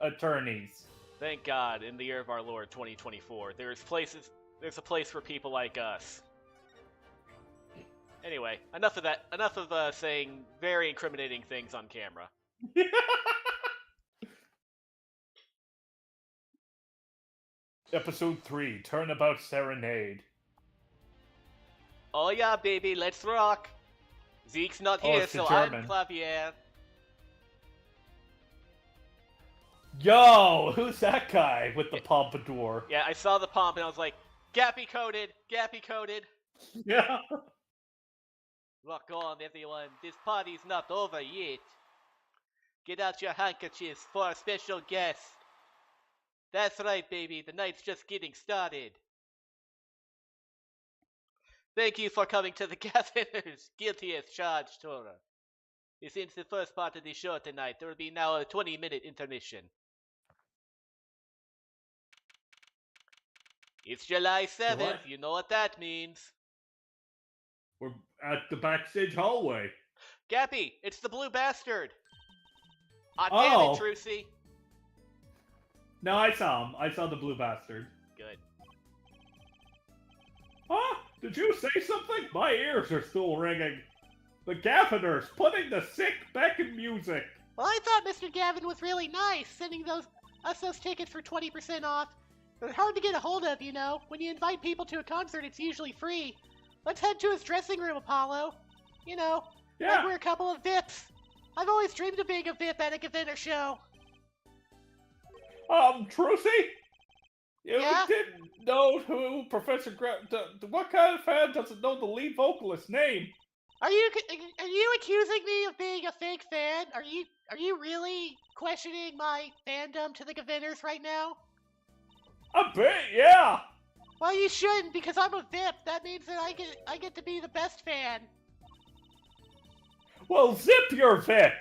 attorneys. Thank God, in the year of our Lord 2024, there's a place for people like us. Anyway, enough of that. Enough of saying very incriminating things on camera. Episode 3, Turnabout Serenade. Oh yeah, baby, let's rock. Zeke's not here, so I'm Clavier. Yo, who's that guy with the pompadour? Yeah, I saw the pomp and I was like, Gappy coded. Yeah. Rock on, everyone. This party's not over yet. Get out your handkerchiefs for our special guest. That's right, baby. The night's just getting started. Thank you for coming to the Governor's Guilty as Charged tour. This ends the first part of the show tonight. There will be now a 20-minute intermission. It's July 7th. What? You know what that means. We're at the backstage hallway. Gappy, it's the Blue Bastard. Damn it, Trucy. No, I saw him. I saw the Blue Bastard. Good. Huh? Did you say something? My ears are still ringing. The Gaviner's putting the sick back in music. Well, I thought Mr. Gavin was really nice, sending us those tickets for 20% off. They're hard to get a hold of, you know. When you invite people to a concert, it's usually free. Let's head to his dressing room, Apollo. You know, like we're a couple of VIPs. I've always dreamed of being a VIP at a Gaviner show. Trucy? You didn't know who Professor what kind of fan doesn't know the lead vocalist's name? Are you accusing me of being a fake fan? Are you really questioning my fandom to the Gaviners right now? A bit, yeah. Well, you shouldn't, because I'm a VIP. That means that I get to be the best fan. Well, zip your VIP.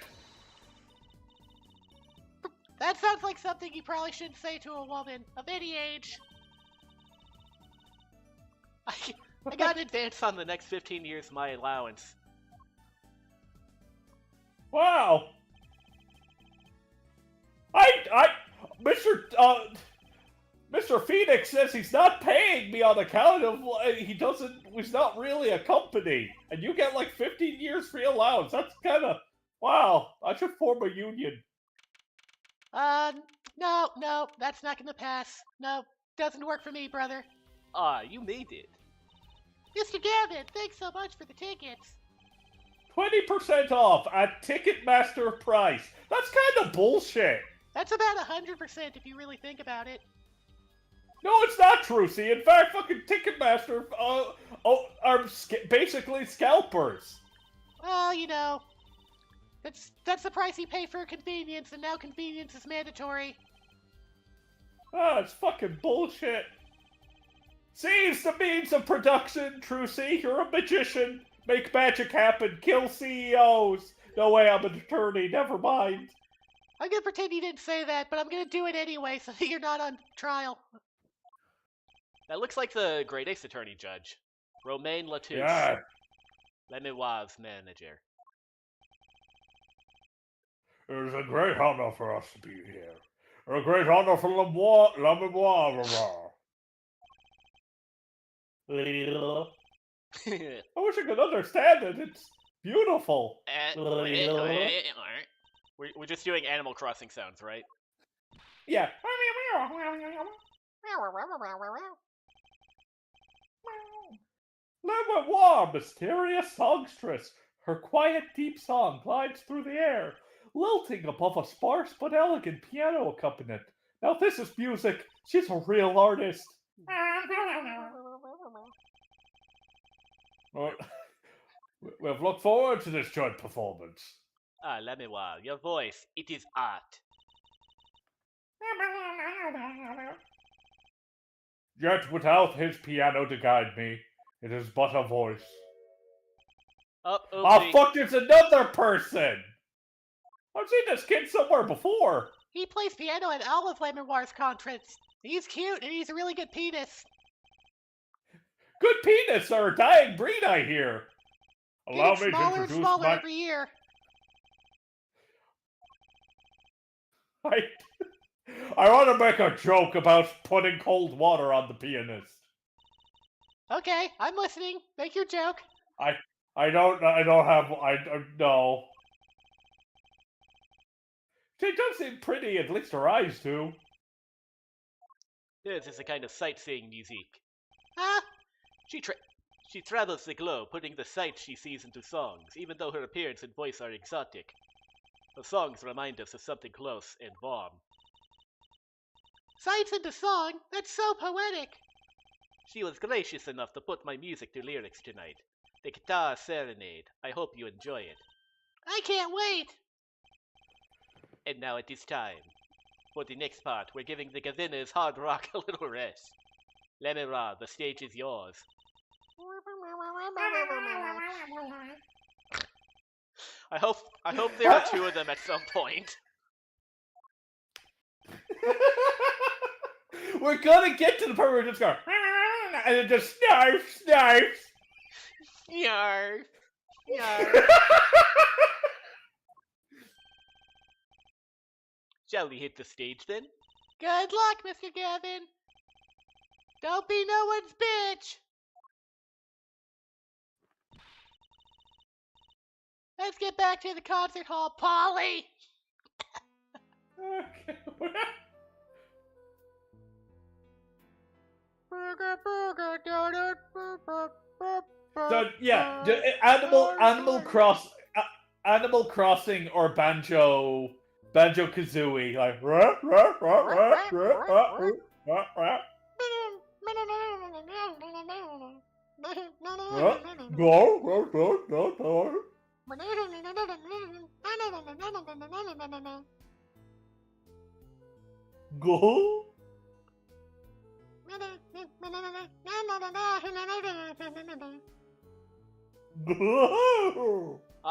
That sounds like something you probably shouldn't say to a woman of any age. I got an advance on the next 15 years of my allowance. Wow. Mr. Phoenix says he's not paying me on account of he's not really a company. And you get like 15 years free allowance. That's kind of, wow. I should form a union. No, that's not gonna pass. No, doesn't work for me, brother. You made it. Mr. Gavin, thanks so much for the tickets. 20% off at Ticketmaster price. That's kind of bullshit. That's about 100% if you really think about it. No, it's not, Trucy. In fact, fucking Ticketmaster are basically scalpers. Well, you know, that's the price you pay for convenience, and now convenience is mandatory. It's fucking bullshit. Seize the means of production, Trucy. You're a magician. Make magic happen. Kill CEOs. No way, I'm an attorney. Never mind. I'm gonna pretend you didn't say that, but I'm gonna do it anyway, so that you're not on trial. That looks like the Great Ace Attorney Judge. Romaine Latouche. Yeah. Lemoire's manager. It is a great honor for us to be here. A great honor for Lemoire. I wish I could understand it. It's beautiful. We're just doing Animal Crossing sounds, right? Yeah. Lemoire, mysterious songstress. Her quiet, deep song glides through the air, lilting above a sparse but elegant piano accompaniment. Now this is music. She's a real artist. We've looked forward to this joint performance. Lemoire, your voice, it is art. Yet without his piano to guide me, it is but a voice. Oh, fuck, there's another person! I've seen this kid somewhere before. He plays piano at all of Lemoire's concerts. He's cute, and he's a really good penis. Good penis are a dying breed, I hear. Allow me to introduce and smaller every year. I want to make a joke about putting cold water on the pianist. Okay, I'm listening. Make your joke. I don't know. She does seem pretty, at least her eyes do. This is a kind of sightseeing music. Huh? She travels the globe, putting the sights she sees into songs, even though her appearance and voice are exotic. The songs remind us of something close and warm. Sights into song? That's so poetic. She was gracious enough to put my music to lyrics tonight. The Guitar Serenade. I hope you enjoy it. I can't wait. And now it is time. For the next part, we're giving the Gaviners hard rock a little rest. Lemira, the stage is yours. I hope there are two of them at some point. We're gonna get to the part where we just go, and it just snarf. Yarr. Yarr. Shall we hit the stage then? Good luck, Mr. Gavin. Don't be no one's bitch. Let's get back to the concert hall, Polly. Okay. So yeah, Animal Crossing or Banjo Kazooie, like go. Go. Go.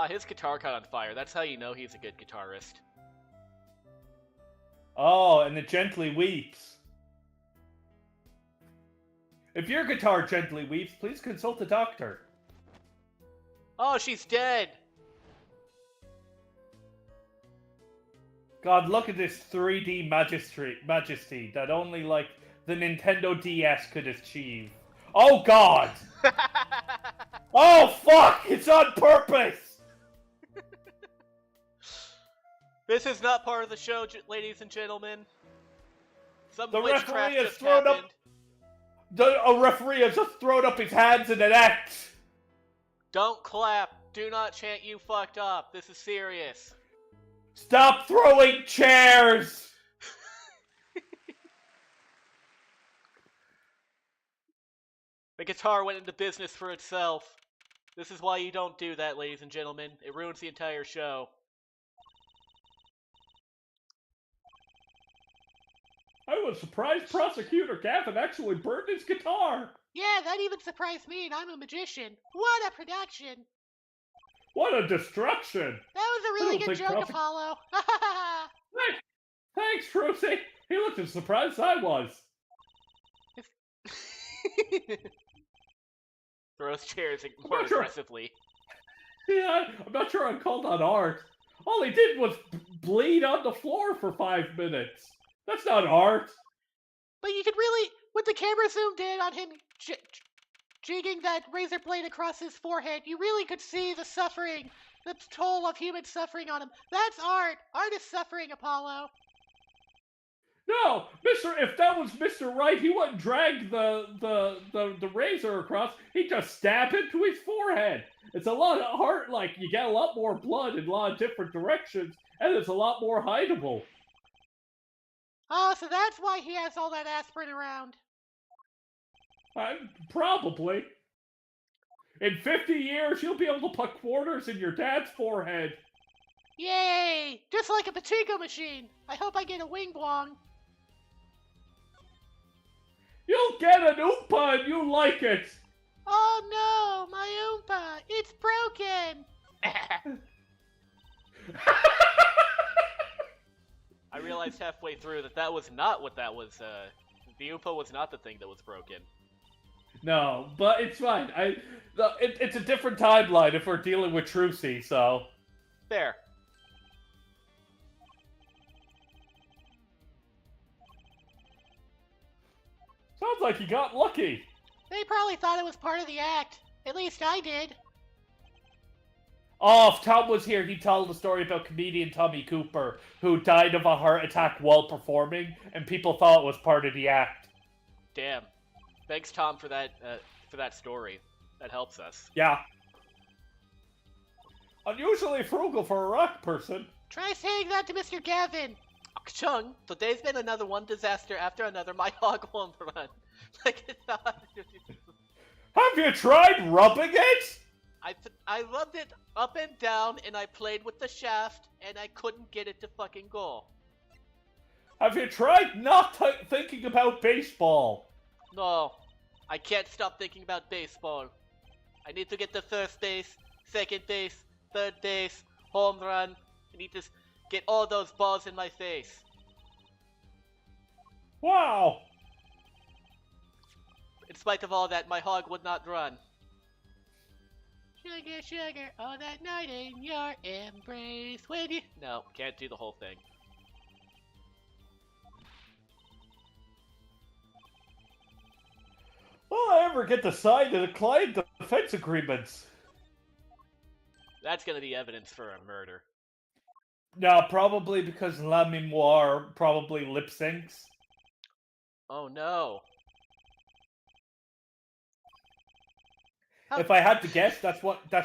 His guitar caught on fire. That's how you know he's a good guitarist. Oh, and it gently weeps. If your guitar gently weeps, please consult a doctor. Oh, she's dead! God, look at this 3D majesty that only, like, the Nintendo DS could achieve. Oh, God! Oh, fuck! It's on purpose! This is not part of the show, ladies and gentlemen. Some The witchcraft referee has just thrown happened. A referee has just thrown up his hands in an X! Don't clap. Do not chant "you fucked up." This is serious. Stop throwing chairs! The guitar went into business for itself. This is why you don't do that, ladies and gentlemen. It ruins the entire show. I was surprised Prosecutor Gavin actually burned his guitar! Yeah, that even surprised me, and I'm a magician. What a production! What a destruction! That was a really good joke, think Apollo. Thanks, Trucy! He looked as surprised as I was. Throws chairs more aggressively. Yeah, I'm not sure I called on art. All he did was bleed on the floor for 5 minutes. That's not art. But you could really, with the camera zoomed in on him jigging that razor blade across his forehead, you really could see the suffering, the toll of human suffering on him. That's art. Art is suffering, Apollo. No, if that was Mr. Right, he wouldn't drag the razor across. He'd just stab into his forehead. It's a lot of art, like, you get a lot more blood in a lot of different directions, and it's a lot more hideable. Oh, so that's why he has all that aspirin around. Probably. In 50 years, you'll be able to put quarters in your dad's forehead. Yay! Just like a pachinko machine. I hope I get a wing blong. You'll get an Oompa and you like it. Oh no, my Oompa! It's broken! I realized halfway through that was not what that was. The Oompa was not the thing that was broken. No, but it's fine. It's a different timeline if we're dealing with Trucy, so... Fair. Sounds like you got lucky. They probably thought it was part of the act. At least I did. Oh, if Tom was here, he'd tell the story about comedian Tommy Cooper, who died of a heart attack while performing, and people thought it was part of the act. Damn. Thanks, Tom, for that story. That helps us. Yeah. Unusually frugal for a rock person. Try saying that to Mr. Gavin. Chung, today's been another one disaster after another. My hog won't run. Have you tried rubbing it? I rubbed it up and down, and I played with the shaft, and I couldn't get it to fucking go. Have you tried not thinking about baseball? No, I can't stop thinking about baseball. I need to get to first base, second base, third base, home run. I need to get all those balls in my face. Wow. In spite of all that, my hog would not run. Sugar, sugar, all that night in your embrace. When you... No, can't do the whole thing. Will I ever get to sign the client defense agreements? That's gonna be evidence for a murder. No, probably because La Memoire probably lip syncs. Oh no. If I had to guess, that's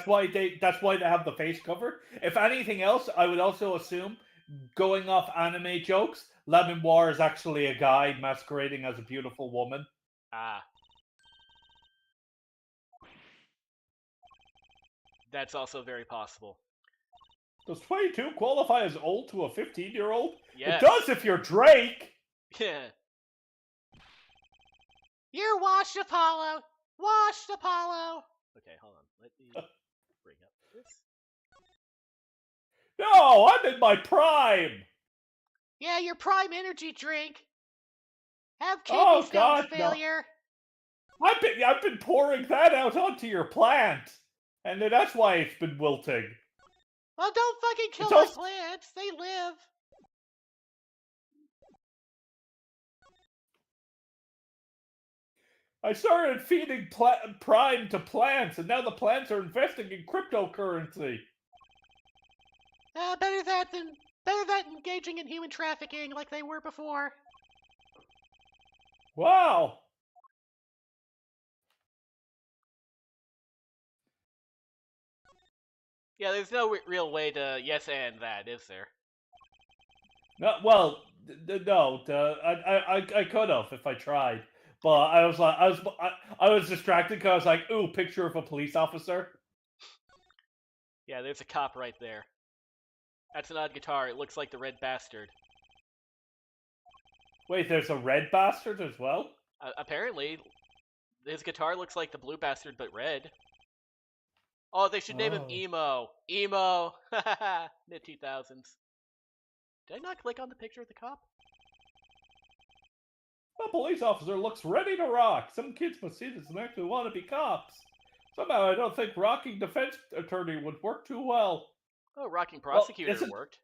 why they have the face cover. If anything else, I would also assume, going off anime jokes, La Memoire is actually a guy masquerading as a beautiful woman. Ah. That's also very possible. Does 22 qualify as old to a 15-year-old? Yes. It does if you're Drake! Yeah. You're washed, Apollo! Washed, Apollo! Okay, hold on. Let me bring up this. No, I'm in my prime! Yeah, your prime energy drink. Have kidney Oh, stones God, no. failure. I've been pouring that out onto your plant, and that's why it's been wilting. Well, don't fucking kill It's my also- plants. They live. I started feeding Prime to plants, and now the plants are investing in cryptocurrency. Better that than engaging in human trafficking like they were before. Wow. Yeah, there's no real way to yes and that, is there? No, well, no. I could have if I tried, but I was distracted because I was like, ooh, picture of a police officer. Yeah, there's a cop right there. That's an odd guitar. It looks like the Red Bastard. Wait, there's a red bastard as well? Apparently, his guitar looks like the Blue Bastard, but red. Oh, they should name him Oh. Emo. Emo! Mid-2000s. Did I not click on the picture of the cop? The police officer looks ready to rock. Some kids must see this and actually want to be cops. Somehow I don't think rocking defense attorney would work too well. Oh, Rocking Prosecutor isn't- worked.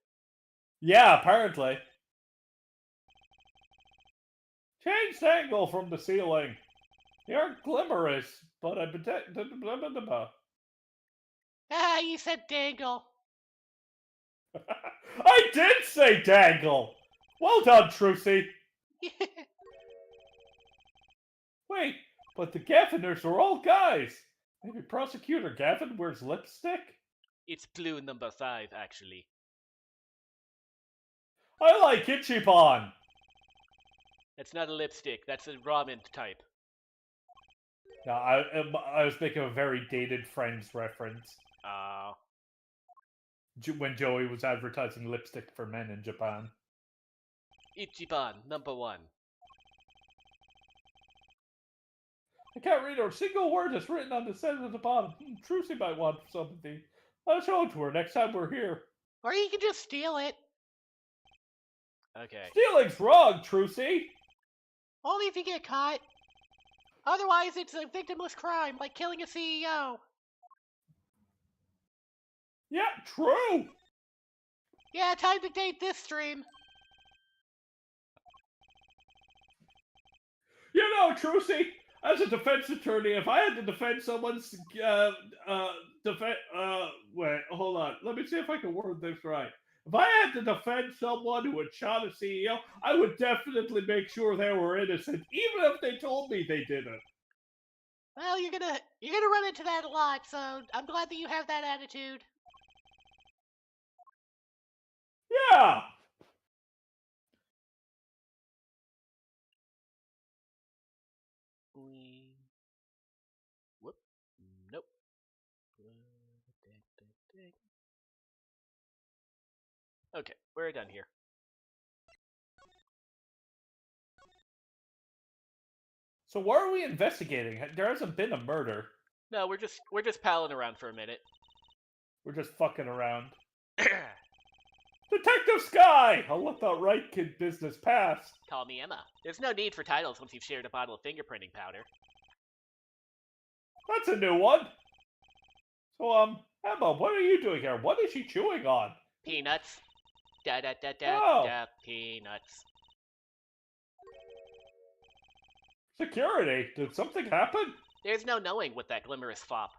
Yeah, apparently. Change the angle from the ceiling. You're glimmerous, but I Ah, you said dangle. I did say dangle! Well done, Trucy. Wait, but the Gaviners are all guys. Maybe Prosecutor Gavin wears lipstick? It's clue number 5, actually. I like Ichiban. That's not a lipstick. That's a ramen type. No, I was making a very dated Friends reference. When Joey was advertising lipstick for men in Japan. Ichiban, number 1. I can't read a single word that's written on the center at the bottom. Trucy might want something. I'll show it to her next time we're here. Or you can just steal it. Okay. Stealing's wrong, Trucy. Only if you get caught. Otherwise, it's a victimless crime, like killing a CEO. Yeah, true. Yeah, time to date this stream. You know, Trucy, as a defense attorney, if I had to defend someone's wait, hold on. Let me see if I can word this right. If I had to defend someone who had shot a CEO, I would definitely make sure they were innocent, even if they told me they didn't. Well, you're gonna run into that a lot, so I'm glad that you have that attitude. Yeah. Whoop. Nope. Okay, we're done here. So why are we investigating? There hasn't been a murder. No, we're just palling around for a minute. We're just fucking around. Detective Sky! I'll let that right kid business pass. Call me Emma. There's no need for titles once you've shared a bottle of fingerprinting powder. That's a new one. So, Emma, what are you doing here? What is she chewing on? Peanuts. Da da da da Oh. da. Peanuts. Security? Did something happen? There's no knowing with that glimmerous fop.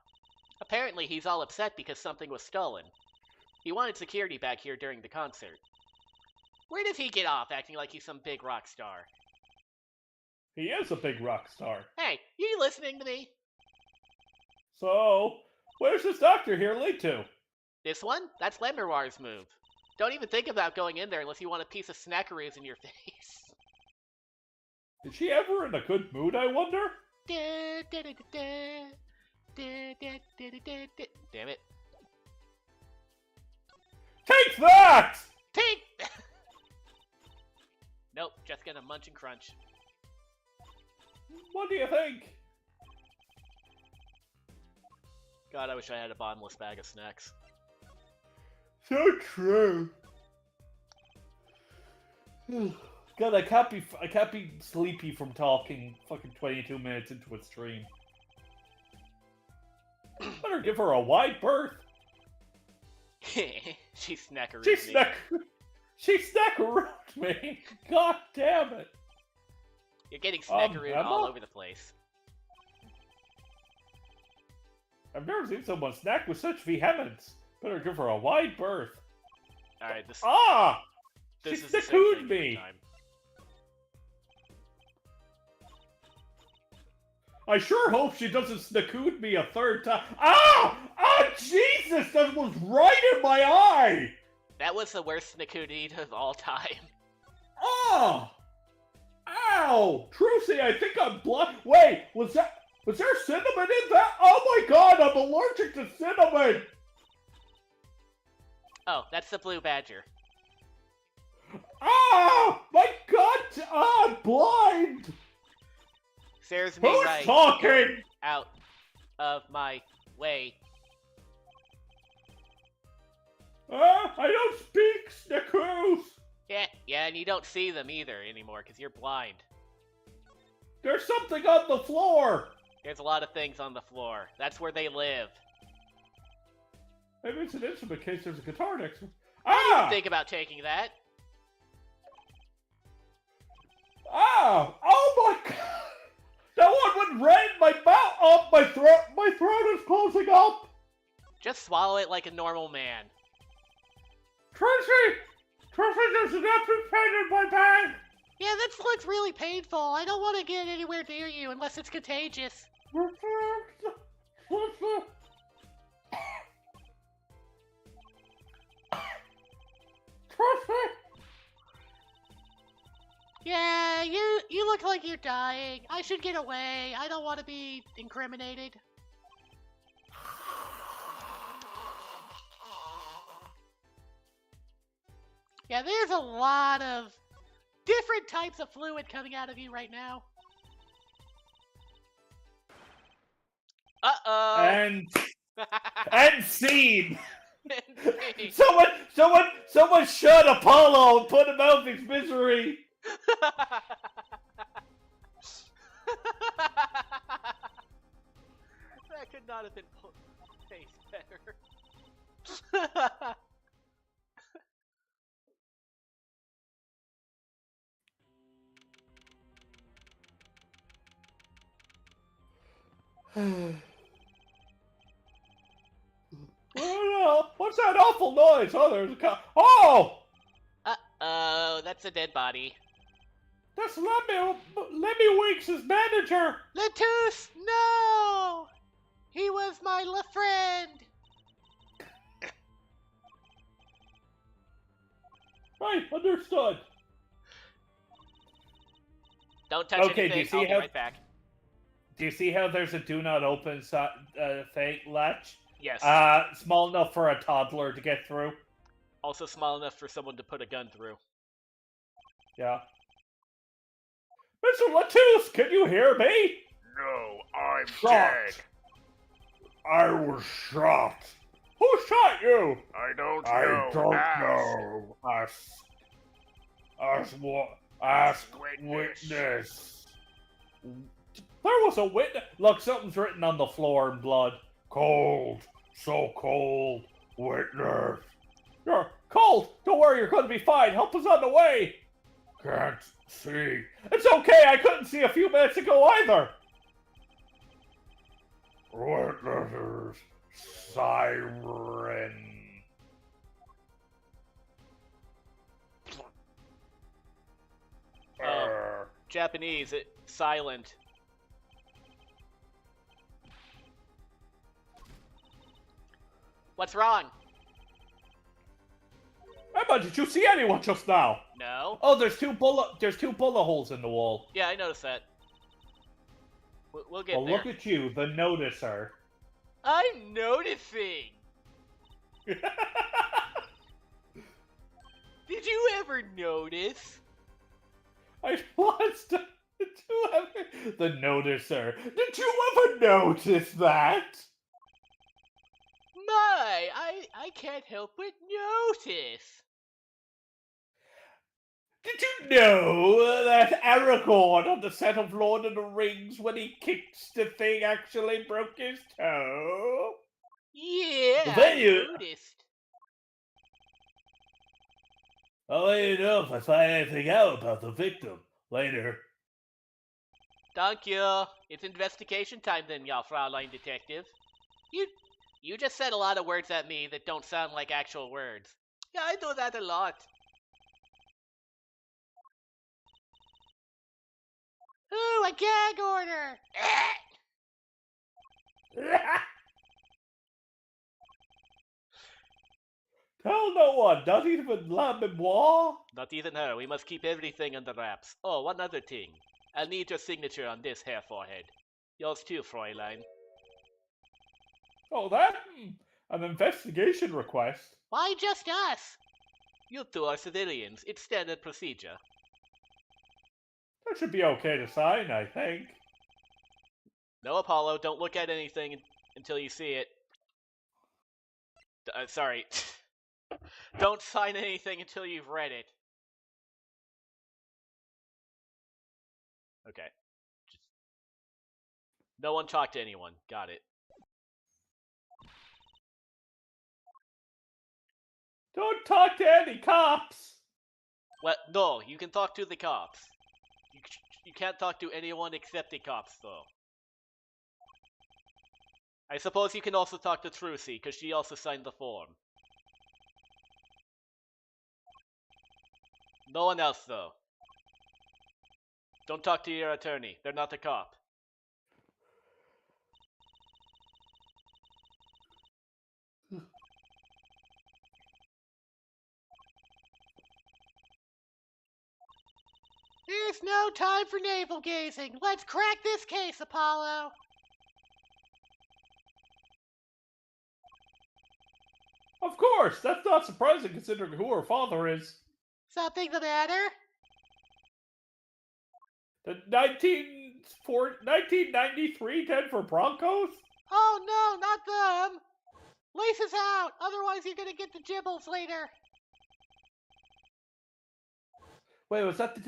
Apparently, he's all upset because something was stolen. He wanted security back here during the concert. Where does he get off acting like he's some big rock star? He is a big rock star. Hey, you listening to me? So, where's this doctor here lead to? This one? That's Lemuroir's move. Don't even think about going in there unless you want a piece of snackaroos in your face. Is she ever in a good mood, I wonder? Damn it. Take that! Take! Nope, just gonna munch and crunch. What do you think? God, I wish I had a bottomless bag of snacks. So true. God, I can't be sleepy from talking fucking 22 minutes into a stream. Better give her a wide berth. She snackarooed me. She snackarooed me. God damn it. You're getting snackarooed all over the place. I've never seen someone snack with such vehemence. Better give her a wide berth. Alright, this She is the same snackarooed thing me. every time. I sure hope she doesn't snackood me a third time. Ah! Ah, Jesus! That was right in my eye! That was the worst snackood of all time. Ah! Ow! Trucy, I think I'm blind. Wait, was there cinnamon in that? Oh my god, I'm allergic to cinnamon! Oh, that's the blue badger. Ah! My god! Ah, I'm blind! Serves me Who's right. talking? Out of my way. I don't speak snackoos! Yeah, and you don't see them either anymore because you're blind. There's something on the floor! There's a lot of things on the floor. That's where they live. Maybe it's an instrument case. There's a guitar next to it. I didn't Ah! think about taking that. Ah! Oh my god! That one went right in my mouth! Oh, my throat is closing up! Just swallow it like a normal man. Tracy! Tracy, there's an absolute pain in my bag! Yeah, this looks really painful. I don't want to get anywhere near you unless it's contagious. Tracy! Yeah, you look like you're dying. I should get away. I don't want to be incriminated. Yeah, there's a lot of different types of fluid coming out of you right now. Uh-oh. And scene! Someone shut Apollo and put him out of his misery! That could not have been faced better. Oh, what's that awful noise? Oh, there's a car. Oh! Uh-oh, that's a dead body. That's Lemmy Winks' manager! Lettuce, no! He was my friend. Right, understood. Don't touch Okay, anything. do you see I'll be how- right back. Do you see how there's a do not open thing latch? Yes. Small enough for a toddler to get through. Also small enough for someone to put a gun through. Yeah. Mr. Latouche, can you hear me? No, I'm Shot. dead. I was shot. Who shot you? I don't know. I don't Ask. know. Ask Witness. witness. There was a witness. Look, something's written on the floor in blood. Cold. So cold. Witness. You're cold. Don't worry, you're going to be fine. Help is on the way. Can't see. It's okay. I couldn't see a few minutes ago either. Witnesses. Siren. Japanese, silent. What's wrong? Emma, did you see anyone just now? No. Oh, there's two bullet holes in the wall. Yeah, I noticed that. We'll get Well, there. look at you, the noticer. I'm noticing. Did you ever notice? I watched the noticer. Did you ever notice that? My, I can't help but notice. Did you know that Aragorn on the set of Lord of the Rings, when he kicks the thing, actually broke his toe? Yeah, Then I you- noticed. I'll let you know if I find anything out about the victim later. Thank you. It's investigation time then, y'all, Fraulein Detective. You just said a lot of words at me that don't sound like actual words. Yeah, I do that a lot. Ooh, a gag order. Tell no one, not even La Memoire. Not even her. We must keep everything under wraps. Oh, one other thing. I'll need your signature on this hair forehead. Yours too, Fräulein. Oh, that? An investigation request. Why just us? You two are civilians. It's standard procedure. That should be okay to sign, I think. No, Apollo, don't look at anything until you see it. Sorry. Don't sign anything until you've read it. Okay. Just... No one talk to anyone. Got it. Don't talk to any cops. Well, no, you can talk to the cops. You can't talk to anyone except the cops, though. I suppose you can also talk to Trucy, because she also signed the form. No one else, though. Don't talk to your attorney. They're not a cop. There's no time for navel gazing. Let's crack this case, Apollo. Of course, that's not surprising considering who her father is. Something the matter? The 1993 Denver Broncos? Oh no, not them. Laces out, otherwise you're gonna get the gibbles later. Wait, was that the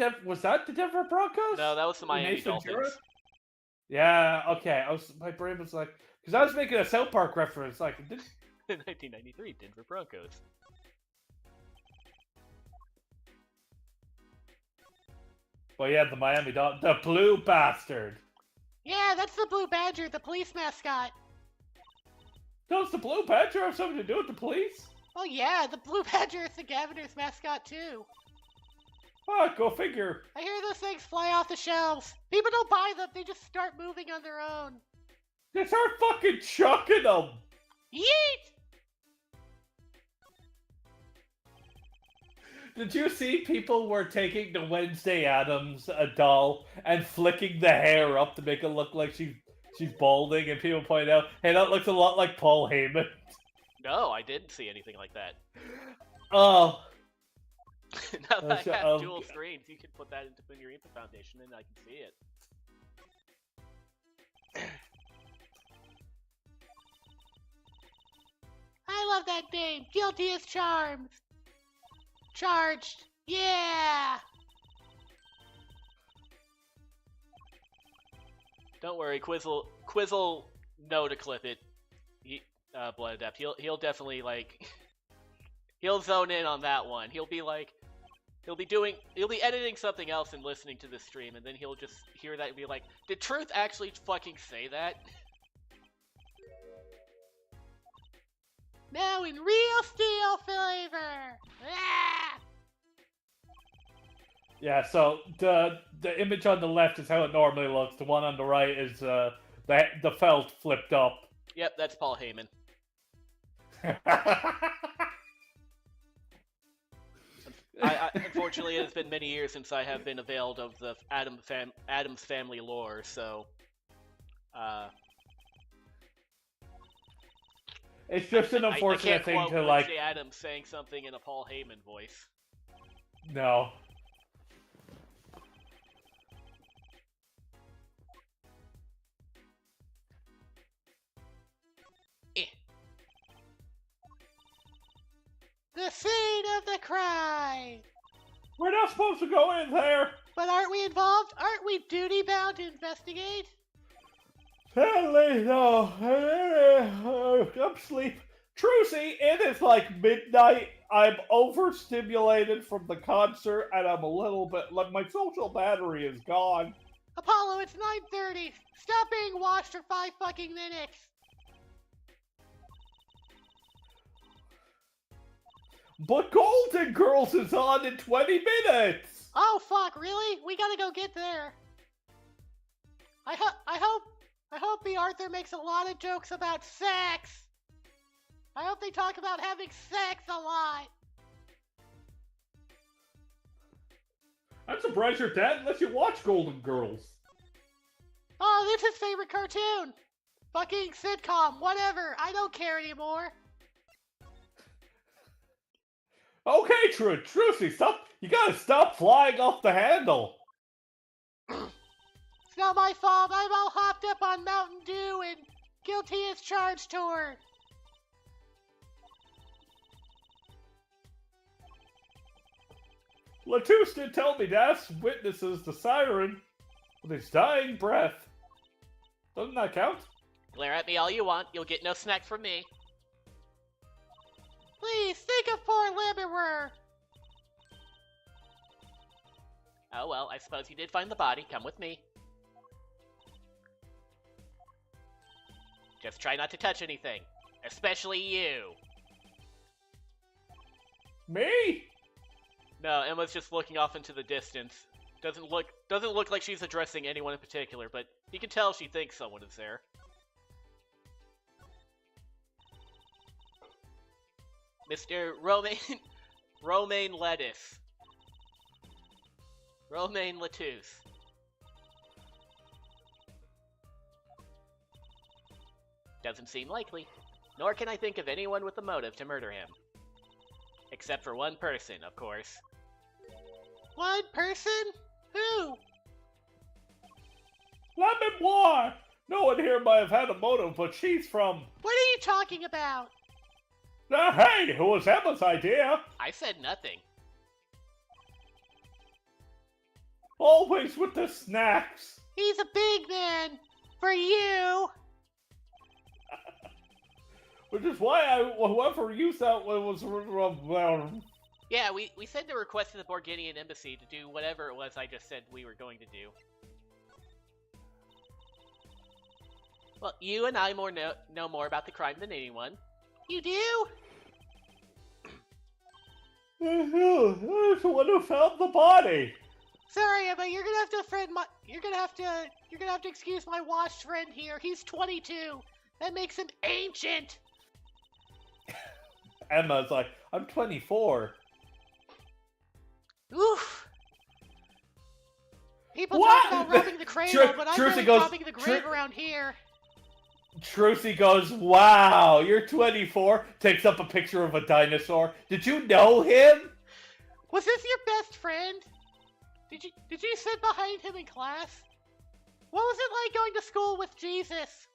Denver Broncos? No, that was the Miami Nathan Dolphins. Jura? Yeah, okay. My brain was like, because I was making a South Park reference, like, 1993 Denver Broncos. well, yeah, the Miami Dolphins, the blue bastard. Yeah, that's the Blue Badger, the police mascot. Does the Blue Badger have something to do with the police? Oh yeah, the Blue Badger is the governor's mascot too. Ah, go figure. I hear those things fly off the shelves. People don't buy them, they just start moving on their own. They start fucking chucking them. Yeet! Did you see people were taking the Wednesday Addams doll and flicking the hair up to make it look like she's balding, and people point out, hey, that looks a lot like Paul Heyman. No, I didn't see anything like that. Oh. Now that I have dual screens, you can put that into your Input Foundation and I can see it. I love that name. Guilty as charged. Charged. Yeah. Don't worry, Quizzle know to clip it. Blood Adept. He'll definitely he'll zone in on that one. He'll be editing something else and listening to the stream, and then he'll just hear that and be like, did Truth actually fucking say that? Now in real steel flavor. Ah! Yeah, so the image on the left is how it normally looks. The one on the right is the felt flipped up. Yep, that's Paul Heyman. Unfortunately, it has been many years since I have been availed of the Addams family lore, so it's just an unfortunate thing to like. Wednesday Addams saying something in a Paul Heyman voice. No. The scene of the crime! We're not supposed to go in there! But aren't we involved? Aren't we duty-bound to investigate? Sadly, no. I'm asleep. Trucy, it is like midnight. I'm overstimulated from the concert, and I'm a little bit... my social battery is gone. Apollo, it's 9:30. Stop being washed for 5 fucking minutes. But Golden Girls is on in 20 minutes! Oh fuck, really? We gotta go get there. I hope B. Arthur makes a lot of jokes about sex. I hope they talk about having sex a lot. I'm surprised your dad lets you watch Golden Girls. Oh, this is his favorite cartoon. Fucking sitcom, whatever. I don't care anymore. Okay, Trucy, stop. You gotta stop flying off the handle. It's not my fault. I'm all hopped up on Mountain Dew and Guilty as Charged tour. Latouche did tell me Das witnesses the siren with his dying breath. Doesn't that count? Glare at me all you want. You'll get no snack from me. Please, think of poor Limmerer. Oh well, I suppose you did find the body. Come with me. Just try not to touch anything. Especially you. Me? No, Emma's just looking off into the distance. Doesn't look like she's addressing anyone in particular, but you can tell she thinks someone is there. Mr. Romaine Lettuce. Romaine Lettuce. Doesn't seem likely. Nor can I think of anyone with a motive to murder him. Except for one person, of course. One person? Who? La Memoire! No one here might have had a motive, but she's from... What are you talking about? Hey, it was Emma's idea. I said nothing. Always with the snacks. He's a big man. For you. Which is why whoever used that one was... Yeah, we said to request to the Borginian embassy to do whatever it was I just said we were going to do. Well, you and I know more about the crime than anyone. You do? Who's the one who found the body? Sorry, Emma, you're gonna have to excuse my washed friend here. He's 22. That makes him ancient. Emma's like, I'm 24. Oof. People What? talk about robbing the cradle, but I'm really robbing the grave around here. Trucy goes, wow, you're 24, takes up a picture of a dinosaur. Did you know him? Was this your best friend? Did you sit behind him in class? What was it like going to school with Jesus?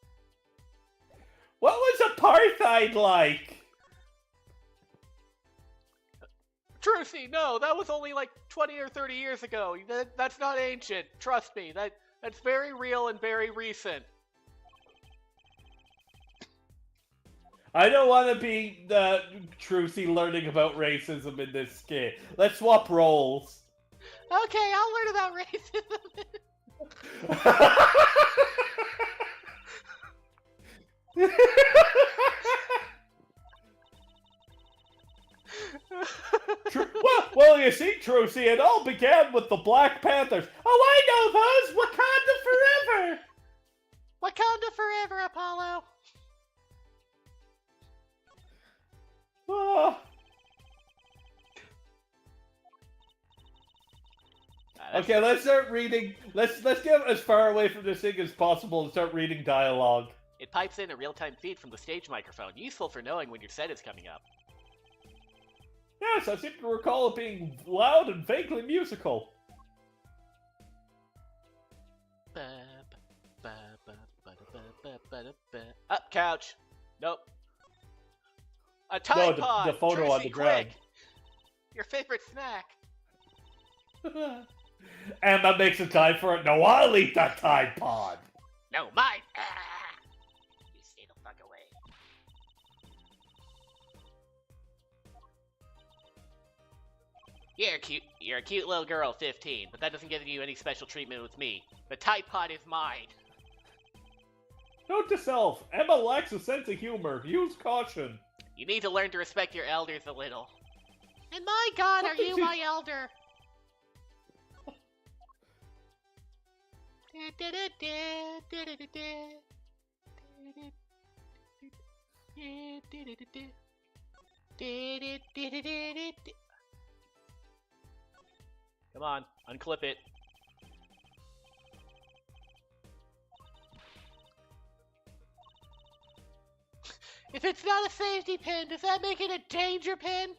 What was apartheid like? Trucy, no, that was only like 20 or 30 years ago. That's not ancient. Trust me, that's very real and very recent. I don't want to be Trucy learning about racism in this skit. Let's swap roles. Okay, I'll learn about racism. Well, you see, Trucy, it all began with the Black Panthers. Oh, I know those! Wakanda forever! Wakanda forever, Apollo. Oh. Okay, let's start reading. Let's get as far away from this thing as possible and start reading dialogue. It pipes in a real-time feed from the stage microphone, useful for knowing when your set is coming up. Yes, I seem to recall it being loud and vaguely musical. Up, couch. Nope. A Tide Pod! The photo Trucy, on the ground. quick! Your favorite snack. Emma makes a time for it. No, I'll eat that Tide Pod. No, mine! Ah! You stay the fuck away. You're a cute little girl, 15, but that doesn't give you any special treatment with me. The Tide Pod is mine. Note to self, Emma lacks a sense of humor. Use caution. You need to learn to respect your elders a little. And my God, are you my elder? Come on, unclip it. If it's not a safety pin, does that make it a danger pin?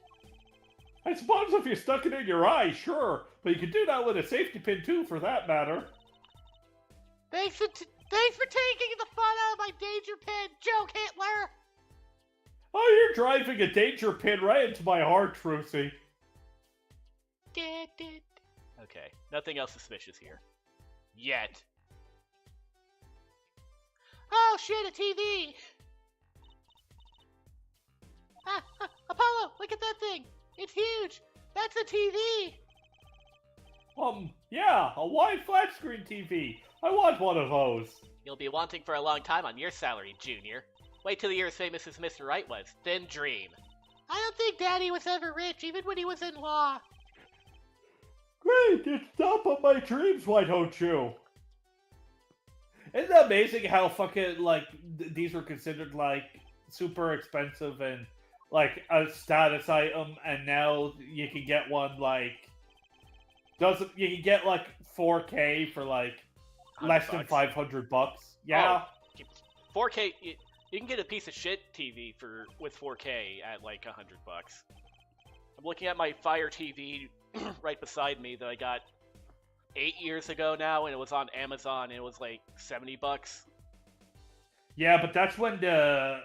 I suppose if you stuck it in your eye, sure. But you could do that with a safety pin too, for that matter. Thanks for taking the fun out of my danger pin, Joke Hitler! Oh, you're driving a danger pin right into my heart, Trucy. Okay, nothing else suspicious here. Yet. Oh shit, a TV! Apollo, look at that thing! It's huge! That's a TV! Yeah, a wide flat screen TV. I want one of those. You'll be wanting for a long time on your salary, Junior. Wait till you're as famous as Mr. Wright was, then dream. I don't think Daddy was ever rich, even when he was in law. Great, it's top of my dreams, why don't you? Isn't it amazing how fucking, like, these were considered, like, super expensive and, like, a status item, and now you can get one, like, you can get, like, 4K for, like, less than $500. Yeah. Oh, 4K, you can get a piece of shit TV with 4K at, like, $100. I'm looking at my Fire TV right beside me that I got 8 years ago now, and it was on Amazon, and it was like $70. Yeah, but that's when the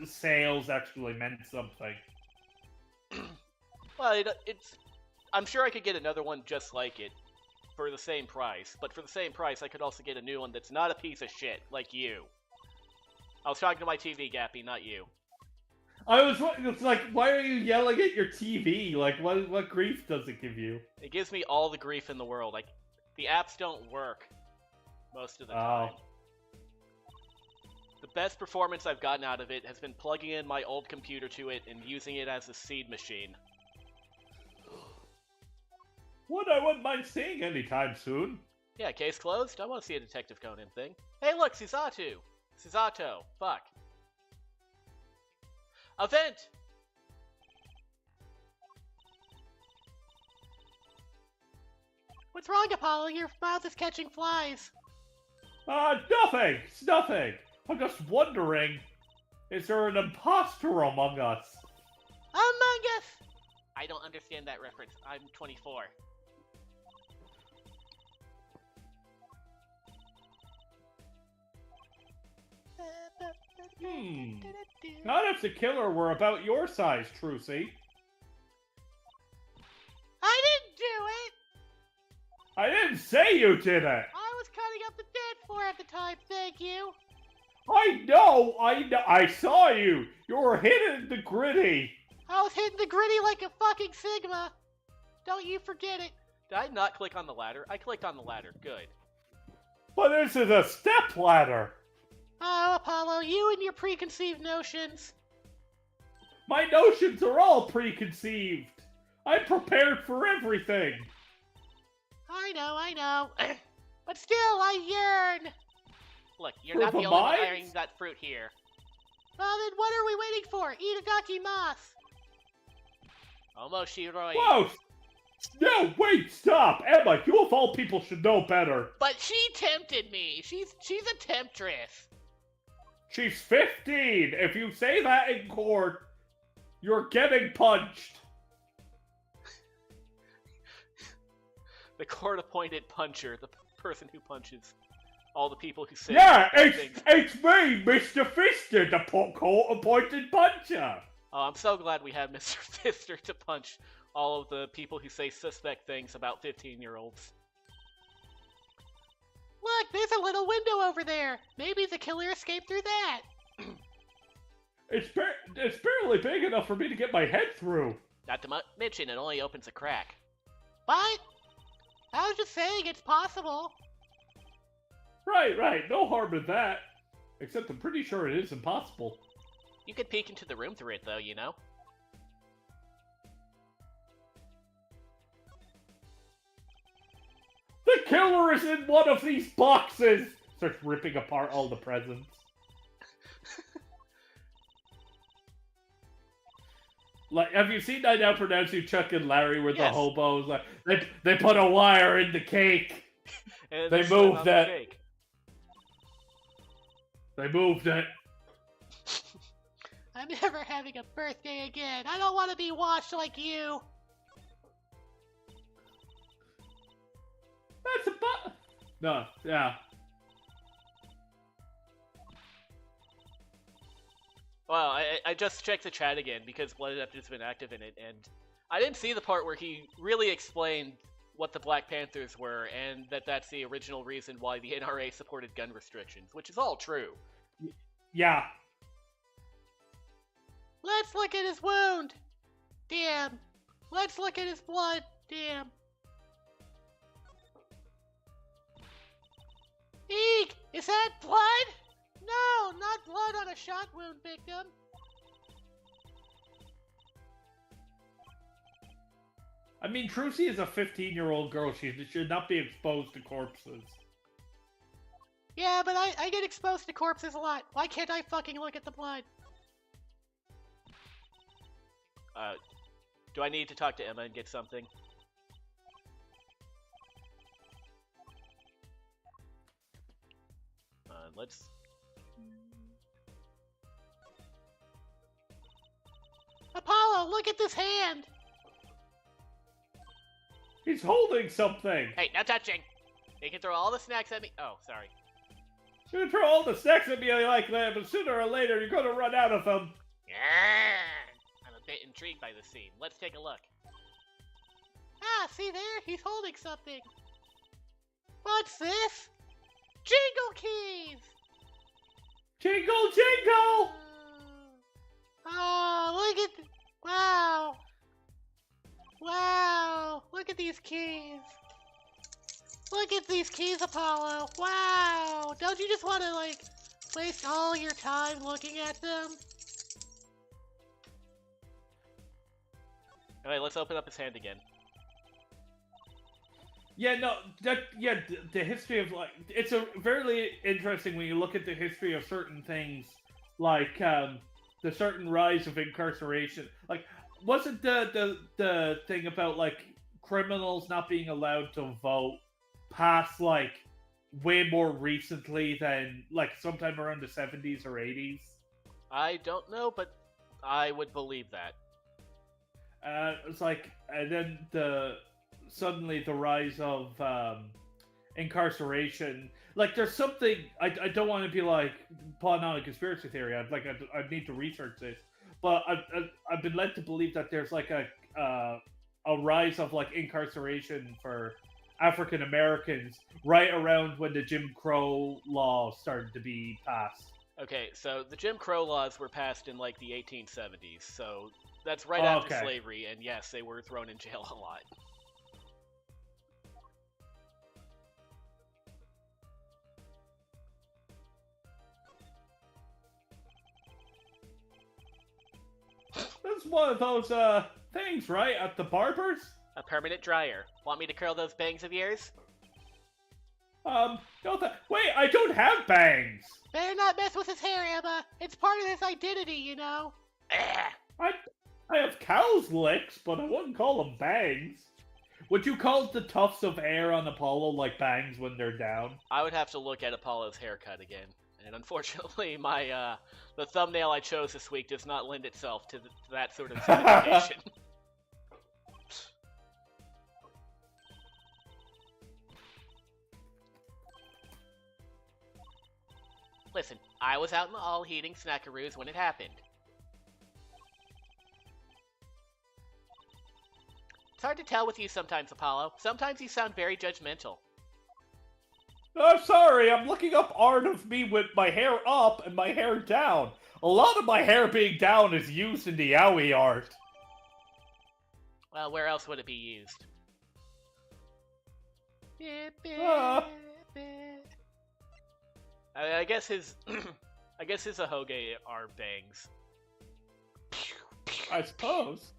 sales actually meant something. Well, I'm sure I could get another one just like it for the same price, but for the same price, I could also get a new one that's not a piece of shit like you. I was talking to my TV, Gappy, not you. It's like, why are you yelling at your TV? Like, what grief does it give you? It gives me all the grief in the world. Like, the apps don't work most of the time. The best performance I've gotten out of it has been plugging in my old computer to it and using it as a seed machine. What I wouldn't mind seeing anytime soon. Yeah, case closed? I want to see a Detective Conan thing. Hey look, Susato! Susato, fuck. A vent! What's wrong, Apollo? Your mouth is catching flies. Nothing! It's nothing! I'm just wondering, is there an imposter among us? Among Us! I don't understand that reference. I'm 24. Not if the killer were about your size, Trucy. I didn't do it! I didn't say you did it! I was cutting up the dance floor at the time, thank you. I know! I saw you! You were hidden in the gritty! I was hitting the gritty like a fucking Sigma. Don't you forget it. Did I not click on the ladder? I clicked on the ladder. Good. But this is a step ladder! Oh, Apollo, you and your preconceived notions. My notions are all preconceived! I'm prepared for everything! I know. But still, I yearn. Look, you're not the only one eyeing that fruit here. Well, then what are we waiting for? Eat a dakimasu. Almost, Shiroi. Whoa! No, wait, stop! Emma, you of all people should know better. But she tempted me. She's a temptress. She's 15! If you say that in court, you're getting punched! The court-appointed puncher, the person who punches all the people who say Yeah, things. it's me, Mr. Fister, the court-appointed puncher! Oh, I'm so glad we have Mr. Fister to punch all of the people who say suspect things about 15-year-olds. Look, there's a little window over there. Maybe the killer escaped through that. It's barely big enough for me to get my head through. Not to mention, it only opens a crack. What? I was just saying it's possible. Right, no harm in that. Except I'm pretty sure it is impossible. You could peek into the room through it, though, you know? The killer is in one of these boxes! Starts ripping apart all the presents. Like, have you seen I Now Pronounce You Chuck and Larry with the hobos? Like, they put a wire in the cake. And they moved it. They moved it. I'm never having a birthday again. I don't want to be watched like you. That's a No, yeah. Well, I just checked the chat again because Blood has been active in it, and I didn't see the part where he really explained what the Black Panthers were, and that's the original reason why the NRA supported gun restrictions, which is all true. Yeah. Let's look at his wound. Damn. Let's look at his blood. Damn. Eek! Is that blood? No, not blood on a shot wound victim. I mean, Trucy is a 15-year-old girl. She should not be exposed to corpses. Yeah, but I get exposed to corpses a lot. Why can't I fucking look at the blood? Do I need to talk to Emma and get something? Let's... Apollo, look at this hand! He's holding something! Hey, no touching! You can throw all the snacks at me. Oh, sorry. You can throw all the snacks at me like that, but sooner or later you're gonna run out of them. I'm a bit intrigued by this scene. Let's take a look. Ah, see there? He's holding something. What's this? Jingle keys! Jingle, jingle! Oh, look at... Wow. Wow. Look at these keys. Look at these keys, Apollo. Wow. Don't you just want to, like, Waste all your time looking at them? Alright, let's open up his hand again. Yeah, no, the history of, like, it's a very interesting when you look at the history of certain things, like, the certain rise of incarceration. Like, wasn't the thing about, like, criminals not being allowed to vote past, like, way more recently than, like, sometime around the 70s or 80s? I don't know, but I would believe that. It's like, and then suddenly the rise of incarceration. Like, there's something I don't want to be like putting on a conspiracy theory. I need to research this, but I've been led to believe that there's like a rise of like incarceration for African Americans right around when the Jim Crow law started to be passed. Okay, so the Jim Crow laws were passed in like the 1870s, so that's right after slavery, and yes, they were thrown in jail a lot. This is one of those things, right? At the barber's? A permanent dryer. Want me to curl those bangs of yours? Wait, I don't have bangs! Better not mess with his hair, Emma. It's part of his identity, you know. I have cow's licks, but I wouldn't call them bangs. Would you call the tufts of hair on Apollo like bangs when they're down? I would have to look at Apollo's haircut again. And unfortunately, the thumbnail I chose this week does not lend itself to that sort of sophistication. Listen, I was out in the hall eating snackaroos when it happened. It's hard to tell with you sometimes, Apollo. Sometimes you sound very judgmental. I'm sorry, I'm looking up art of me with my hair up and my hair down. A lot of my hair being down is used in the yaoi art. Well, where else would it be used? I guess his ahoge are bangs. I suppose.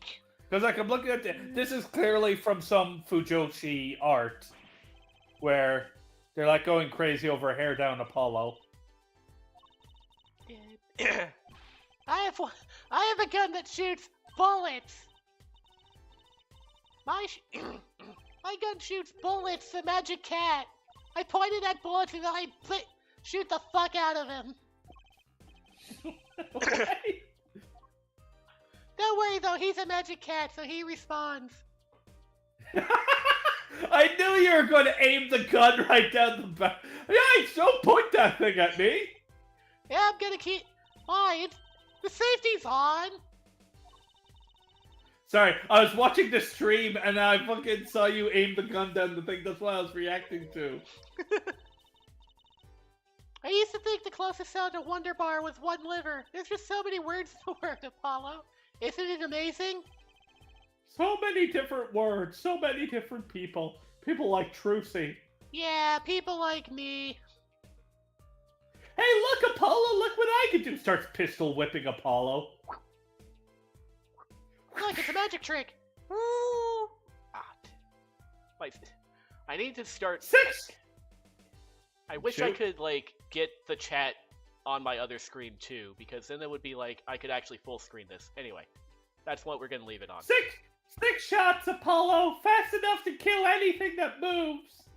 Because like, I'm looking at this is clearly from some Fujoshi art, where they're like going crazy over hair down Apollo. I have a gun that shoots bullets. My gun shoots bullets. The magic cat. I pointed at bullets and then I shoot the fuck out of him. Okay. Don't worry though, he's a magic cat, so he responds. I knew you were going to aim the gun right down the back. Yeah, don't point that thing at me. Yeah, I'm gonna keep. Why? The safety's on. Sorry, I was watching the stream and I fucking saw you aim the gun down the thing. That's what I was reacting to. I used to think the closest sound to Wonder Bar was one liver. There's just so many words in the word, Apollo. Isn't it amazing? So many different words, so many different people. People like Trucy. Yeah, people like me. Hey, look, Apollo, look what I can do. Starts pistol whipping Apollo. Look, it's a magic trick. Woo! I need to start... 6! I wish I could, like, get the chat on my other screen, too, because then it would be like, I could actually full screen this. Anyway, that's what we're gonna leave it on. 6 shots, Apollo! Fast enough to kill anything that moves!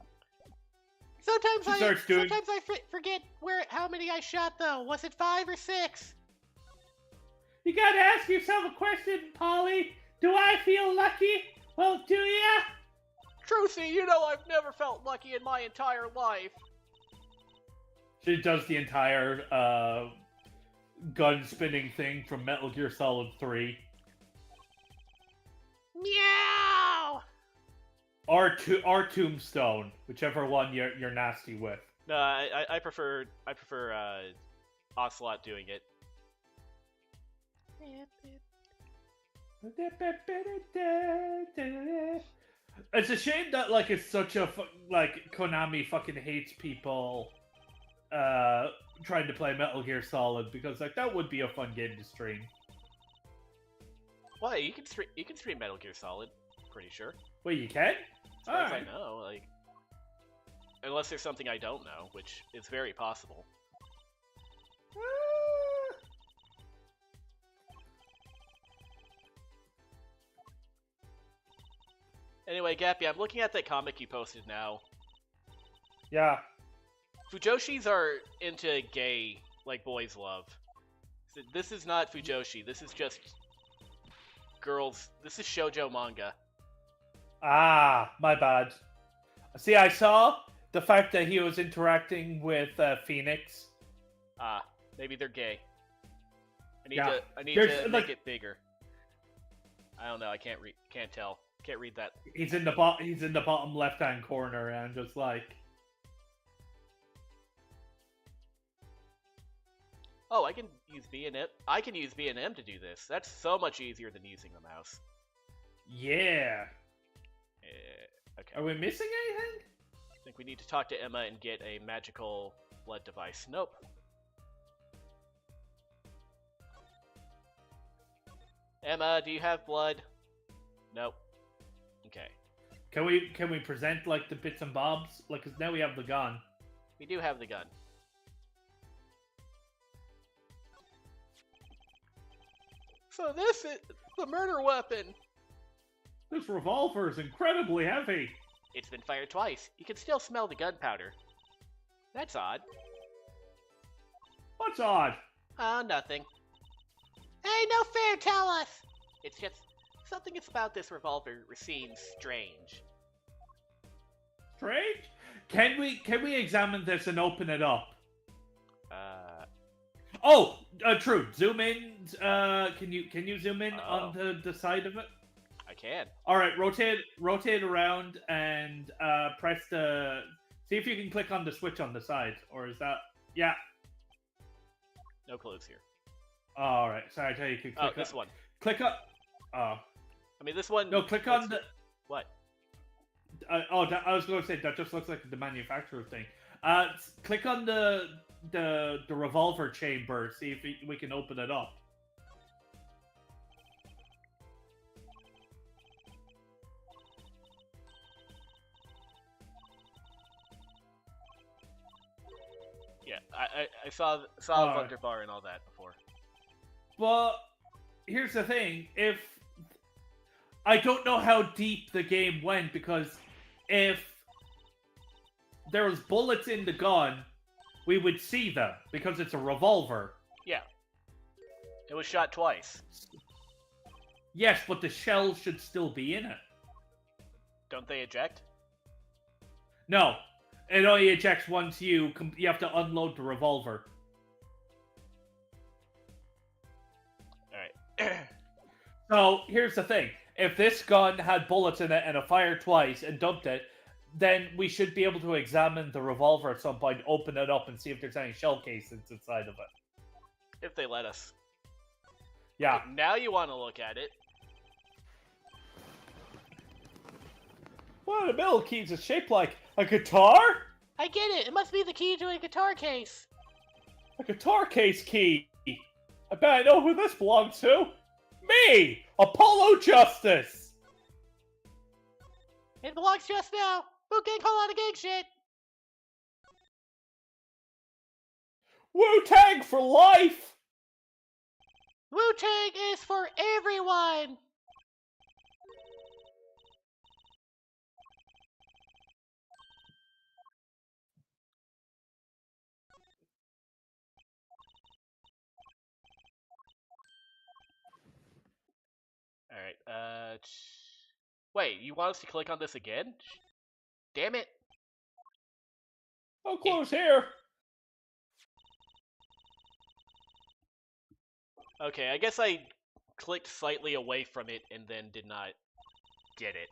Sometimes I forget how many I shot, though. Was it 5 or 6? You gotta ask yourself a question, Polly. Do I feel lucky? Well, do ya? Trucy, you know I've never felt lucky in my entire life. She does the entire gun spinning thing from Metal Gear Solid 3. Meow! Or Tombstone, whichever one you're nasty with. No, I prefer Ocelot doing it. It's a shame that like it's such a like Konami fucking hates people trying to play Metal Gear Solid because like that would be a fun game to stream. Why? You can stream Metal Gear Solid. Pretty sure. Wait, you can? As far as I know, like, unless there's something I don't know, which is very possible. Anyway, Gappy, I'm looking at that comic you posted now. Yeah. Fujoshis are into gay, like boys love. This is not Fujoshi. This is just girls. This is shoujo manga. Ah, my bad. See, I saw the fact that he was interacting with Phoenix. Ah, maybe they're gay. I need There's, to like, make it bigger. I don't know. I can't tell. Can't read that. He's in the bottom left-hand corner, and I'm just like, Oh, I can use B and M. I can use B and M to do this. That's so much easier than using the mouse. yeah. Okay. Are we missing anything? I think we need to talk to Emma and get a magical blood device. Nope. Emma, do you have blood? Nope. Okay. Can we present like the bits and bobs? Like, 'cause now we have the gun. We do have the gun. So this is the murder weapon. This revolver is incredibly heavy. It's been fired twice. You can still smell the gunpowder. That's odd. What's odd? Nothing. Hey, no fair, tell us! It's just something about this revolver seems strange. Strange? Can we examine this and open it up? Oh, true. Zoom in. Can you zoom in on the side of it? I can. All right, rotate around and press the. See if you can click on the switch on the side, or is that? Yeah. No clues here. All right. Sorry, I tell you, you could click. This one. Click up. Oh. I mean, this one. No, click on the. What? I was going to say that just looks like the manufacturer thing. Click on the revolver chamber. See if we can open it up. Yeah, I saw Wunderbar and all that before. But here's the thing: if I don't know how deep the game went, because if there was bullets in the gun, we would see them because it's a revolver. Yeah. It was shot twice. Yes, but the shells should still be in it. Don't they eject? No, it only ejects once you have to unload the revolver. Alright. So, here's the thing. If this gun had bullets in it and it fired twice and dumped it, then we should be able to examine the revolver at some point, open it up, and see if there's any shell casings inside of it. If they let us. Yeah. Okay, now you want to look at it. Well, the metal keys is shaped like a guitar? I get it. It must be the key to a guitar case. A guitar case key. I bet I know who this belongs to. Me! Apollo Justice! It belongs to us now. Boot gang, call out a gang shit. Wu-Tang for life! Wu-Tang is for everyone. Alright, wait, you want us to click on this again? Damn it! How close here? Okay, I guess I clicked slightly away from it and then did not get it.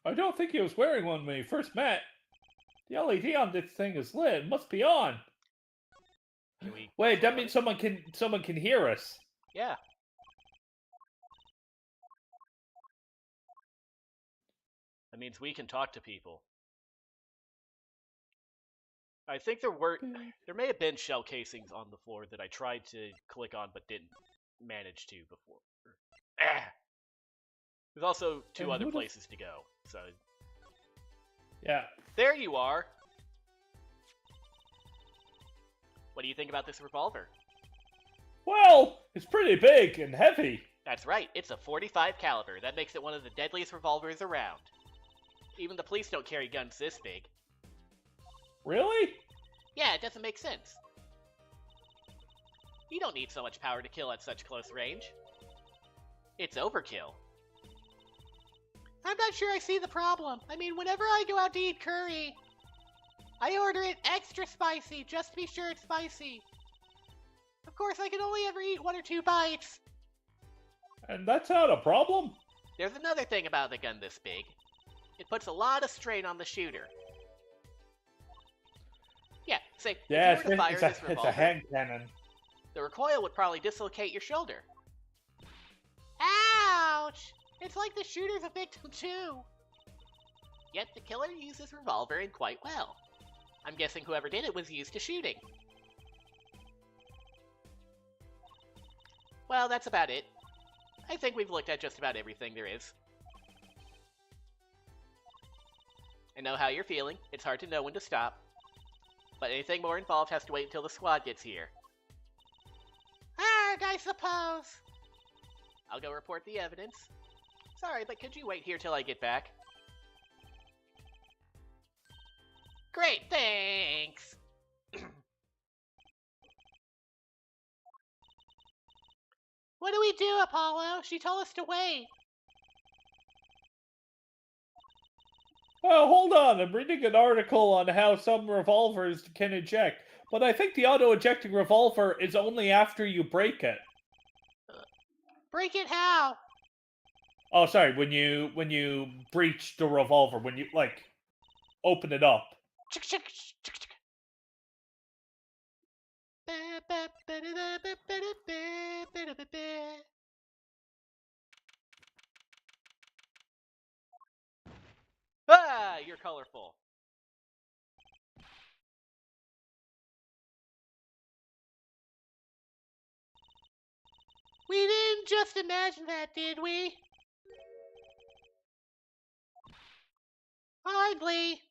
I don't think he was wearing one when we first met. The LED on this thing is lit. It must be on. Can we... Wait, that means someone can hear us. Yeah. That means we can talk to people. I think there may have been shell casings on the floor that I tried to click on but didn't manage to before. There's also two other places to go, so... Yeah. There you are! What do you think about this revolver? Well, it's pretty big and heavy. That's right, it's a .45 caliber. That makes it one of the deadliest revolvers around. Even the police don't carry guns this big. Really? Yeah, it doesn't make sense. You don't need so much power to kill at such close range. It's overkill. I'm not sure I see the problem. I mean, whenever I go out to eat curry, I order it extra spicy, just to be sure it's spicy. Of course, I can only ever eat 1 or 2 bites. And that's not a problem? There's another thing about the gun this big. It puts a lot of strain on the shooter. Yeah, say, Yeah, if you were to fire this it's revolver, a hand cannon. the recoil would probably dislocate your shoulder. Ouch! It's like the shooter's a victim too. Yet the killer used his revolver and quite well. I'm guessing whoever did it was used to shooting. Well, that's about it. I think we've looked at just about everything there is. I know how you're feeling. It's hard to know when to stop. But anything more involved has to wait until the squad gets here. Arg, I suppose. I'll go report the evidence. Sorry, but could you wait here till I get back? Great, thanks! What do we do, Apollo? She told us to wait. Well, hold on. I'm reading an article on how some revolvers can eject, but I think the auto-ejecting revolver is only after you break it. Break it how? Oh, sorry. When you breach the revolver, when you open it up. Chick, chick, chick, chick. Ba, ba, ba, da, da, ba, ba, da, ba, ba, da, ba, ba. Ah, you're colorful. We didn't just imagine that, did we? Hardly.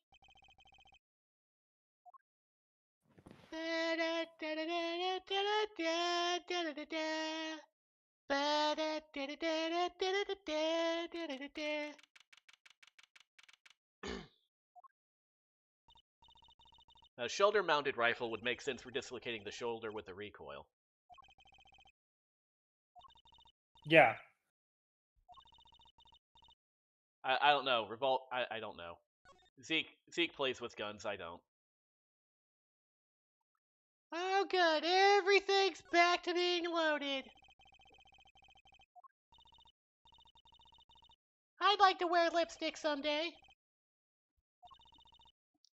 A shoulder-mounted rifle would make sense for dislocating the shoulder with the recoil. Yeah. I don't know. I don't know. Zeke plays with guns, I don't. Oh, good. Everything's back to being loaded. I'd like to wear lipstick someday.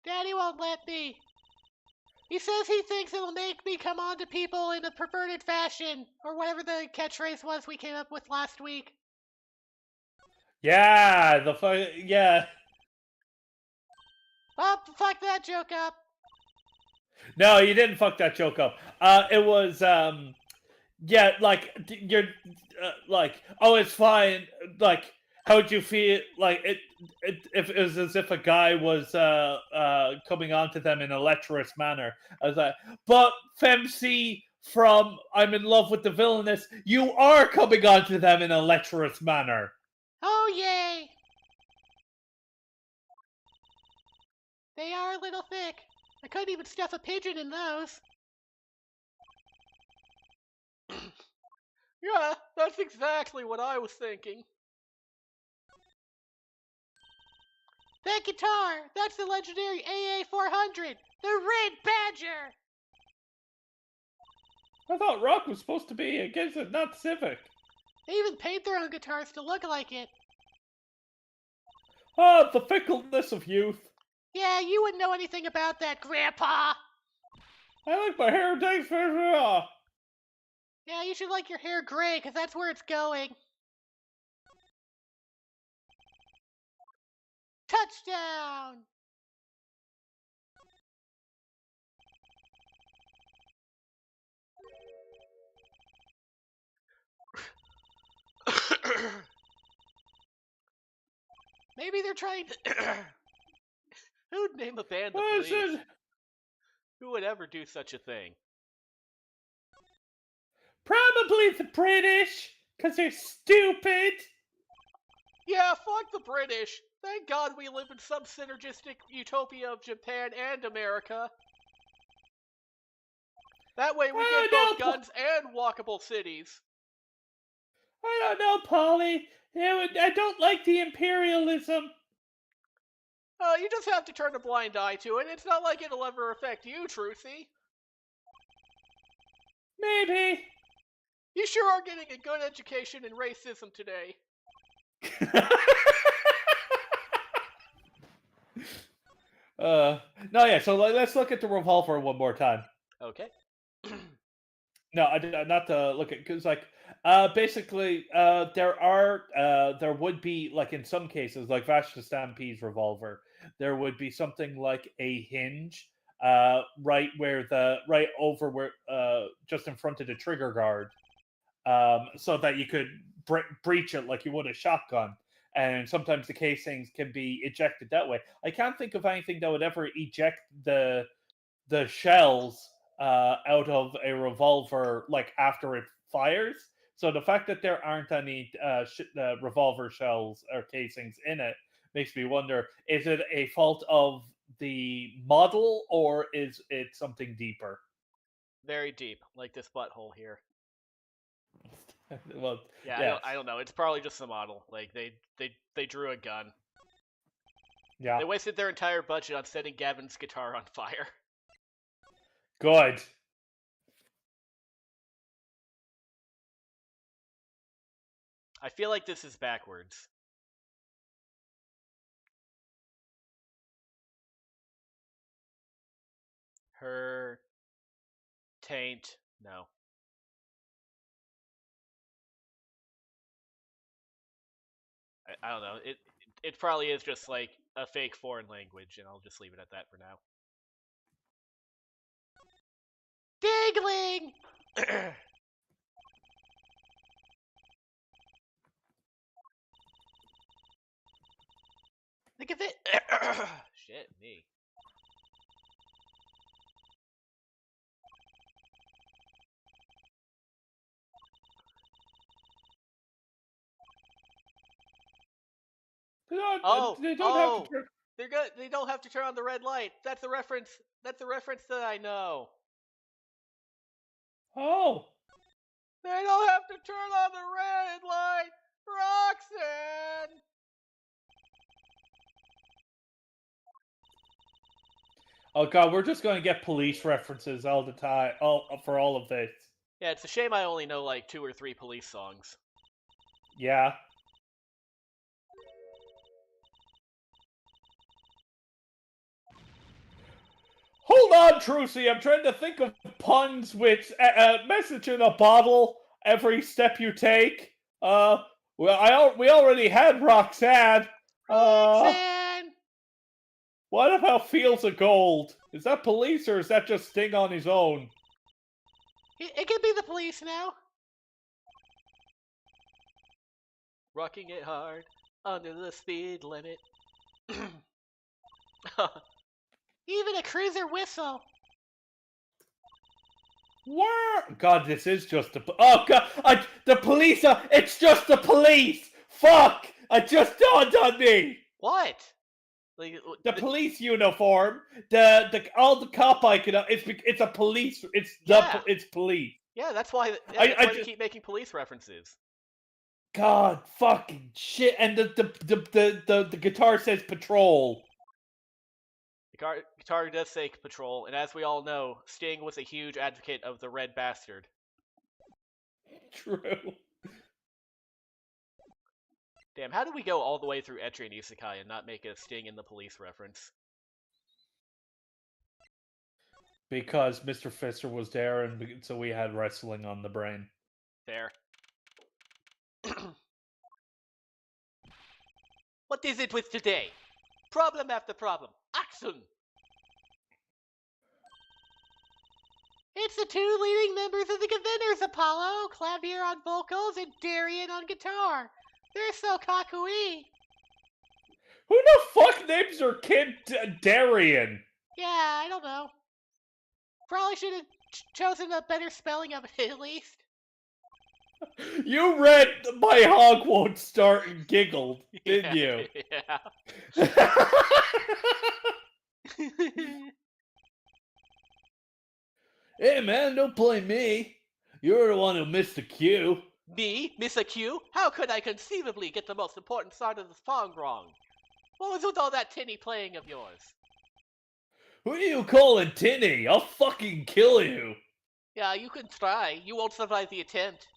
Daddy won't let me. He says he thinks it'll make me come on to people in a perverted fashion, or whatever the catchphrase was we came up with last week. Yeah, yeah. Oh, fuck that joke up. No, you didn't fuck that joke up. It was, yeah, you're, oh, it's fine. How'd you feel? If it was as if a guy was, coming onto them in a lecherous manner. I was like, but Femc from I'm in love with the villainess, you are coming onto them in a lecherous manner. Oh, yay. They are a little thick. I couldn't even stuff a pigeon in those. Yeah, that's exactly what I was thinking. That guitar! That's the legendary AA400! The Red Badger! I thought rock was supposed to be against it, not civic. They even paint their own guitars to look like it. Ah, the fickleness of youth. Yeah, you wouldn't know anything about that, Grandpa! I like my hair thanks for Yeah, you should like your hair gray, because that's where it's going. Touchdown! Maybe they're trying to... Who'd name a band the What is Police? it? Who would ever do such a thing? Probably the British, because they're stupid. Yeah, fuck the British. Thank God we live in some synergistic utopia of Japan and America. That way we get both guns and walkable cities. I don't know, Polly. I don't like the imperialism. You just have to turn a blind eye to it. It's not like it'll ever affect you, Truthy. Maybe. You sure are getting a good education in racism today. No, yeah, so let's look at the revolver one more time. Okay. No, not to look at, because basically there would be, like, in some cases, like Vash the Stampede's revolver, there would be something like a hinge right over where just in front of the trigger guard, so that you could breach it like you would a shotgun. And sometimes the casings can be ejected that way. I can't think of anything that would ever eject the shells out of a revolver like after it fires. So the fact that there aren't any revolver shells or casings in it makes me wonder: is it a fault of the model, or is it something deeper? Very deep, like this butthole here. Well, yeah, I don't know. It's probably just the model. Like they drew a gun. Yeah. They wasted their entire budget on setting Gavin's guitar on fire. Good. I feel like this is backwards. Her taint. No. I don't know. It probably is just like a fake foreign language, and I'll just leave it at that for now. Diggling! Think of it. Shit, me. They don't have to turn. They're good. They don't have to turn on the red light. That's a reference. That's a reference that I know. Oh. They don't have to turn on the red light, Roxanne. Oh god, we're just going to get police references all the time, for all of this. Yeah, it's a shame I only know like 2 or 3 police songs. Yeah. Hold on, Trucy. I'm trying to think of puns with message in a bottle. Every step you take. Well, we already had Roxanne. Roxanne! What about Fields of Gold? Is that police, or is that just Sting on his own? It could be the police now. Rocking it hard under the speed limit. Even a cruiser whistle. What? God, this is just a... Oh, God! The police are... It's just the police! Fuck! It just dawned on me! What? Like, the police uniform, all the cop icon, it's a police, it's police. Yeah, that's why, they keep making police references. God, fucking shit, and the guitar says patrol. The guitar does say patrol, and as we all know, Sting was a huge advocate of the red bastard. True. Damn, how did we go all the way through Etri and Isekai and not make a Sting in the police reference? Because Mr. Fister was there, and so we had wrestling on the brain. Fair. What is it with today? Problem after problem. Action! It's the two leading members of the Conveners, Apollo, Clavier on vocals and Darian on guitar. They're so cocky. Who the fuck names their kid Darian? Yeah, I don't know. Probably should have chosen a better spelling of it at least. You read My Hog Won't Start and giggled, didn't you? Yeah. Hey man, don't blame me. You're the one who missed the cue. Me? Miss a Q? How could I conceivably get the most important side of the song wrong? What was with all that tinny playing of yours? Who are you calling Tinny? I'll fucking kill you. Yeah, you can try. You won't survive the attempt.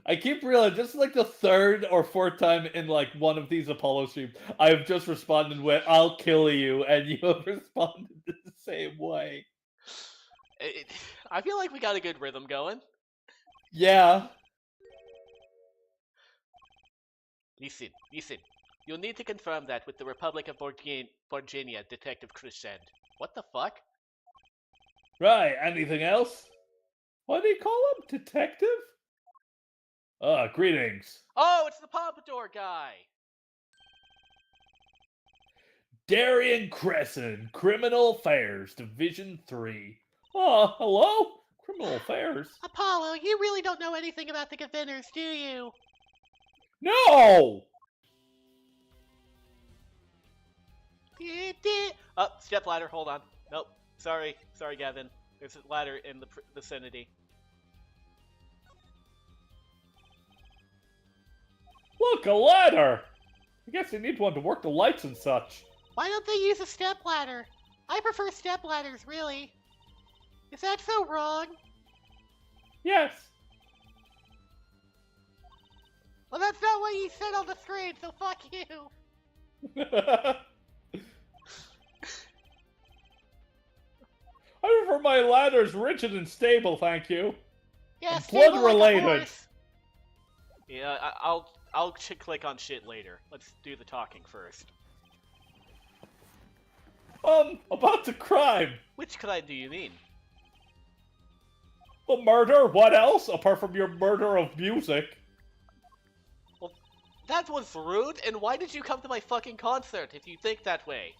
I keep realizing this is like the third or fourth time in like one of these Apollo streams I've just responded with "I'll kill you," and you have responded the same way. I feel like we got a good rhythm going. Yeah. Listen. You'll need to confirm that with the Republic of Virginia, Detective Chris said. What the fuck? Right. Anything else? What do you call him? Detective? Greetings. Oh, it's the Pompadour guy! Darian Crescent, Criminal Affairs, Division 3. Oh, hello? Criminal Affairs? Apollo, you really don't know anything about the Conveners, do you? No! Oh, step ladder, hold on. Nope. Sorry, Gavin. There's a ladder in the vicinity. Look, a ladder! I guess they need one to work the lights and such. Why don't they use a stepladder? I prefer stepladders, really. Is that so wrong? Yes. Well, that's not what you said on the screen, so fuck you. I prefer my ladders rigid and stable, thank you. Yeah, And stable blood like a related. horse. Yeah, I'll click on shit later. Let's do the talking first. About the crime. Which crime do you mean? The murder? What else? Apart from your murder of music. Well, that was rude, and why did you come to my fucking concert if you think that way?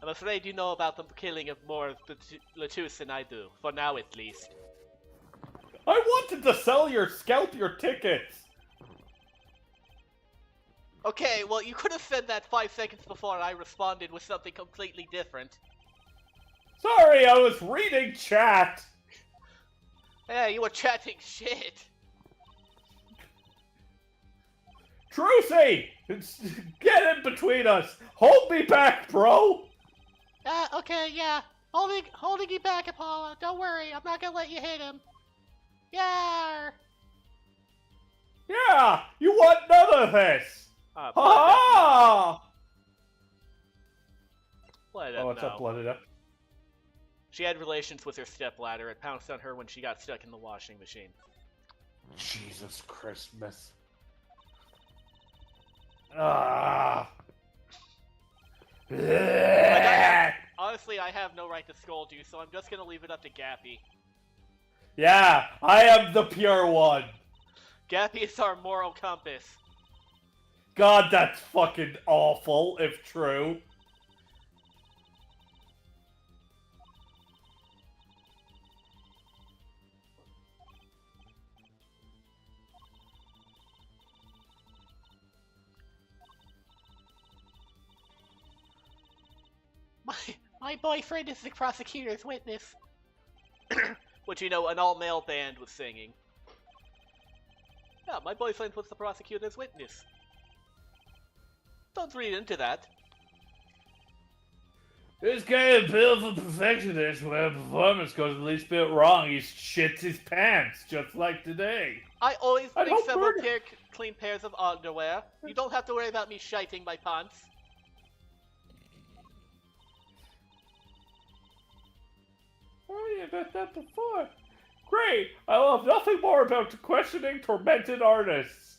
I'm afraid you know about the killing of more of Latus than I do, for now at least. I wanted to scalp your tickets. Okay, well, you could have said that 5 seconds before I responded with something completely different. Sorry, I was reading chat. Yeah, you were chatting shit. Trucy! Get in between us! Hold me back, bro! Okay, yeah. Holding you back, Apollo. Don't worry, I'm not gonna let you hit him. Yeah. Yeah! You want none of this! Ha! Oh, what's up, Blooded Up? She had relations with her stepladder. It pounced on her when she got stuck in the washing machine. Jesus Christmas. Ah! Honestly, I have no right to scold you, so I'm just gonna leave it up to Gappy. Yeah, I am the pure one. Gappy is our moral compass. God, that's fucking awful, if true. My boyfriend is the prosecutor's witness. Which, you know, an all-male band was singing. Yeah, my boyfriend was the prosecutor's witness. Don't read into that. This guy appeals for perfectionist where performance goes the least bit wrong. He shits his pants, just like today. I always I bring don't several murder- clean pairs of underwear. You don't have to worry about me shiting my pants. Worry about that before. Great! I love nothing more about questioning tormented artists.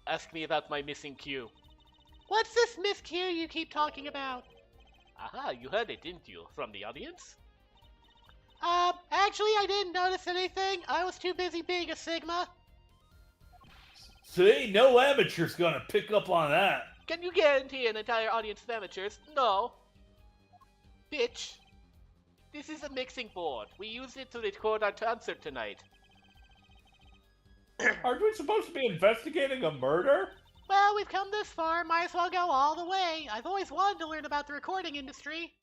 Ask me about my missing cue. What's this miscue you keep talking about? Aha, you heard it, didn't you? From the audience? Actually, I didn't notice anything. I was too busy being a Sigma. So ain't no amateur's gonna pick up on that. Can you guarantee an entire audience of amateurs? No. Bitch. This is a mixing board. We used it to record our concert tonight. Aren't we supposed to be investigating a murder? Well, we've come this far. Might as well go all the way. I've always wanted to learn about the recording industry.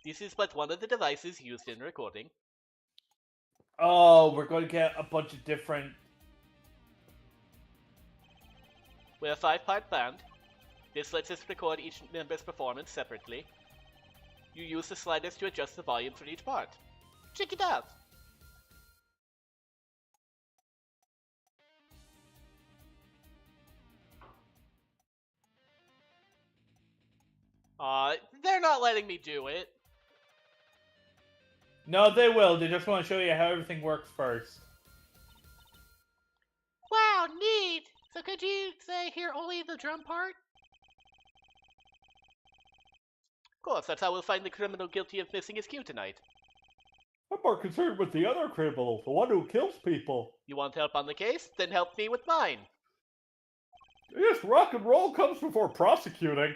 This is but one of the devices used in recording. Oh, we're going to get a bunch of different... We're a 5-part band. This lets us record each member's performance separately. You use the sliders to adjust the volume for each part. Check it out! They're not letting me do it. No, they will. They just want to show you how everything works first. Wow, neat! So could you say hear only the drum part? Of course, that's how we'll find the criminal guilty of missing his cue tonight. I'm more concerned with the other criminal, the one who kills people. You want help on the case? Then help me with mine. Yes, rock and roll comes before prosecuting.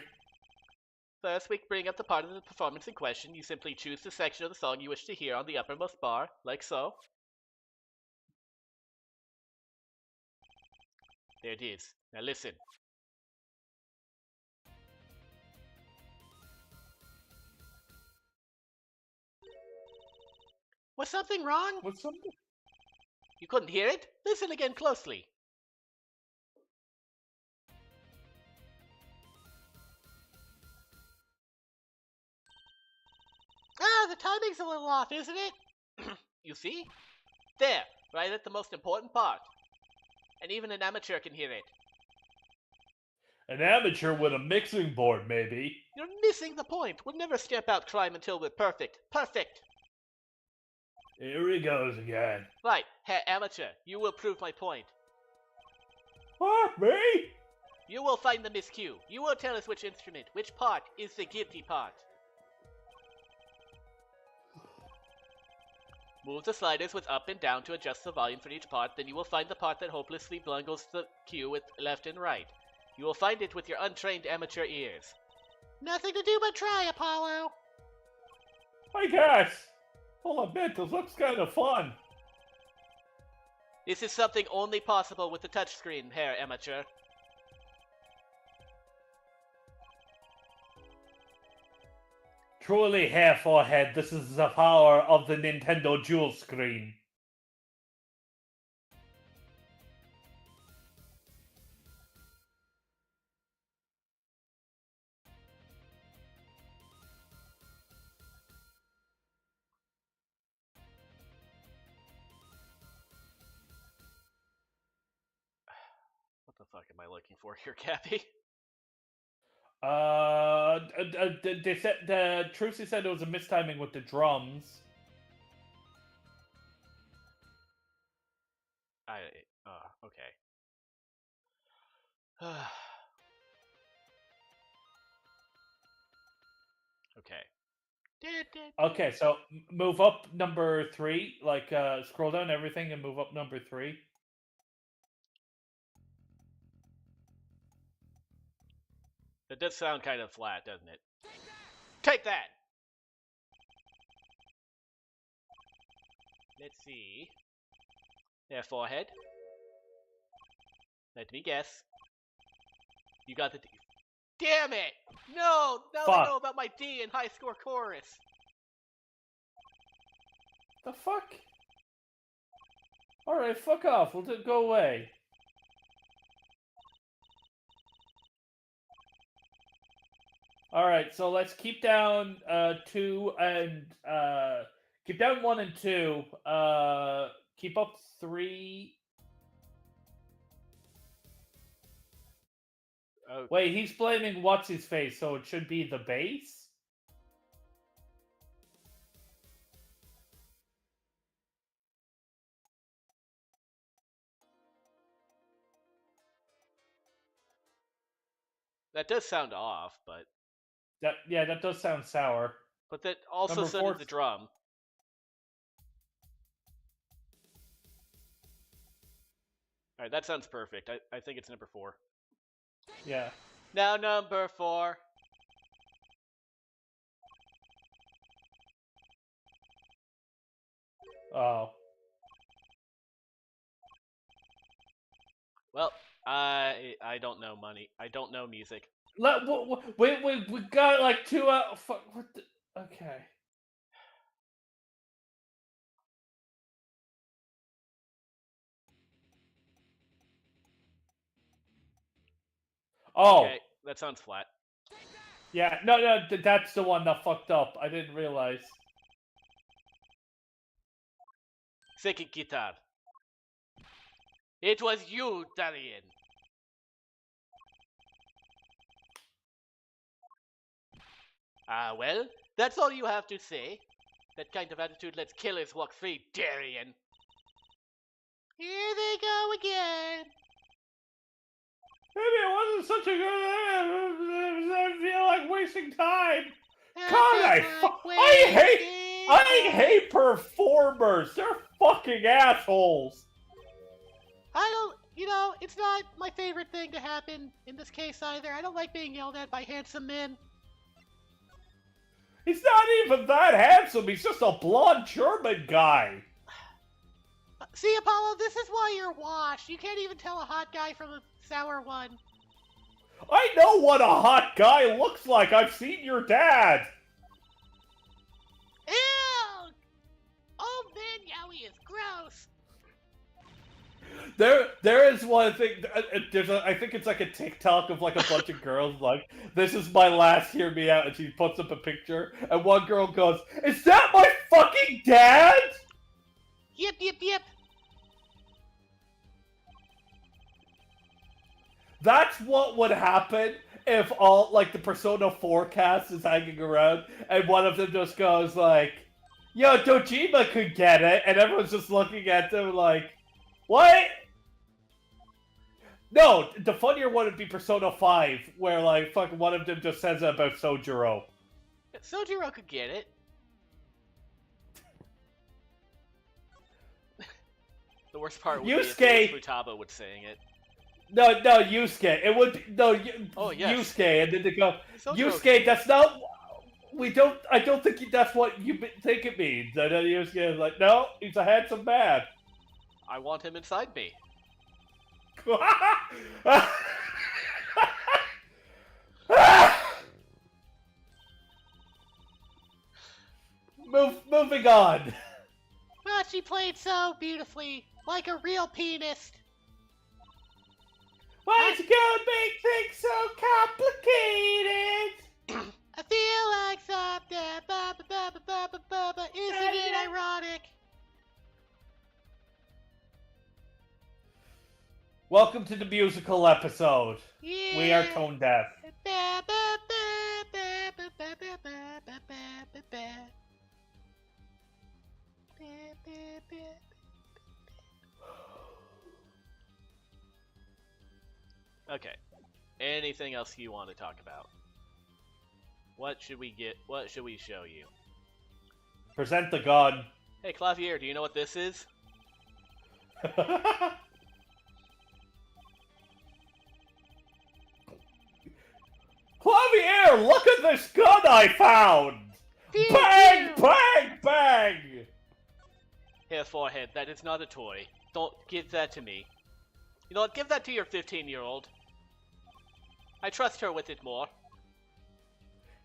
First, we bring up the part of the performance in question. You simply choose the section of the song you wish to hear on the uppermost bar, like so. There it is. Now listen. Was something wrong? What's something? You couldn't hear it? Listen again closely. Ah, the timing's a little off, isn't it? You see? There, right at the most important part. And even an amateur can hear it. An amateur with a mixing board, maybe. You're missing the point. We'll never stamp out crime until we're perfect. Perfect! Here he goes again. Right, Herr Amateur, you will prove my point. What, me? You will find the miscue. You will tell us which instrument, which part is the guilty part. Move the sliders with up and down to adjust the volume for each part, then you will find the part that hopelessly bungles the cue with left and right. You will find it with your untrained amateur ears. Nothing to do but try, Apollo. I guess. I'll admit, this looks kind of fun. This is something only possible with the touchscreen, Herr Amateur. Truly, Hair Forehead, this is the power of the Nintendo Dual Screen. What the fuck am I looking for here, Cappy? They said Trucy said it was a mistiming with the drums. Okay. Okay. Okay, so move up number 3, like scroll down everything and move up number 3. That does sound kind of flat, doesn't it? Take that! Let's see. There, forehead. Let me guess. You got the D. Damn it! No! Now Fuck. they know about my D in high score chorus. The fuck? Alright, fuck off. We'll go away. Alright, so let's keep down 2 and keep down 1 and 2. Keep up 3. Okay. Wait, he's blaming what's-his-face, so it should be the base? That does sound off, but That does sound sour. that also Number sounded 4. the drum. All right, that sounds perfect. I think it's number 4. Yeah. Now number 4. Oh. Well, I don't know money. I don't know music. We got like 2 out. Fuck. What the? Okay. Oh. Okay, that sounds flat. Yeah. No. That's the one that fucked up. I didn't realize. Second guitar. It was you, Darian. Ah, well, that's all you have to say. That kind of attitude lets killers walk free, Darian. Here they go again. Maybe it wasn't such a good. I feel like wasting time. That God, feels like I hate performers. They're fucking assholes. It's not my favorite thing to happen in this case either. I don't like being yelled at by handsome men. He's not even that handsome. He's just a blonde German guy. See, Apollo, this is why you're washed. You can't even tell a hot guy from a sour one. I know what a hot guy looks like. I've seen your dad. Ew! Old man Yowie is gross. There is one thing. I think it's like a TikTok of like a bunch of girls like, "This is my last, hear me out," and she puts up a picture, and one girl goes, "Is that my fucking dad?" Yep, yep, yep. That's what would happen if all like the Persona 4 cast is hanging around, and one of them just goes like, "Yo, Dojima could get it," and everyone's just looking at them like, "What?" No, the funnier one would be Persona 5, where, like, fucking one of them just says it about Sojiro. Sojiro could get it. The worst part would be if Futaba was saying it. No, Yusuke. It would be, no, yes. Yusuke, and then they go, Sojiro Yusuke, that's not, I don't think that's what you think it means. And then Yusuke is like, no, he's a handsome man. I want him inside me. Moving on. Well, she played so beautifully, like a real pianist. Why'd you go make things so complicated? I feel like something, isn't it ironic? Welcome to the musical episode. Yeah. We are tone deaf. Okay. Anything else you want to talk about? What should we get? What should we show you? Present the gun. Hey, Clavier, do you know what this is? Clavier, look at this gun I found! Bang, bang, bang! Here, forehead, that is not a toy. Don't give that to me. You know what, give that to your 15-year-old. I trust her with it more.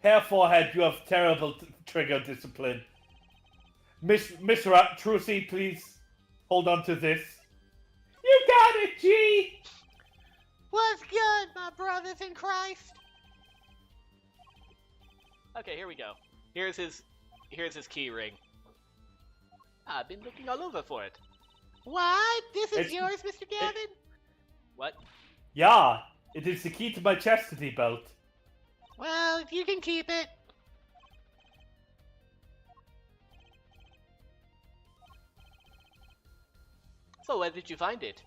Hair forehead, you have terrible trigger discipline. Miss Trucy, please hold on to this. You got it, G! What's good, my brothers in Christ? Okay, here we go. Here's his key ring. I've been looking all over for it. What? This is yours, Mr. Gavin? What? Yeah. It is the key to my chastity belt. Well, you can keep it. So where did you find it?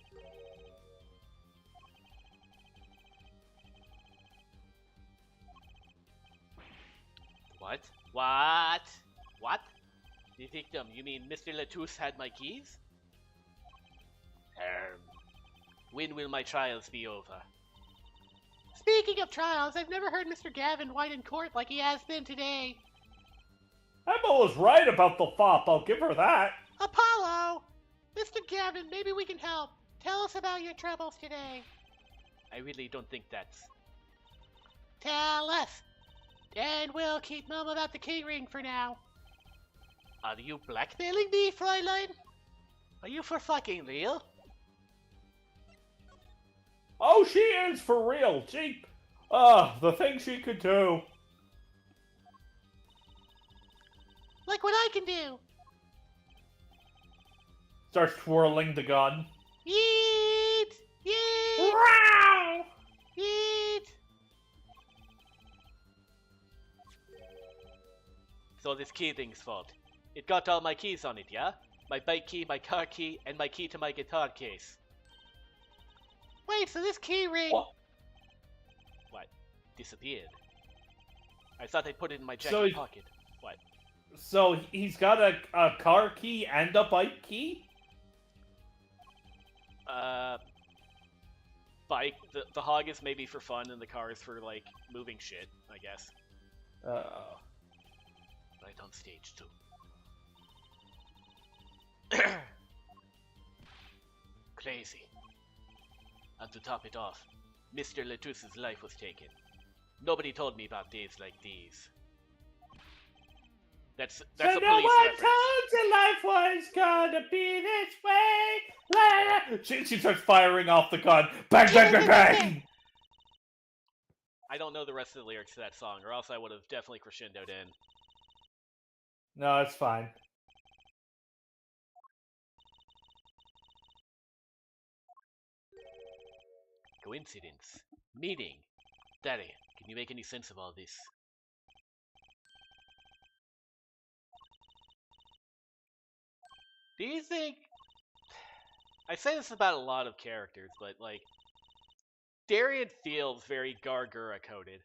What? What? What? The victim, you mean Mr. Latouche had my keys? When will my trials be over? Speaking of trials, I've never heard Mr. Gavin whine in court like he has been today. Emma was right about the fop, I'll give her that. Apollo! Mr. Gavin, maybe we can help. Tell us about your troubles today. I really don't think that's... Tell us. And we'll keep mum about the key ring for now. Are you blackmailing me, Fräulein? Are you for fucking real? Oh, she is for real. The things she could do. Like what I can do. Starts twirling the gun. Yeet! Yeet! Wow! Yeet! So this key thing's fault. It got all my keys on it, yeah? My bike key, my car key, and my key to my guitar case. Wait, so this key ring... What? What? Disappeared. I thought I put it in my jacket pocket. What? So he's got a car key and a bike key? Bike. The hog is maybe for fun, and the car is for, like, moving shit, I guess. Right on stage, too. Crazy. And to top it off, Mr. Latouche's life was taken. Nobody told me about days like these. That's So a police no one reference. told you life was gonna be this way. La, la. She starts firing off the gun. Bang, bang, bang, bang. I don't know the rest of the lyrics to that song, or else I would have definitely crescendoed in. No, it's fine. Coincidence. Meaning. Daddy, can you make any sense of all this? Do you think... I say this about a lot of characters, but, like... Darian feels very Gargura-coded.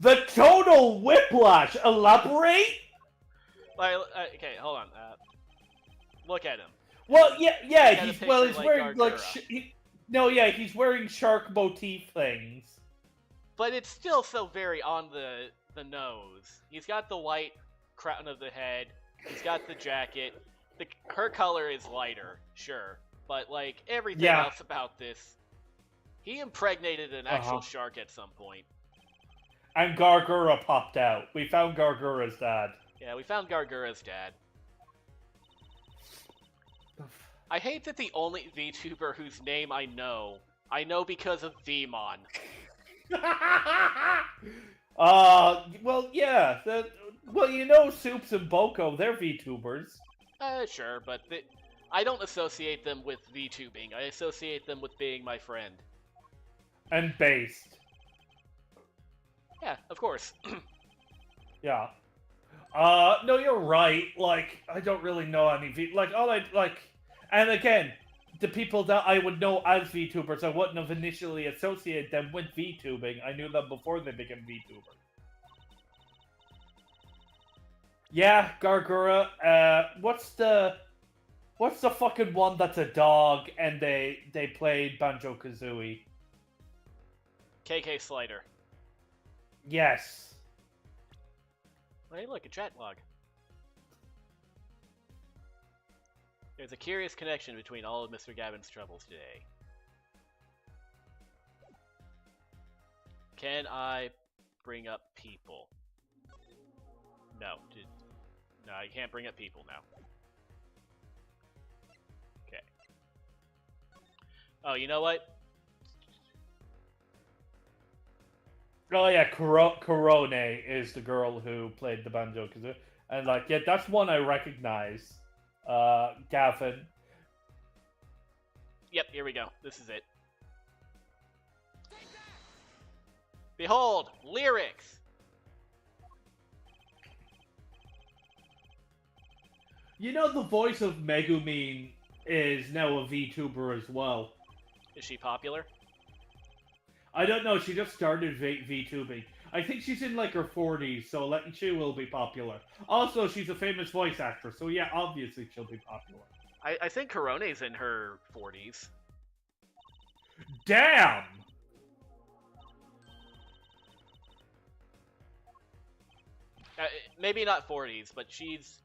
The total whiplash. Elaborate? Like, okay, hold on. Look at him. Well, yeah. He's picture he's like wearing like Gargura. he's wearing shark motif things. But it's still so very on the nose. He's got the white crown of the head. He's got the jacket. Her color is lighter, sure. But, like, everything else about this... He impregnated an actual shark at some point. And Gargura popped out. We found Gargura's dad. Yeah, we found Gargura's dad. I hate that the only VTuber whose name I know because of VMon. Well, yeah. Well, you know Soups and Boko, they're VTubers. Sure, but I don't associate them with VTubing. I associate them with being my friend. And based. Yeah, of course. Yeah. No, you're right. Like, I don't really know any and again, the people that I would know as VTubers, I wouldn't have initially associated them with VTubing. I knew them before they became VTubers. Yeah, Gargura. What's the fucking one that's a dog and they played Banjo-Kazooie? KK Slider. Yes. Hey, look, a chat log. There's a curious connection between all of Mr. Gavin's troubles today. Can I bring up people? No. No, I can't bring up people now. Okay. Oh, you know what? Oh yeah, Korone is the girl who played the Banjo-Kazooie. And like, yeah, that's one I recognize. Gavin. Yep, here we go. This is it. Behold, lyrics! You know the voice of Megumin is now a VTuber as well. Is she popular? I don't know, she just started VTubing. I think she's in like her 40s, so she will be popular. Also, she's a famous voice actress, so yeah, obviously she'll be popular. I think Korone's in her 40s. Damn! Maybe not 40s, but she's...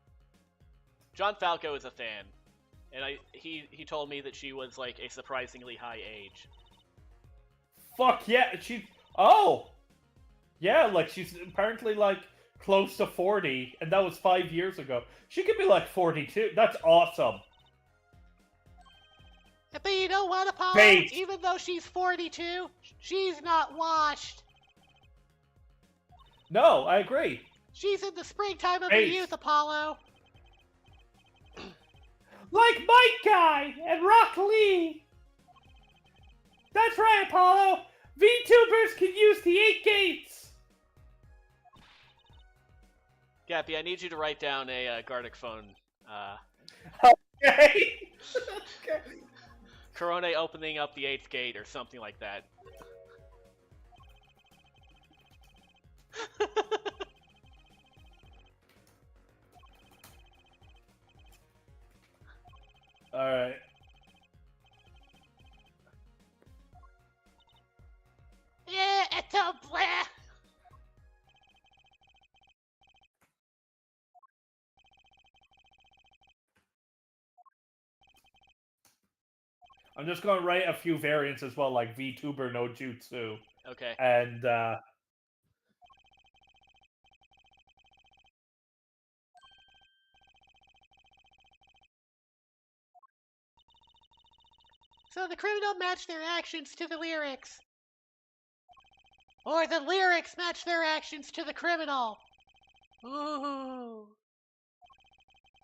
John Falco is a fan, and he told me that she was like a surprisingly high age. Fuck yeah, oh! Yeah, like she's apparently like close to 40, and that was 5 years ago. She could be like 42. That's awesome. But you know what, Apollo? Bait. Even though she's 42, she's not washed. No, I agree. She's in the springtime of her Bait. youth, Apollo. Like Mike Guy and Rock Lee. That's right, Apollo. VTubers can use the 8 gates. Gappy, I need you to write down a Gardic phone. Okay. Okay. Korone opening up the 8th gate or something like that. Alright. Yeah, it's a blah. I'm just going to write a few variants as well, like VTuber no Jutsu. Okay. And, So the criminal match their actions to the lyrics. Or the lyrics match their actions to the criminal. Ooh.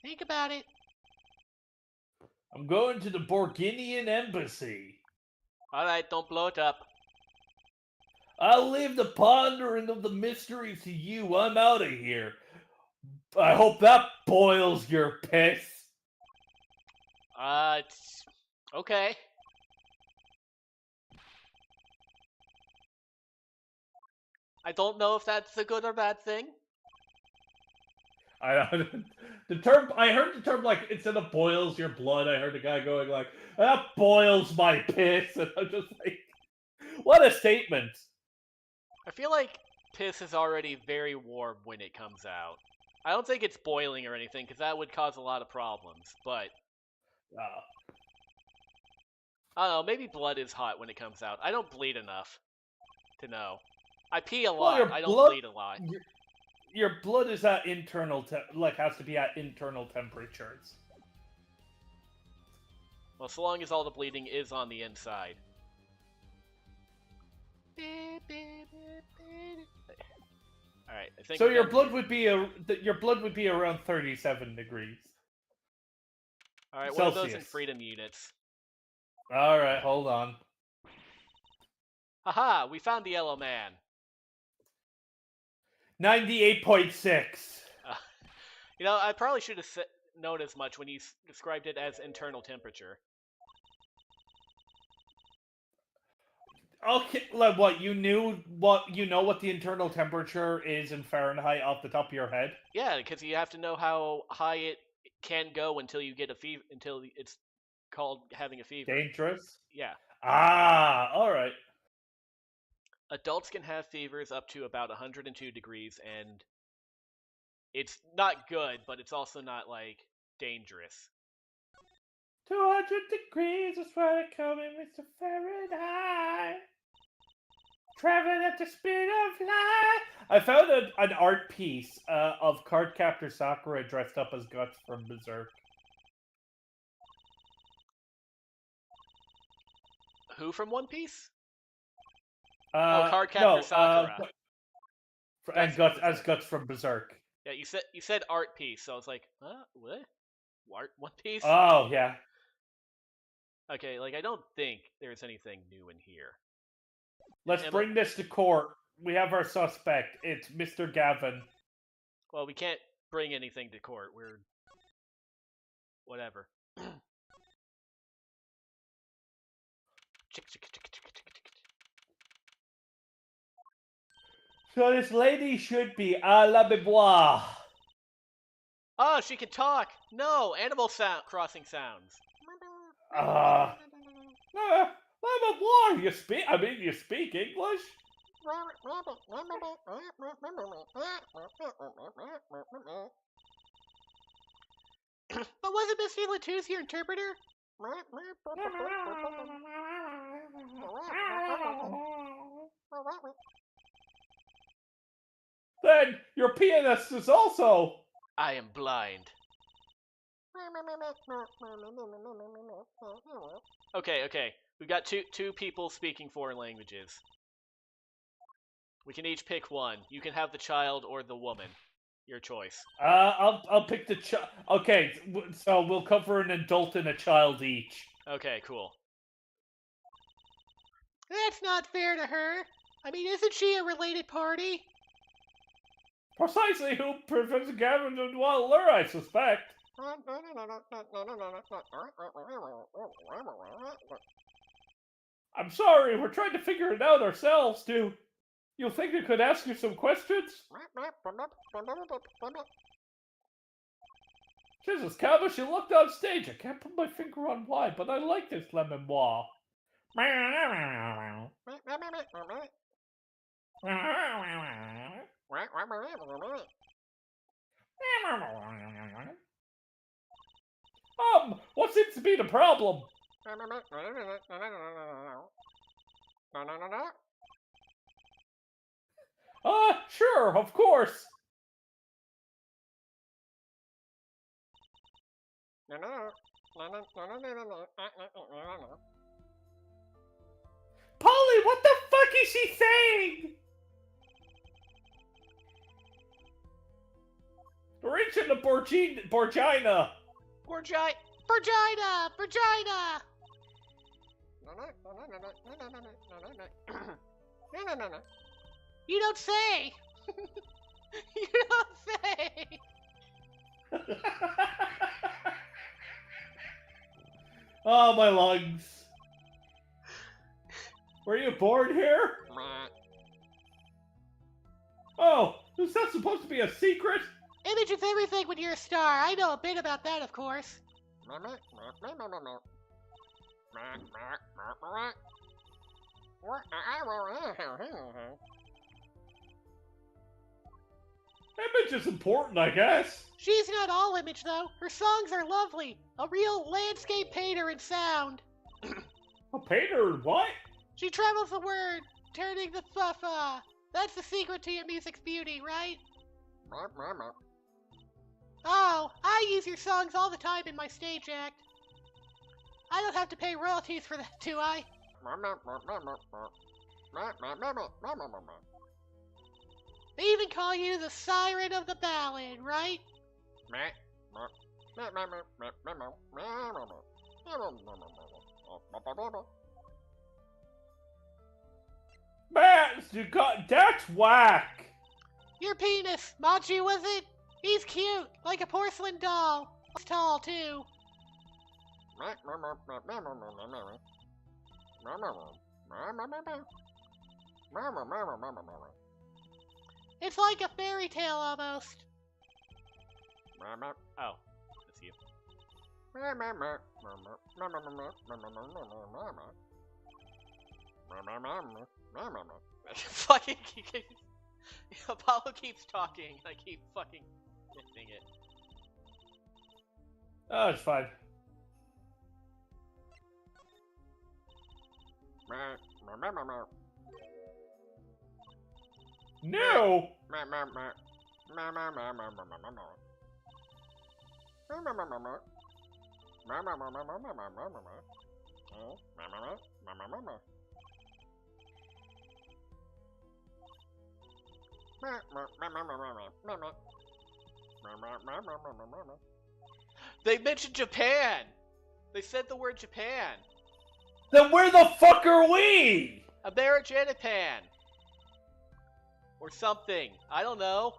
Think about it. I'm going to the Borginian embassy. Alright, don't blow it up. I'll leave the pondering of the mystery to you. I'm out of here. I hope that boils your piss. It's... Okay. I don't know if that's a good or bad thing. The term I heard the term like instead of boils your blood, I heard a guy going like, that boils my piss, and I'm just like, what a statement. I feel like piss is already very warm when it comes out. I don't think it's boiling or anything, because that would cause a lot of problems, but... I don't know, maybe blood is hot when it comes out. I don't bleed enough to know. I pee a lot, I don't bleed a lot. Your blood is at has to be at internal temperatures. Well, so long as all the bleeding is on the inside. Alright, I think... So your blood would be around 37 degrees. Alright, what are those in freedom units? Alright, hold on. Haha, we found the yellow man. 98.6. You know, I probably should have known as much when you described it as internal temperature. Okay, like what you know what the internal temperature is in Fahrenheit off the top of your head? Yeah, because you have to know how high it can go until you get a fever, until it's called having a fever. Dangerous? Yeah. Ah, all right. Adults can have fevers up to about 102 degrees, and it's not good, but it's also not, like, dangerous. 200 degrees is where I come in, Mr. Fahrenheit. Traveling at the speed of light. I found an art piece of Cardcaptor Sakura dressed up as Guts from Berserk. Who from One Piece? Cardcaptor Sakura. And Guts from Berserk. Yeah, you said art piece, so I was like, huh? What? One Piece? Oh, yeah. Okay, like I don't think there's anything new in here. Let's bring this to court. We have our suspect. It's Mr. Gavin. Well, we can't bring anything to court. We're whatever. So this lady should be à la Bebois. Oh, she can talk. No, animal crossing sounds. La Bebois. You speak English? But wasn't Miss Latouz your interpreter? Then your pianist is also. I am blind. Okay. We've got two people speaking foreign languages. We can each pick one. You can have the child or the woman. Your choice. I'll pick the child. Okay, so we'll cover an adult and a child each. Okay, cool. That's not fair to her. I mean, isn't she a related party? Precisely who Professor Gavin would want to lure, I suspect. I'm sorry, we're trying to figure it out ourselves, too. You think I could ask you some questions? Jesus, Calvus, you looked on stage. I can't put my finger on why, but I like this lemon wall. What seems to be the problem? Sure, of course. Polly, what the fuck is she saying? Reach in the Borgina. Virginia! You don't say! You don't say! Oh, my lungs. Were you born here? Oh, is that supposed to be a secret? Image is everything when you're a star. I know a bit about that, of course. Image is important, I guess. She's not all Image, though. Her songs are lovely. A real landscape painter in sound. A painter? What? She travels the word, turning the fuffa. That's the secret to your music's beauty, right? Oh, I use your songs all the time in my stage act. I don't have to pay royalties for that, do I? They even call you the siren of the ballad, right? That's whack. Your penis, Machi, was it? He's cute, like a porcelain doll. He's tall, too. It's like a fairy tale, almost. Oh, that's you. Fucking Apollo keeps talking. I keep fucking missing it. Oh, it's fine. No! They mentioned Japan! They said the word Japan! Then where the fuck are we? Amerijanipan! Or something. I don't know.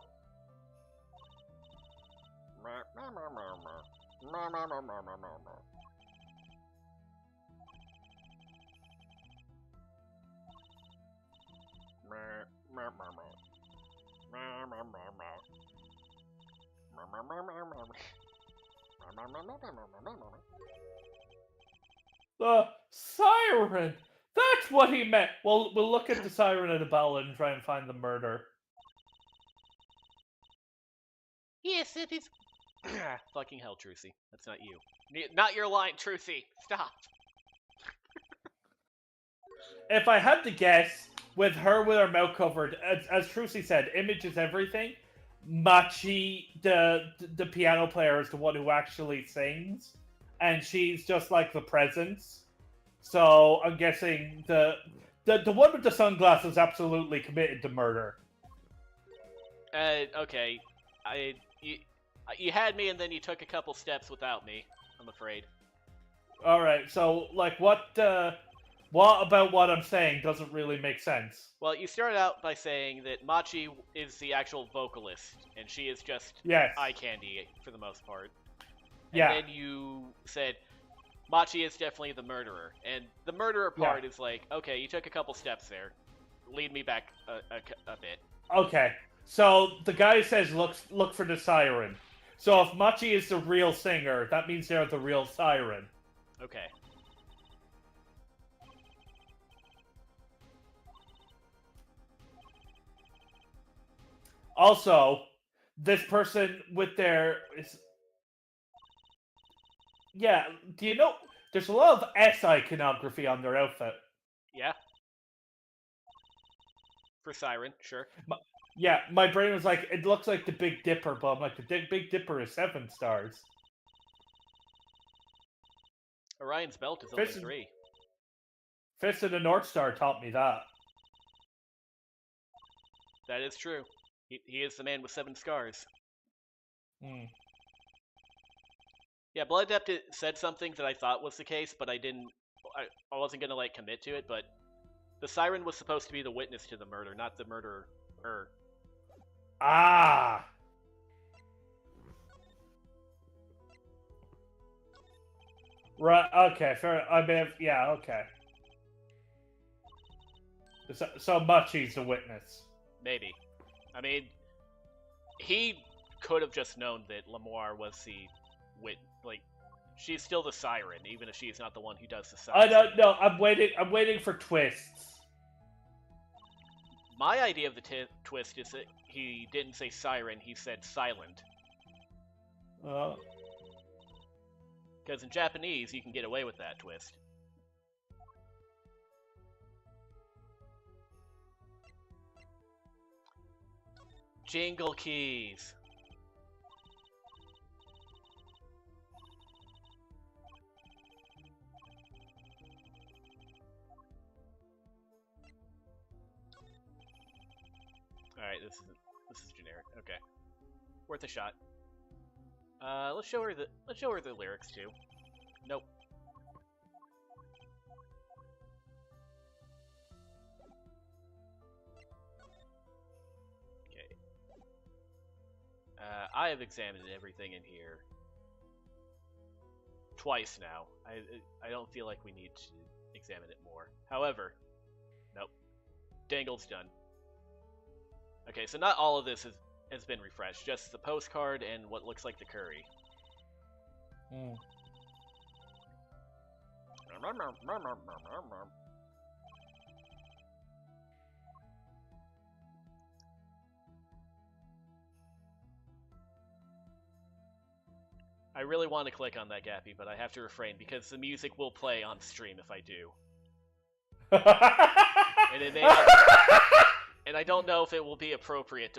The siren! That's what he meant! Well, we'll look at the siren and the bell and try and find the murder. Yes, it is. Fucking hell, Trucy. That's not you. Not your line, Trucy. Stop. If I had to guess, with her with her mouth covered, as Trucy said, image is everything. Machi, the piano player, is the one who actually sings, and she's just like the presence. So I'm guessing the one with the sunglasses absolutely committed to murder. Okay. You had me and then you took a couple steps without me, I'm afraid. Alright, so, like, what about what I'm saying doesn't really make sense? Well, you started out by saying that Machi is the actual vocalist, and she is just eye candy for the most part. And then you said Machi is definitely the murderer, and the murderer part is like, okay, you took a couple steps there. Lead me back a bit. Okay, so the guy says look for the siren. So if Machi is the real singer, that means they're the real siren. Okay. Also, this person with their do you know there's a lot of S iconography on their outfit? Yeah. For Siren, sure. My brain was like, it looks like the Big Dipper, but I'm like, the Big Dipper is 7 stars. Orion's belt is only 3. Fist of the North Star taught me that. That is true. He is the man with 7 scars. Yeah, Blood Adept said something that I thought was the case, but I wasn't gonna, like, commit to it, but the Siren was supposed to be the witness to the murder, not the murderer. Ah! Right, okay, fair. I mean, yeah, okay. So Machi's the witness. Maybe. I mean, he could have just known that Lemoire was the she's still the Siren, even if she's not the one who does the siren. I don't know. I'm waiting for twists. My idea of the twist is that he didn't say siren, he said silent. Because in Japanese, you can get away with that twist. Jingle keys. Alright, this is generic. Okay. Worth a shot. Let's show her the lyrics too. Nope. Okay. I have examined everything in here twice now. I don't feel like we need to examine it more. However, nope. Dangle's done. Okay, so not all of this has been refreshed, just the postcard and what looks like the curry. I really want to click on that Gappy, but I have to refrain because the music will play on stream if I do. And it may not, and I don't know if it will be appropriate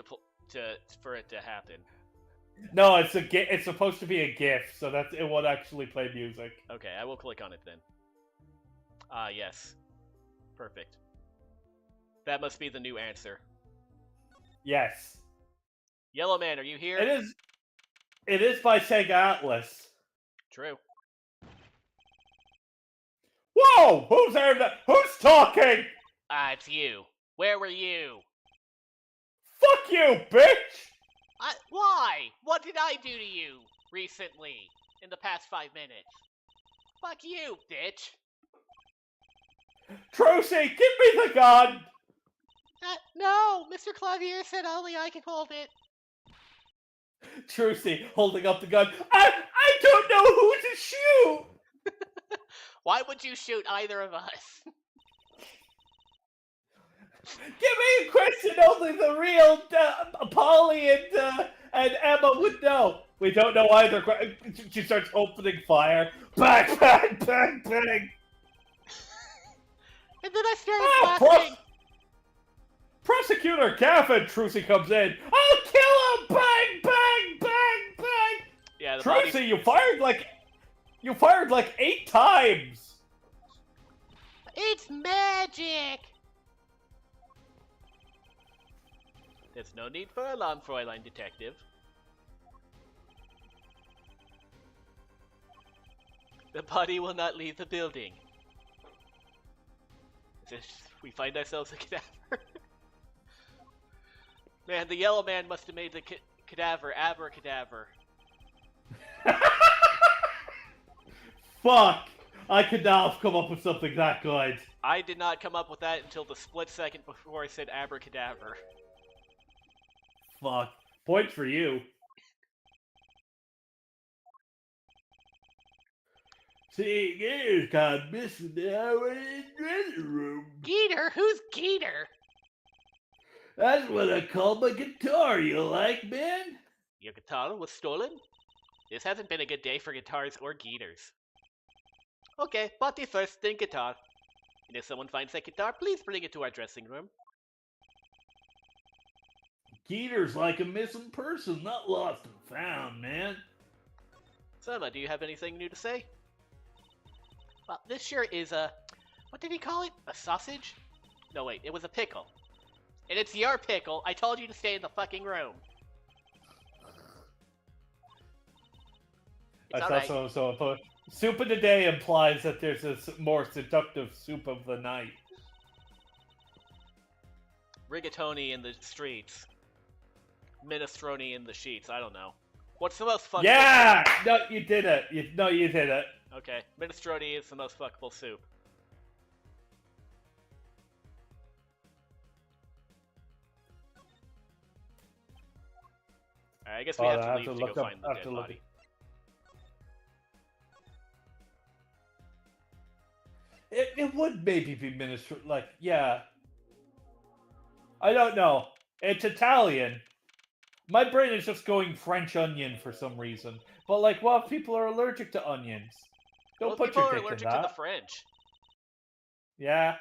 for it to happen. No, it's supposed to be a GIF, so it won't actually play music. Okay, I will click on it then. Ah, yes. Perfect. That must be the new answer. Yes. Yellow Man, are you here? It is by Sega Atlas. True. Whoa! Who's there? Who's talking? It's you. Where were you? Fuck you, bitch! Why? What did I do to you recently? In the past 5 minutes? Fuck you, bitch. Trucy, give me the gun! No, Mr. Clavier said only I can hold it. Trucy holding up the gun. I don't know who to shoot! Why would you shoot either of us? Give me a question only the real Polly and Emma would know. We don't know either. She starts opening fire. Bang, bang, bang, bang. And then I started laughing. Prosecutor Gaffin, Trucy comes in. I'll kill him! Bang, bang, bang, bang. Yeah, Trucy, you fired like 8 times. It's magic. There's no need for alarm, Fräulein Detective. The body will not leave the building. We find ourselves a cadaver. Man, the yellow man must have made the cadaver abracadaver. Fuck! I could not have come up with something that good. I did not come up with that until the split second before I said abracadaver. Fuck. Point for you. See, Gator's got missing now in the dressing room. Geeter? Who's Geeter? That's what I call my guitar, you like, man? Your guitar was stolen? This hasn't been a good day for guitars or geeters. Okay, body first, then guitar. And if someone finds that guitar, please bring it to our dressing room. Geeter's like a missing person, not lost and found, man. Selma, do you have anything new to say? Well, this sure is a... What did he call it? A sausage? No, wait, it was a pickle. And it's your pickle. I told you to stay in the fucking room. It's I thought so. Soup of the day implies that there's a more seductive soup of the night. Rigatoni in the streets. Minestrone in the sheets. I don't know. What's the most fuckable? Yeah! No, you did it. You did it. Okay, minestrone is the most fuckable soup. Alright, I guess we have to leave to go find the dead body. It would maybe be minestrone. Like, yeah. I don't know. It's Italian. My brain is just going French onion for some reason. But like, well, if people are allergic to onions, don't put your dick in that. People are allergic to the French. Yeah.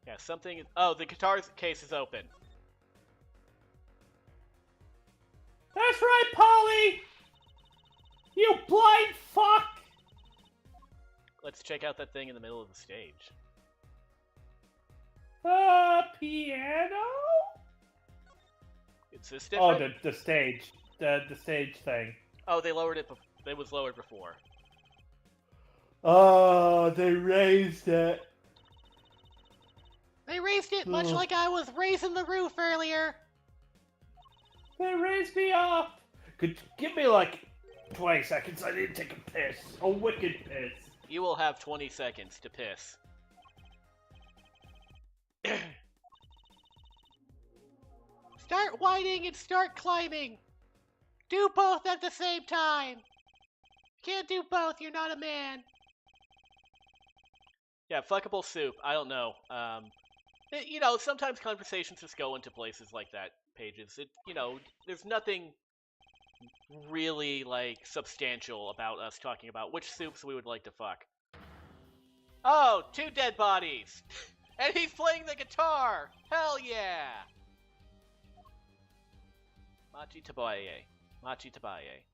Yeah, something... Oh, the guitar case is open. That's right, Polly! You blind fuck! Let's check out that thing in the middle of the stage. Piano? Is this different? Oh, the stage. The stage thing. Oh, they lowered it. It was lowered before. Oh, they raised it. They raised it much like I was raising the roof earlier. They raised me up. Could give me like 20 seconds. I need to take a piss. A wicked piss. You will have 20 seconds to piss. Start whining and start climbing. Do both at the same time. Can't do both, you're not a man. Yeah, fuckable soup. I don't know. Sometimes conversations just go into places like that, Pages. There's nothing really, substantial about us talking about which soups we would like to fuck. Oh, 2 dead bodies! And he's playing the guitar! Hell yeah! Machi Tobaye. Machi Tobaye.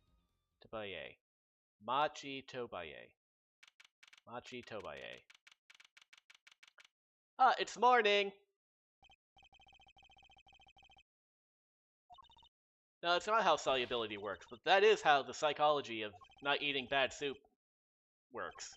Tobaye. Machi Tobaye. Machi Tobaye. It's morning! No, it's not how solubility works, but that is how the psychology of not eating bad soup works.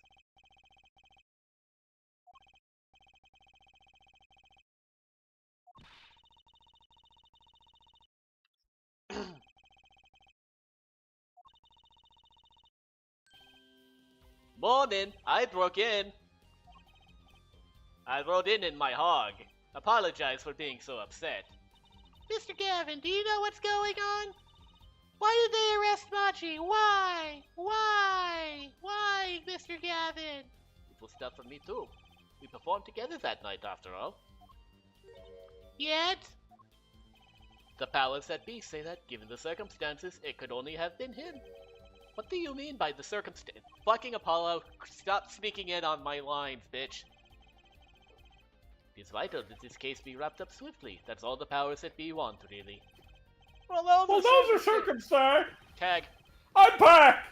Morning, I broke in. I rode in my hog. Apologize for being so upset. Mr. Gavin, do you know what's going on? Why did they arrest Machi? Why? Why, Mr. Gavin? It was tough for me too. We performed together that night after all. Yet? The powers that be say that, given the circumstances, it could only have been him. What do you mean by the circumstance? Fucking Apollo, stop speaking in on my lines, bitch. It is vital that this case be wrapped up swiftly. That's all the powers that be want, really. Well, those are circumcised. Tag. I'm back.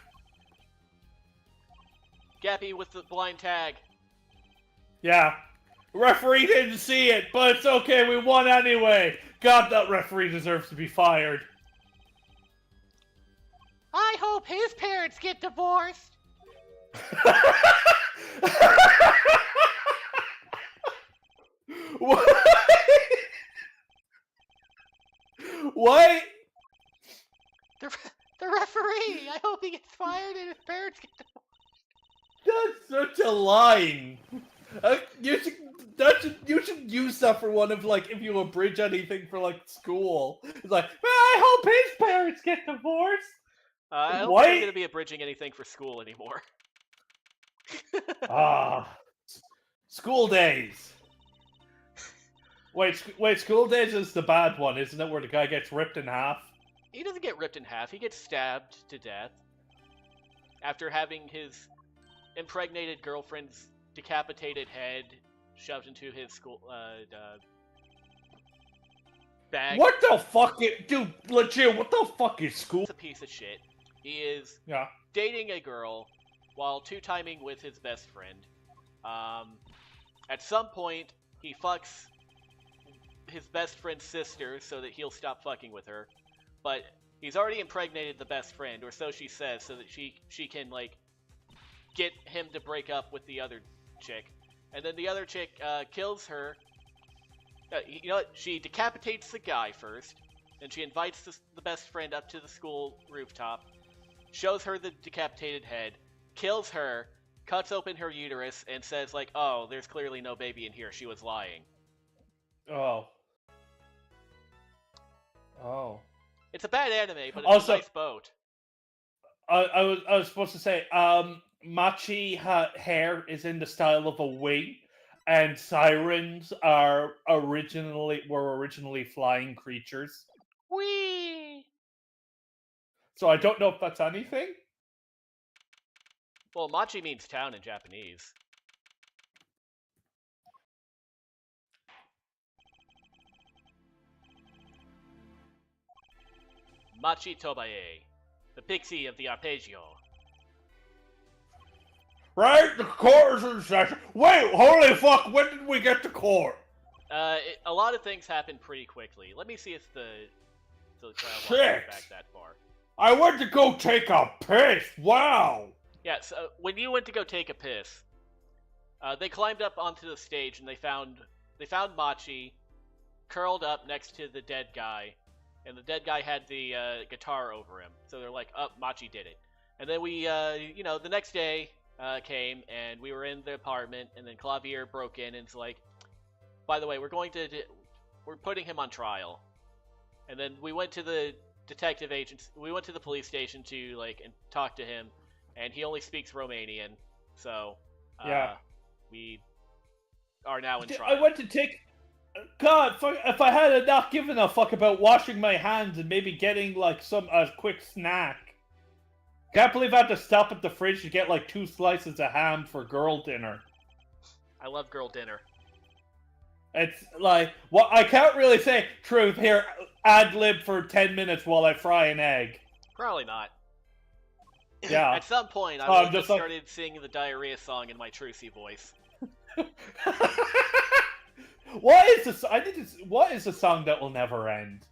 Gappy with the blind tag. Yeah. Referee didn't see it, but it's okay. We won anyway. God, that referee deserves to be fired. I hope his parents get divorced. What? What? The referee. I hope he gets fired and his parents get divorced. That's such a line. You should use that for one of, like, if you abridge anything for, like, school. It's like, well, I hope his parents get divorced. I don't What? think I'm going to be abridging anything for school anymore. School days. Wait, school days is the bad one, isn't it? Where the guy gets ripped in half. He doesn't get ripped in half. He gets stabbed to death after having his impregnated girlfriend's decapitated head shoved into his school bag. What the fuck, dude? Legit, what the fuck is school? He's a piece of shit. He is Yeah. dating a girl while two-timing with his best friend. At some point, he fucks his best friend's sister so that he'll stop fucking with her. But he's already impregnated the best friend, or so she says, so that she can, like, get him to break up with the other chick. And then the other chick kills her. You know what? She decapitates the guy first, and she invites the best friend up to the school rooftop, shows her the decapitated head, kills her, cuts open her uterus, and says, like, oh, there's clearly no baby in here, she was lying. Oh. It's a bad anime, but it's Also, a nice boat. I was supposed to say, Machi hair is in the style of a wing, and sirens were originally flying creatures. Whee! So I don't know if that's anything. Well, machi means town in Japanese. Machi Tobaye, the pixie of the arpeggio. Right, the court is in session. Wait, holy fuck, when did we get to court? A lot of things happen pretty quickly. Let me see if the trial Shit. went back that far. I went to go take a piss, wow! Yeah, so when you went to go take a piss, they climbed up onto the stage and they found Machi curled up next to the dead guy, and the dead guy had the guitar over him. So they're like, "Oh, Machi did it." And then we, the next day came and we were in the apartment, and then Clavier broke in and's like, "By the way, we're putting him on trial." And then we went to the detective agents. We went to the police station to and talk to him, and he only speaks Romanian, so Yeah. we are now in trial. I went to take. God, fuck, if I had not given a fuck about washing my hands and maybe getting a quick snack. Can't believe I had to stop at the fridge to get 2 slices of ham for girl dinner. I love girl dinner. It's I can't really say truth here. Ad lib for 10 minutes while I fry an egg. Probably not. Yeah. At some point, I Oh, would I'm have just started singing the diarrhea song in my Trucy voice. What is the song that will never end?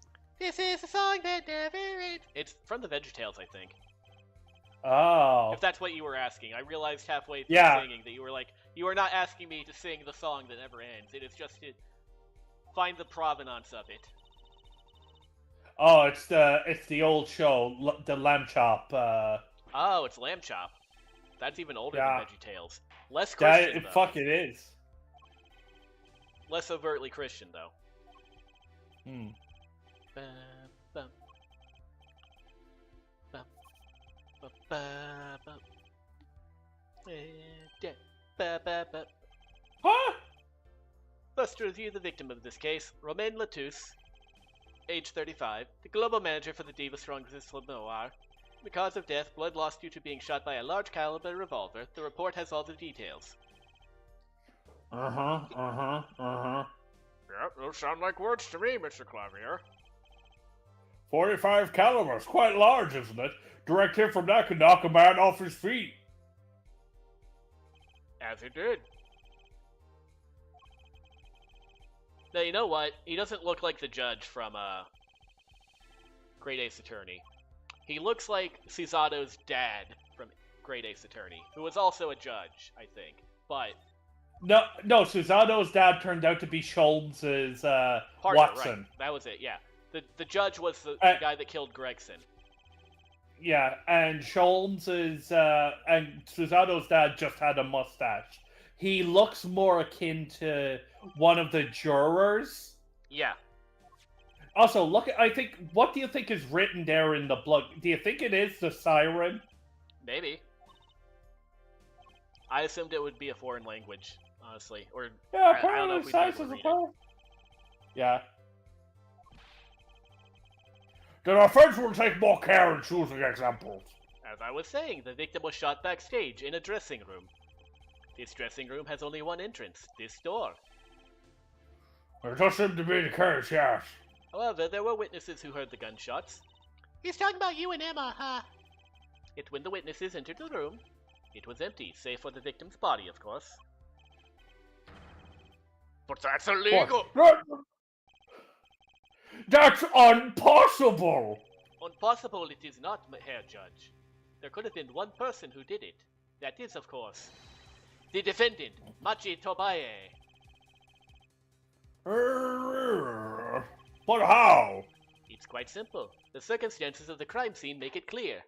This is a song that never ends. It's from the VeggieTales, I think. Oh. If that's what you were asking. I realized halfway through Yeah. singing that you were like, you are not asking me to sing the song that never ends. It is just to find the provenance of it. Oh, it's the old show, the Lamb Chop. Oh, it's Lamb Chop. That's even older Yeah. than VeggieTales. Less Christian, though. Fuck it is. Less overtly Christian, though. Hmm. Bum, bum. Bum, bum, bum, bum. Ba, ba, ba. Huh? First to review the victim of this case, Romain Latousse, age 35, the global manager for the Diva Strong Resistance Noir. The cause of death, blood lost due to being shot by a large caliber revolver. The report has all the details. Uh-huh. Yep, those sound like words to me, Mr. Clavier. 45 calibers, quite large, isn't it? Direct hit from that could knock a man off his feet. As it did. Now, you know what? He doesn't look like the judge from, Great Ace Attorney. He looks like Susato's dad from Great Ace Attorney, who was also a judge, I think. But... No, Susato's dad turned out to be Scholz's, partner, Watson. Right. That was it, yeah. The judge was the guy that killed Gregson. Yeah, and Scholz is, and Susato's dad just had a mustache. He looks more akin to one of the jurors. Yeah. Also, what do you think is written there in the blood? Do you think it is the siren? Maybe. I assumed it would be a foreign language, honestly. Or, Yeah, I don't know apparently if the we'd be able size to is a read it. poem. Yeah. Then our friends will take more care in choosing examples. As I was saying, the victim was shot backstage in a dressing room. This dressing room has only one entrance, this door. It does seem to be the case, yes. However, there were witnesses who heard the gunshots. He's talking about you and Emma, huh? Yet when the witnesses entered the room, it was empty, save for the victim's body, of course. But that's illegal! That's impossible! Impossible it is not, Herr Judge. There could have been one person who did it. That is, of course, the defendant, Machi Tobaye. But how? It's quite simple. The circumstances of the crime scene make it clear.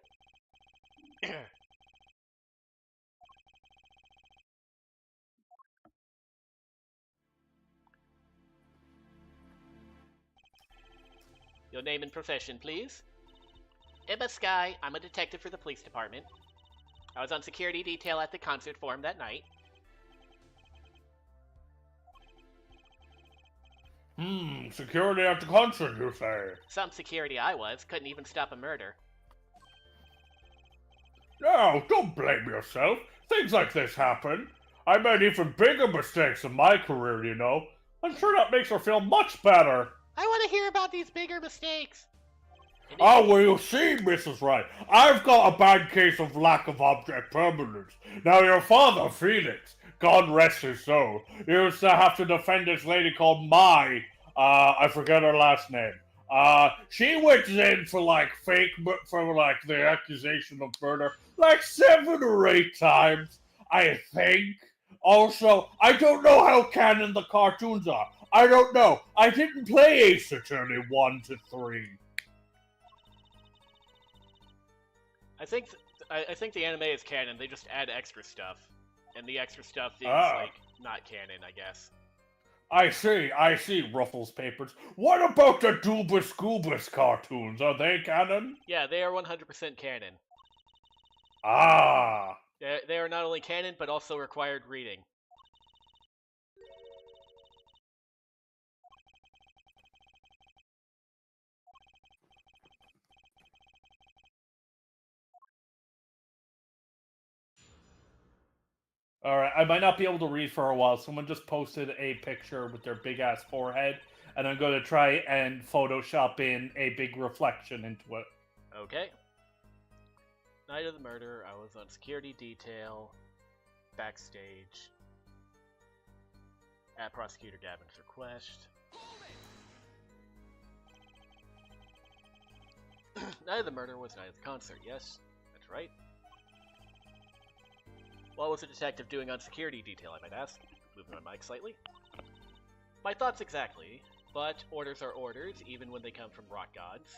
Your name and profession, please. Emma Sky. I'm a detective for the police department. I was on security detail at the concert forum that night. Security at the concert, you say? Some security I was. Couldn't even stop a murder. No, don't blame yourself. Things like this happen. I made even bigger mistakes in my career, you know. I'm sure that makes her feel much better. I want to hear about these bigger mistakes. Oh, well, you see, Mrs. Wright, I've got a bad case of lack of object permanence. Now, your father, Felix, God rest his soul, used to have to defend this lady called Mai. I forget her last name. She went in for the accusation of murder, like 7 or 8 times, I think. Also, I don't know how canon the cartoons are. I don't know. I didn't play Ace Attorney 1 to 3. I think the anime is canon. They just add extra stuff, and the extra stuff is like not canon, I guess. I see, Ruffles Papers. What about the Doobus Goobus cartoons? Are they canon? Yeah, they are 100% canon. Ah. They are not only canon, but also required reading. Alright, I might not be able to read for a while. Someone just posted a picture with their big-ass forehead, and I'm going to try and Photoshop in a big reflection into it. Okay. Night of the murder, I was on security detail, backstage, at Prosecutor Davin's request. Night of the murder was night of the concert, yes. That's right. What was the detective doing on security detail, I might ask? Moving my mic slightly. My thoughts exactly, but orders are orders, even when they come from rock gods.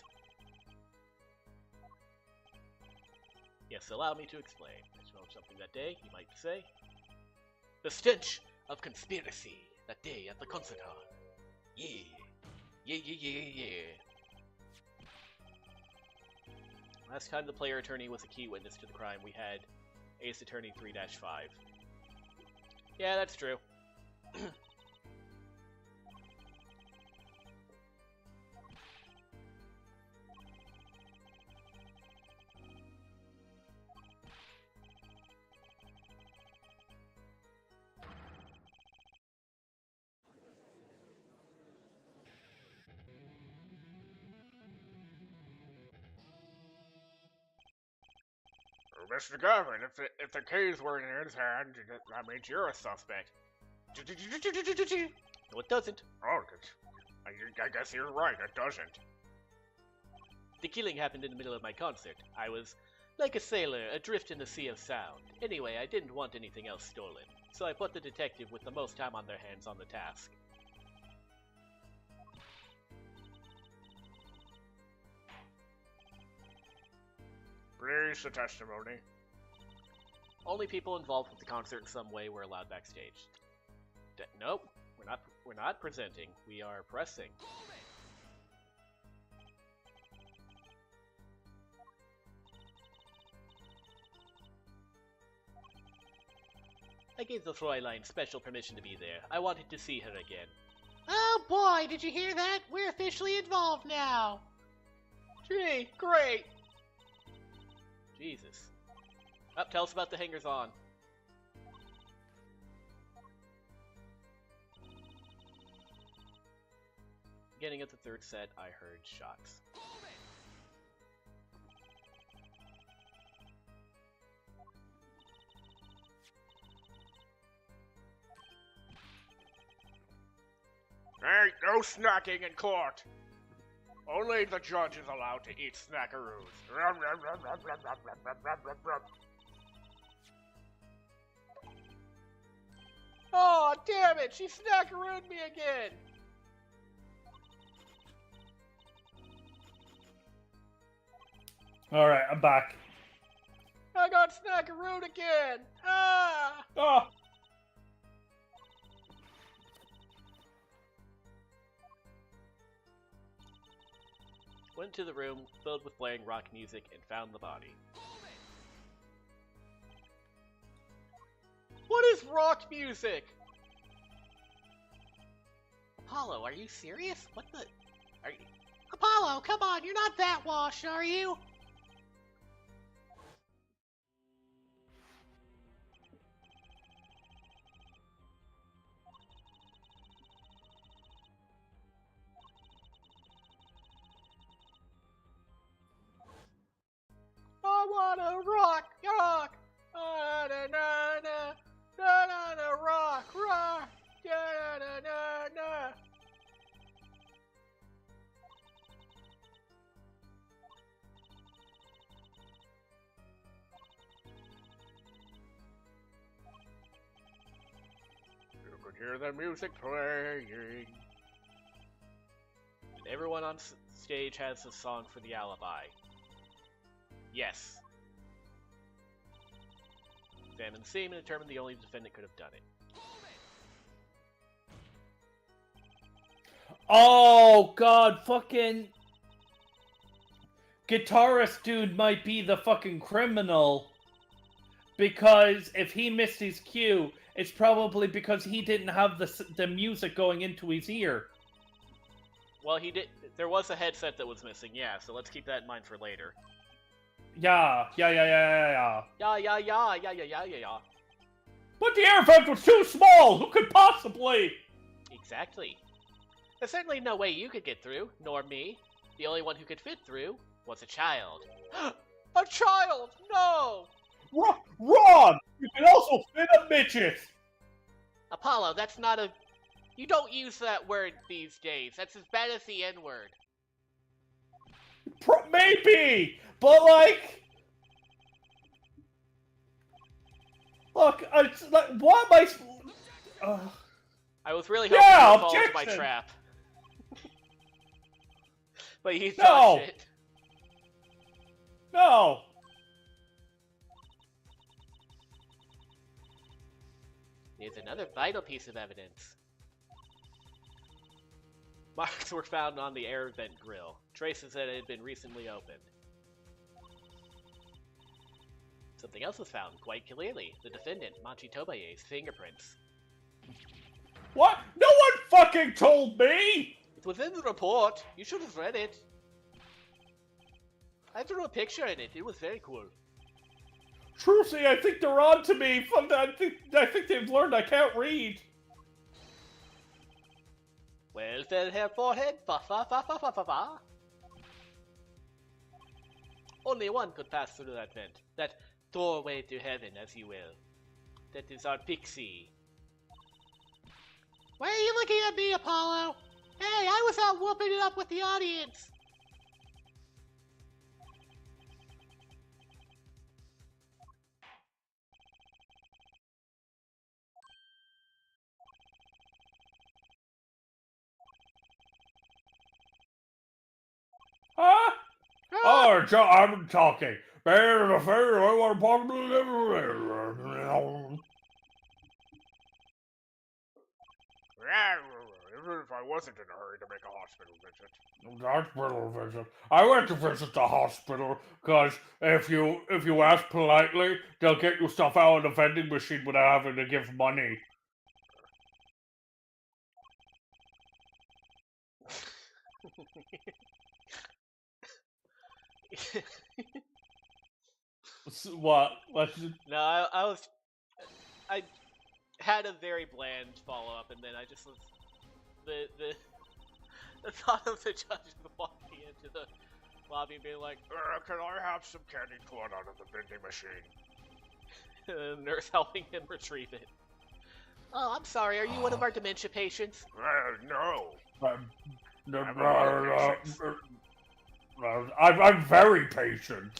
Yes, allow me to explain. I smelled something that day, you might say. The stench of conspiracy that day at the concert hall. Yeah. Yeah. Last time the player attorney was a key witness to the crime, we had Ace Attorney 3-5. Yeah, that's true. Mr. Gavin, if the keys were in his hand, that means you're a suspect. No, it doesn't. Oh, I guess you're right, it doesn't. The killing happened in the middle of my concert. I was like a sailor adrift in the sea of sound. Anyway, I didn't want anything else stolen, so I put the detective with the most time on their hands on the task. Please, the testimony. Only people involved with the concert in some way were allowed backstage. Nope, we're not presenting. We are pressing. I gave the Fräulein special permission to be there. I wanted to see her again. Oh boy, did you hear that? We're officially involved now. Gee, great! Jesus. Tell us about the hangers-on. Beginning of the third set, I heard shots. Ain't no snacking in court. Only the judge is allowed to eat snackaroos. Oh, damn it! She snackarooed me again! Alright, I'm back. I got snackarooed again! Ah! Oh! Went to the room filled with blaring rock music and found the body. What is rock music? Apollo, are you serious? What the... Are you... Apollo, come on, you're not that washed, are you? I wanna rock! Na na na na na na na rock! Na na na na. You could hear the music playing. And everyone on stage has a song for the alibi. Yes. Examine the scene and determine the only defendant could have done it. Oh, God, fucking... Guitarist dude might be the fucking criminal. Because if he missed his cue, it's probably because he didn't have the music going into his ear. Well, he did. There was a headset that was missing, yeah, so let's keep that in mind for later. Yeah. Yeah. But the air vent was too small! Who could possibly? Exactly. There's certainly no way you could get through, nor me. The only one who could fit through was a child. A child! No! Ron! You can also fit a midget! Apollo, that's not a... You don't use that word these days. That's as bad as the N-word. Maybe, but like, look, it's like, what am I? I was really hoping you would fall into my trap. But you dodged it. No! Here's another vital piece of evidence. Marks were found on the air vent grill. Traces that it had been recently opened. Something else was found quite clearly. The defendant, Machi Tobaye's fingerprints. What? No one fucking told me! It was in the report. You should have read it. I drew a picture in it. It was very cool. Trucy, I think they're on to me. I think they've learned I can't read. Well, then, Herr Forehead, fa. Only one could pass through that vent. That doorway to heaven, as you will. That is our pixie. Why are you looking at me, Apollo? Hey, I was out whooping it up with the audience. Huh? Oh, I'm talking. Even if I wasn't in a hurry to make a hospital visit. Hospital visit. I went to visit the hospital because if you ask politely, they'll get you stuff out of the vending machine without having to give money. What? No, I had a very bland follow-up, and then I just was the thought of the judge walking into the lobby and being like, can I have some candy corn out of the vending machine? the nurse helping him retrieve it. Oh, I'm sorry. Are you one of our dementia patients? No. I'm very patient.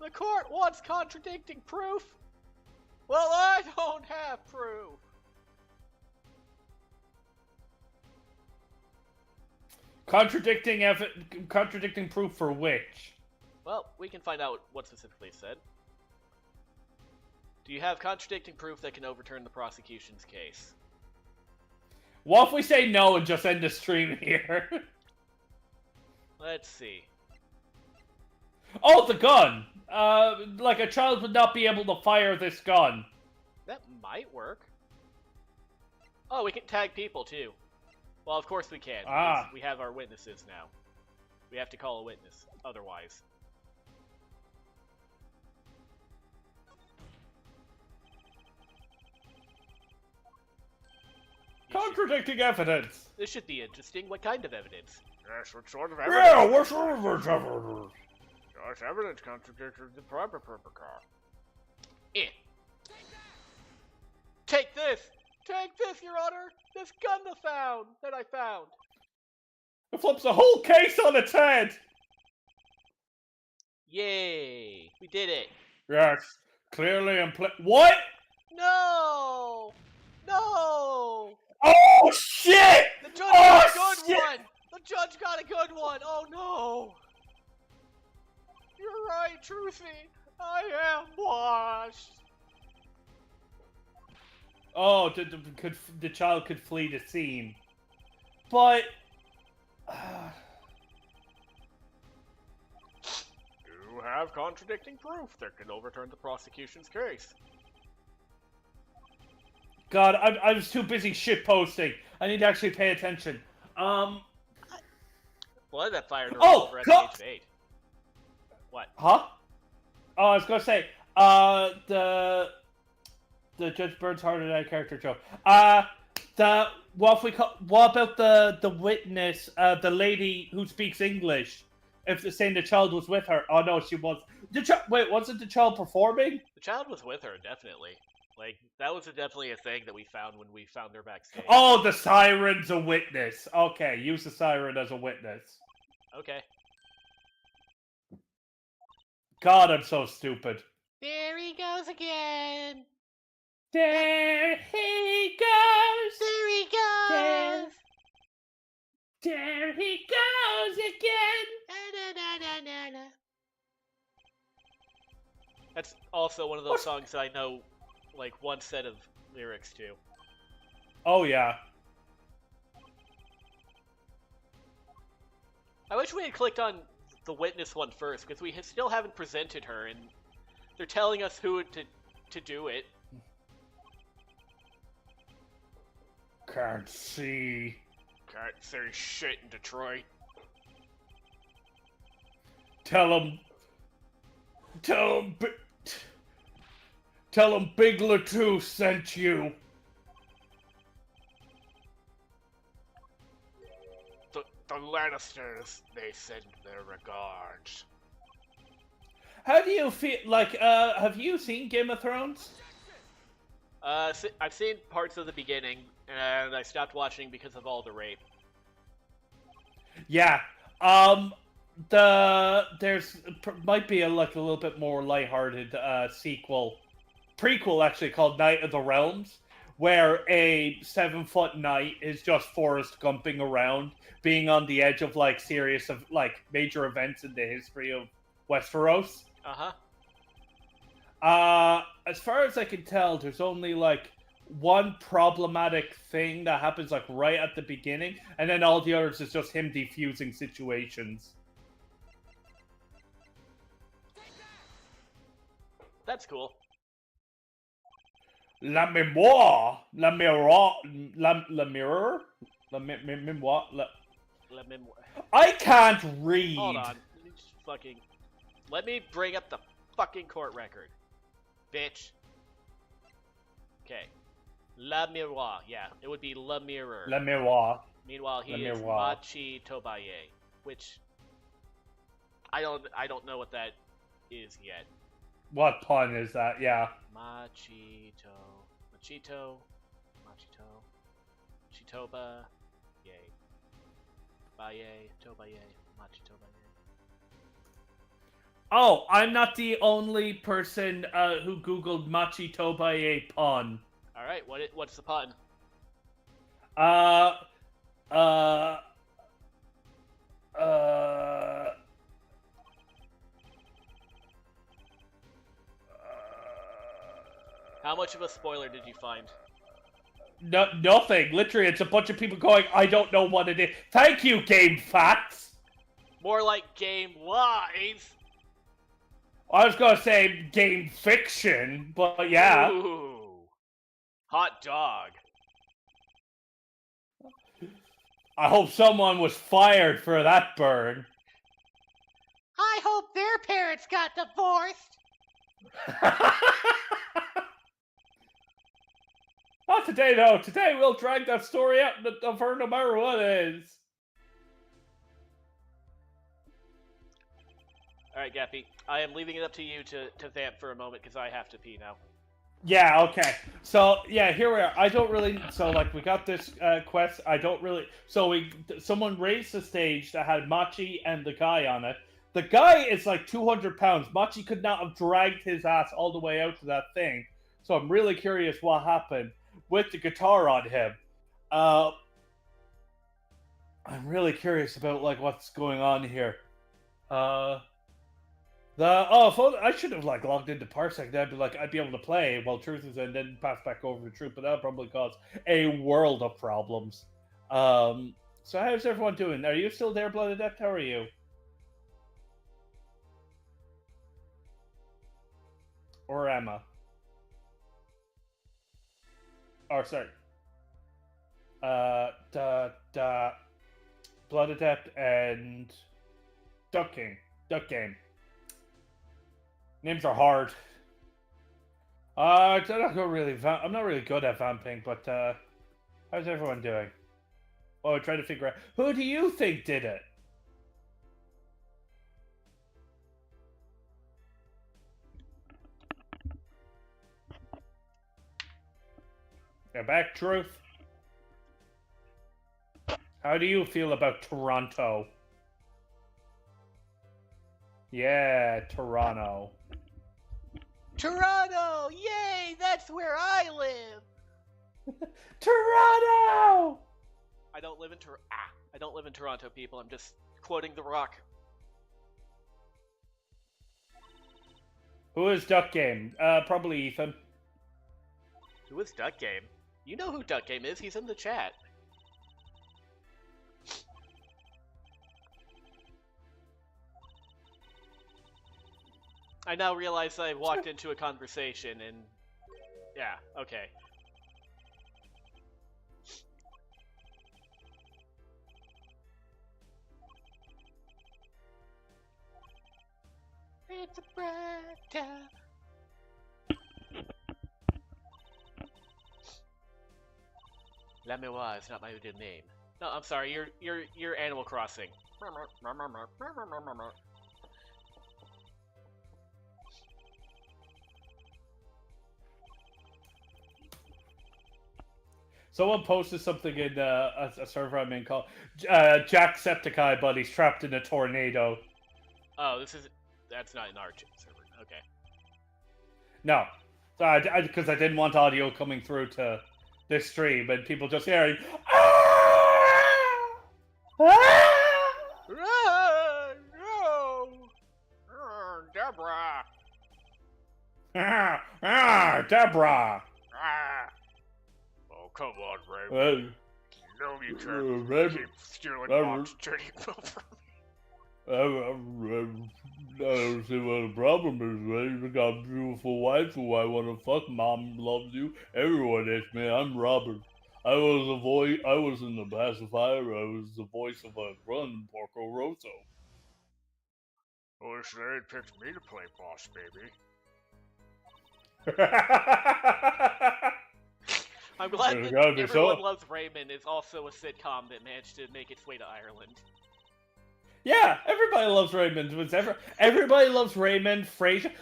The court wants contradicting proof. Well, I don't have proof. Contradicting proof for which? Well, we can find out what specifically is said. Do you have contradicting proof that can overturn the prosecution's case? What if we say no and just end the stream here? Let's see. Oh, the gun! Like a child would not be able to fire this gun. That might work. Oh, we can tag people, too. Well, of course we can. Ah. We have our witnesses now. We have to call a witness, otherwise. Contradicting evidence! This should be interesting. What kind of evidence? Yes, what sort of evidence? Yeah, what sort of evidence? Yes, evidence contradicting the proper car. Eh. Take this! Take this, Your Honor! This gun that I found! It flips the whole case on its head! Yay! We did it! Yes, clearly What?! No! No! Oh, shit! The judge got a good one! The judge got a good one! Oh, no! You're right, Truthy! I am washed! Oh, the child could flee the scene. But... You have contradicting proof that can overturn the prosecution's case. God, I was too busy shitposting. I need to actually pay attention. Well, that fired a revolver at the age of 8. What? Huh? Oh, I was gonna say, the Judge Burns Heart Attack character joke. What about the witness, the lady who speaks English? If they're saying the child was with her. Oh no, she was. Wait, wasn't the child performing? The child was with her, definitely. Like, that was definitely a thing that we found when we found her backstage. Oh, the siren's a witness. Okay, use the siren as a witness. Okay. God, I'm so stupid. There he goes again. There he goes. There he goes. There he goes again. Na-na-na-na-na-na. That's also one of those What? songs that I know, like, one set of lyrics to. Oh, yeah. I wish we had clicked on the witness one first, because we still haven't presented her, and they're telling us who to do it. Can't see. Can't say shit in Detroit. Tell him Big Latou sent you. The Lannisters, they send their regards. How do you feel? Like, have you seen Game of Thrones? I've seen parts of the beginning, and I stopped watching because of all the rape. Yeah. Might be a little bit more lighthearted prequel actually called Night of the Realms, where a 7-foot knight is just Forrest Gumping around, being on the edge of like serious of like major events in the history of Westeros. As far as I can tell, there's only like one problematic thing that happens like right at the beginning, and then all the others is just him defusing situations. That's cool. La mémoire, la mirror, la mirror, la mémoire. I can't read. Hold on. Let me bring up the fucking court record. Bitch. Okay. La Miroir. Yeah, it would be La Mirror. La miroir. Meanwhile, he La is Miroir. Machi Tobaye, which I don't know what that is yet. What pun is that? Yeah. Machito, Chitoba, yay, Baye, Tobaye, Machitobaye. Oh, I'm not the only person who Googled Machi Tobaye pun. All right, what's the pun? How much of a spoiler did you find? No, nothing. Literally, it's a bunch of people going, I don't know what it is. Thank you, Game Facts. More like game lies. I was gonna say game fiction, but yeah. Ooh. Hot dog. I hope someone was fired for that burn. I hope their parents got divorced. Not today, though. Today we'll drag that story out of her no matter what it is. Alright, Gappy. I am leaving it up to you to vamp for a moment because I have to pee now. Yeah, okay. So, yeah, here we are. I don't really... So, like, we got this quest. I don't really... So, someone raised the stage that had Machi and the guy on it. The guy is like 200 pounds. Machi could not have dragged his ass all the way out to that thing. So, I'm really curious what happened with the guitar on him. I'm really curious about, like, what's going on here. I should have like logged into Parsec. Then I'd be able to play while Truth is in, then pass back over to Truth. But that would probably cause a world of problems. So how's everyone doing? Are you still there, Blood Adept? How are you? Or Emma? Or sorry. Blood Adept and Duck Game. Names are hard. I'm not really good at vamping, but how's everyone doing? Oh, trying to figure out who do you think did it? Get back, Truth. How do you feel about Toronto? Yeah, Toronto. Toronto! Yay! That's where I live! Toronto! I don't live in Toronto, people. I'm just quoting The Rock. Who is Duck Game? Probably Ethan. Who is Duck Game? You know who Duck Game is. He's in the chat. I now realize I walked into a conversation and... Yeah, okay. It's a bright time. La Mewa is not my real name. No, I'm sorry. You're Animal Crossing. Someone posted something in a server I'm in called Jacksepticeye, but he's trapped in a tornado. Oh, that's not an Arch server. Okay. No, because I didn't want audio coming through to this stream and people just hearing. No! Deborah! Deborah! Oh, come on, Raymond. No, you can't keep stealing Mom's titty milk from me. I don't see what the problem is, man. You got a beautiful wife who I want to fuck. Mom loves you. Everyone is, man. I'm Robert. I was in the pacifier. I was the voice of a run in Porco Rosso. Well, they ain't picked me to play boss, baby. I'm glad that Everyone Loves Raymond is also a sitcom that managed to make its way to Ireland. Yeah, everybody loves Raymond. Everybody loves Raymond, Frasier.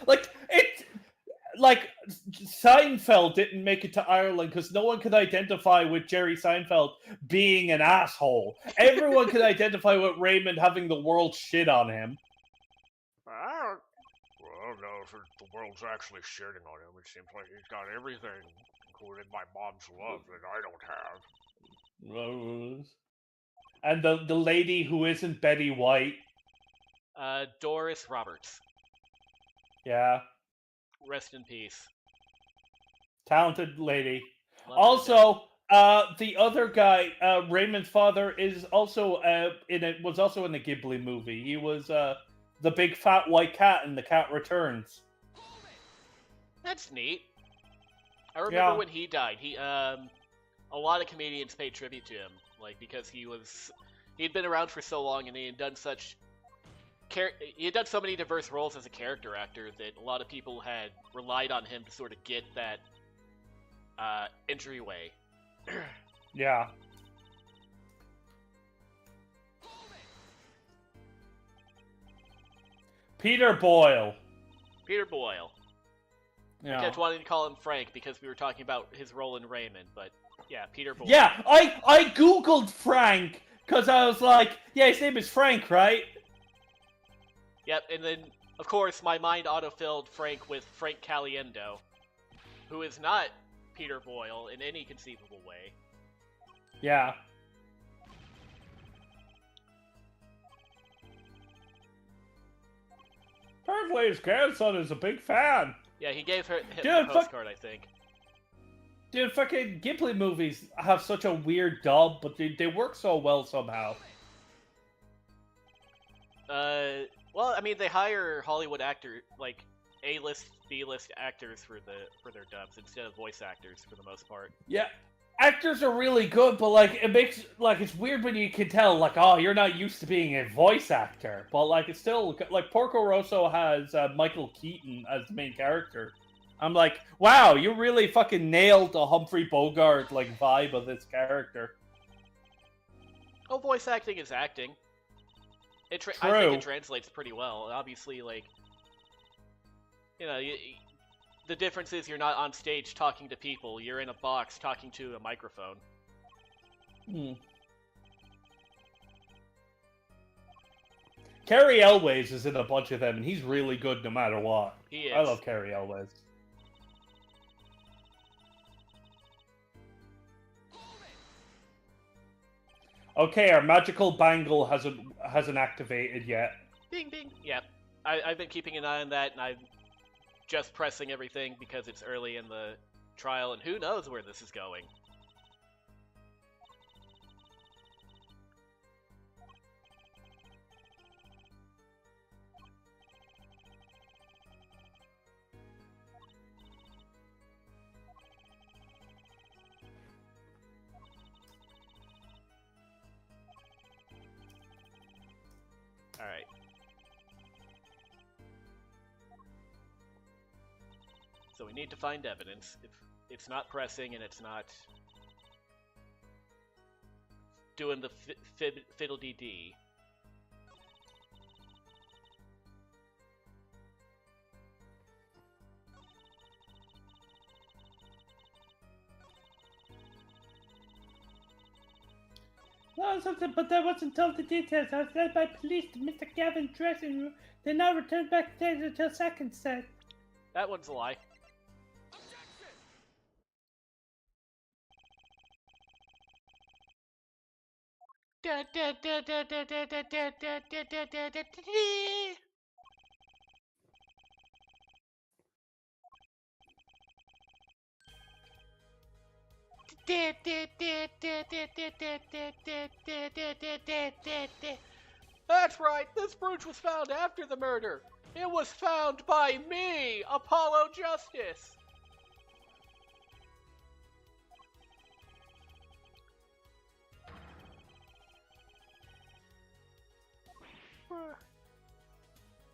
Like Seinfeld didn't make it to Ireland because no one could identify with Jerry Seinfeld being an asshole. Everyone could identify with Raymond having the world shit on him. I don't know if the world's actually shitting on him. It seems like he's got everything, including my mom's love, that I don't have. And the lady who isn't Betty White. Doris Roberts. Yeah. Rest in peace. Talented lady. Love also, the other guy, Raymond's father, is also was also in the Ghibli movie. He was the big fat white cat in The Cat Returns. That's neat. I remember when he died. A lot of comedians paid tribute to him, like because he'd been around for so long and he had done so many diverse roles as a character actor that a lot of people had relied on him to sort of get that entryway. Yeah. Peter Boyle. Peter Boyle. Yeah. I kept wanting to call him Frank because we were talking about his role in Raymond, but yeah, Peter Boyle. Yeah, I googled Frank because I was like, yeah, his name is Frank, right? Yep, and then, of course, my mind autofilled Frank with Frank Caliendo, who is not Peter Boyle in any conceivable way. Yeah. Apparently his grandson is a big fan. Yeah, he gave him a postcard, I think. Dude, fucking Ghibli movies have such a weird dub, but they work so well somehow. Well, I mean, they hire Hollywood actors, like A-list, B-list actors for their dubs instead of voice actors for the most part. Yeah, actors are really good, but like it makes it's weird when you can tell oh, you're not used to being a voice actor, but like it's still like Porco Rosso has Michael Keaton as the main character. I'm like, wow, you really fucking nailed the Humphrey Bogart vibe of this character. Oh, voice acting is acting. I think it translates pretty well. Obviously, the difference is you're not on stage talking to people. You're in a box talking to a microphone. Carrie Elways is in a bunch of them, and he's really good no matter what. He is. I love Carrie Elways. Okay, our magical bangle hasn't activated yet. Bing, bing. Yep. I've been keeping an eye on that, and I'm just pressing everything because it's early in the trial, and who knows where this is going. Alright. So we need to find evidence. If it's not pressing and it's not doing the fiddle-dee-dee. No, but I wasn't told the details. I was led by police to Mr. Gavin's dressing room. They now returned backstage until second set. That one's a lie. That's right, this brooch was found after the murder. It was found by me, Apollo Justice.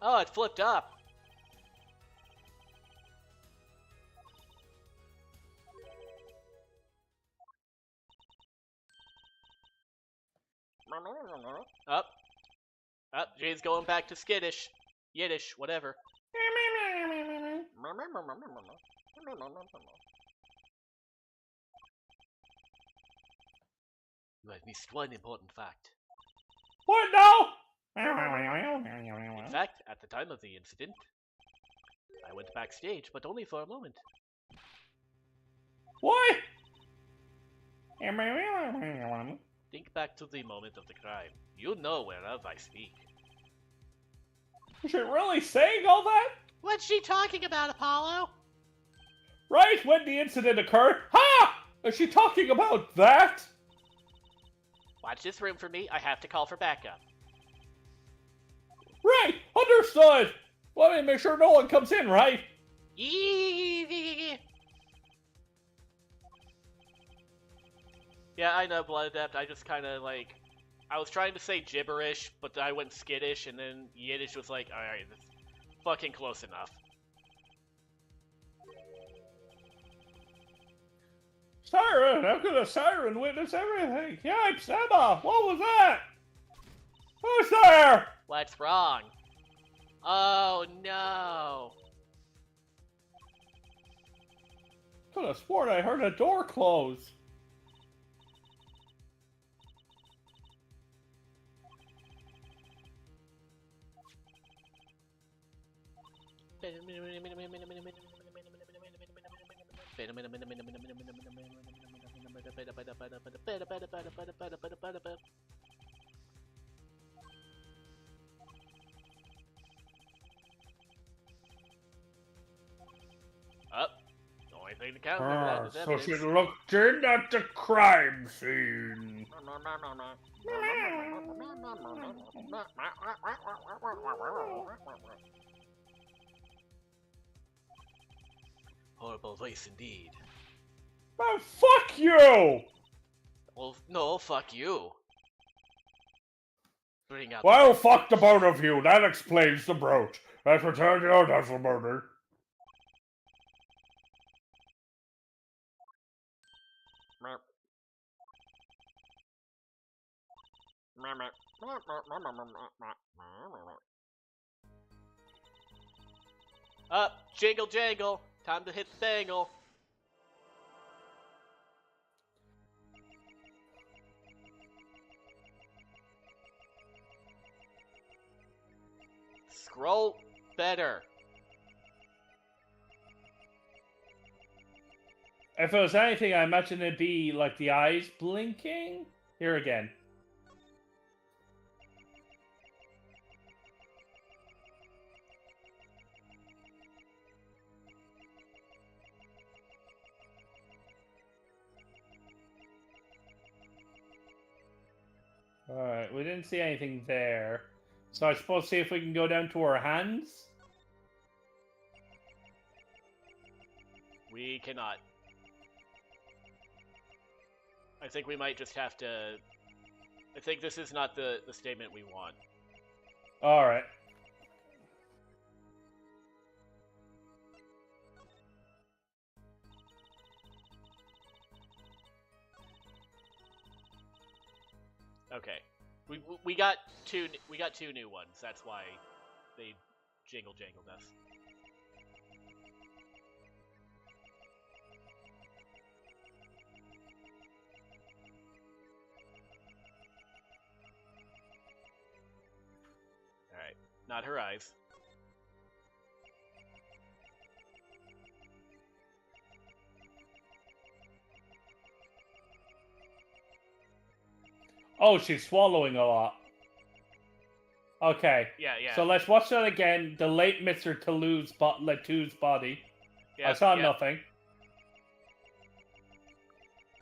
Oh, it flipped up. Up. Up. Jay's going back to skittish. Yiddish, whatever. You have missed one important fact. What now? In fact, at the time of the incident, I went backstage, but only for a moment. What? Think back to the moment of the crime. You know whereof I speak. Is she really saying all that? What's she talking about, Apollo? Right when the incident occurred? Ha! Is she talking about that? Watch this room for me. I have to call for backup. Right, understood. Let me make sure no one comes in, right? Yeah, I know, Blood Adept. I just kind of like... I was trying to say gibberish, but I went skittish, and then Yiddish was like, alright, that's fucking close enough. Siren, how could a siren witness everything? Yipes, Emma, what was that? Who's there? What's wrong? Oh, no. Could have sworn I heard a door close. Up. The only thing to count over that is So evidence. she looked in at the crime scene. Horrible voice indeed. Oh, fuck you! Well, no, fuck you. Bring out Well, fuck the both of you. That explains the brooch. Let's return to your death for murder. Up, jingle jangle. Time to hit the bangle. Scroll better. If it was anything, I imagine it'd be like the eyes blinking. Here again. Alright, we didn't see anything there. So I suppose see if we can go down to our hands? We cannot. I think we might just have to... I think this is not the statement we want. Alright. Okay. We got two new ones. That's why they jangled us. Alright. Not her eyes. Oh, she's swallowing a lot. Okay. Yeah. So let's watch that again. The late Mr. Latu's body. Yeah, I saw nothing.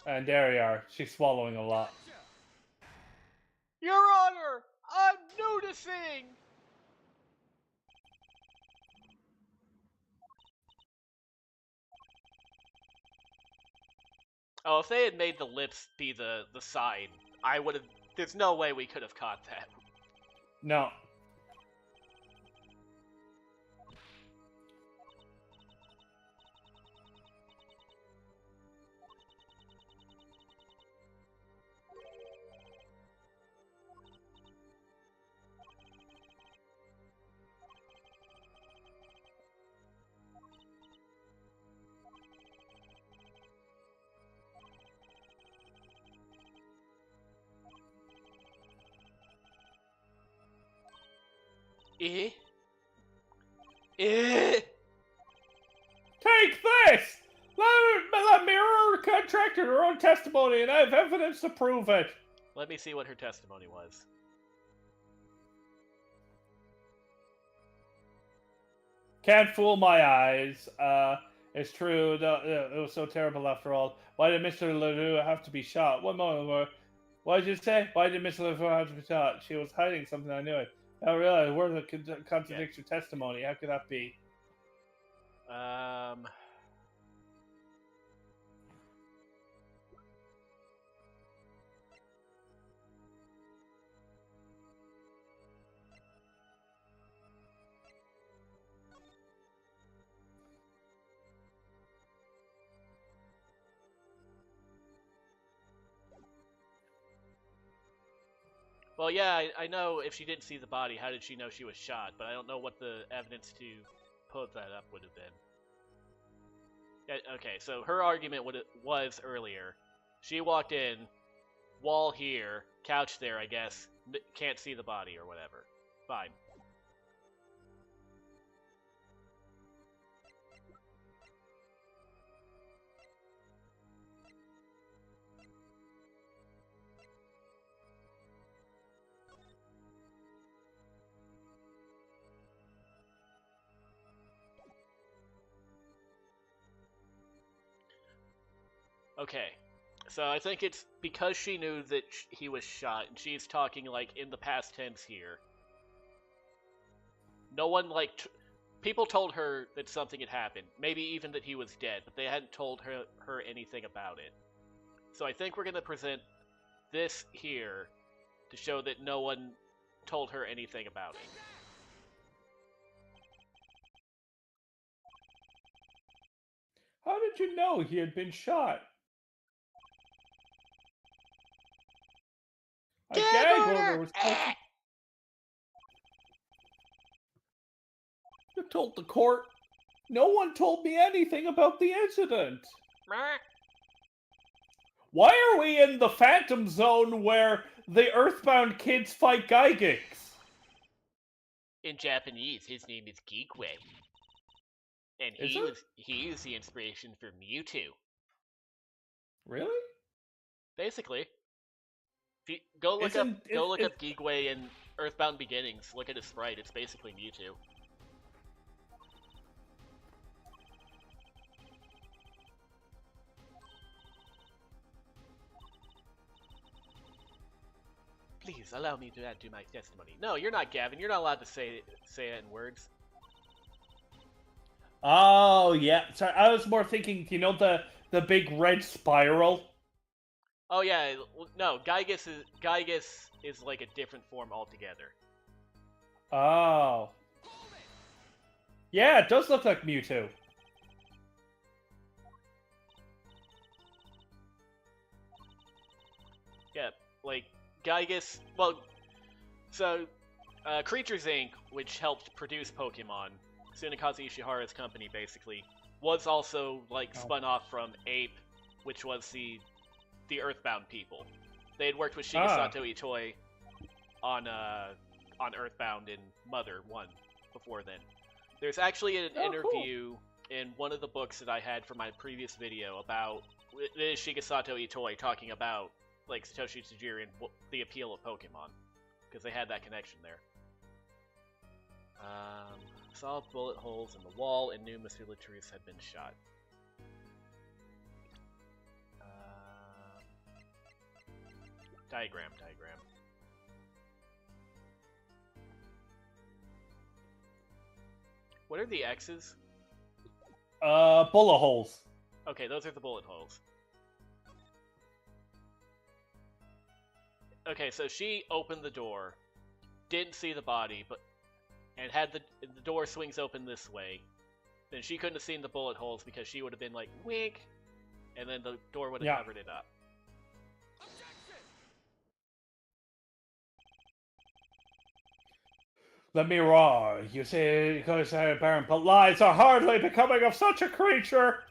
And there we are. She's swallowing a lot. Your Honor, I'm noticing! Oh, if they had made the lips be the sign, I would have... There's no way we could have caught that. No. Eh? Take this! Let Mirror contracted her own testimony, and I have evidence to prove it. Let me see what her testimony was. Can't fool my eyes. It's true. It was so terrible after all. Why did Mr. LaRue have to be shot? One moment more. What did you say? Why did Mr. LaRue have to be shot? She was hiding something, I knew it. I realized word that contradicts your testimony. How could that be? Well, yeah, I know if she didn't see the body, how did she know she was shot? But I don't know what the evidence to put that up would have been. Yeah, okay, so her argument was earlier. She walked in, wall here, couch there, I guess, can't see the body or whatever. Fine. Okay, so I think it's because she knew that he was shot, and she's talking, like, in the past tense here. No one, like, people told her that something had happened, maybe even that he was dead, but they hadn't told her anything about it. So I think we're going to present this here to show that no one told her anything about it. How did you know he had been shot? A gag order was posted. You told the court. No one told me anything about the incident. Meh. Why are we in the Phantom Zone where the Earthbound kids fight Gygax? In Japanese, his name is Geekway. And Is he was the inspiration for Mewtwo. Really? Basically. If you, go look up Geekway in Earthbound Beginnings. Look at his sprite. It's basically Mewtwo. Please allow me to add to my testimony. No, you're not Gavin. You're not allowed to say it in words. Oh, yeah. Sorry, I was more thinking, you know, the big red spiral? Oh yeah, no, Gygas is like a different form altogether. Oh. Yeah, it does look like Mewtwo. Yeah, like Gygas. Well, so Creatures Inc., which helped produce Pokemon, Tsunekazu Ishihara's company, basically, was also like spun off from Ape, which was the Earthbound people. They had worked with Shigesato Itoi on Earthbound and Mother 1 before then. There's actually an interview in one of the books that I had for my previous video about Shigesato Itoi talking about like Satoshi Tajiri and the appeal of Pokemon, because they had that connection there. Saw bullet holes in the wall and knew Mr. Latrice had been shot. Diagram. What are the X's? Bullet holes. Okay, those are the bullet holes. Okay, so she opened the door, didn't see the body, and had the door swings open this way. Then she couldn't have seen the bullet holes because she would have been like, wink, and then the door would have covered it up. Let me roar. You say because Baron, but lies are hardly becoming of such a creature.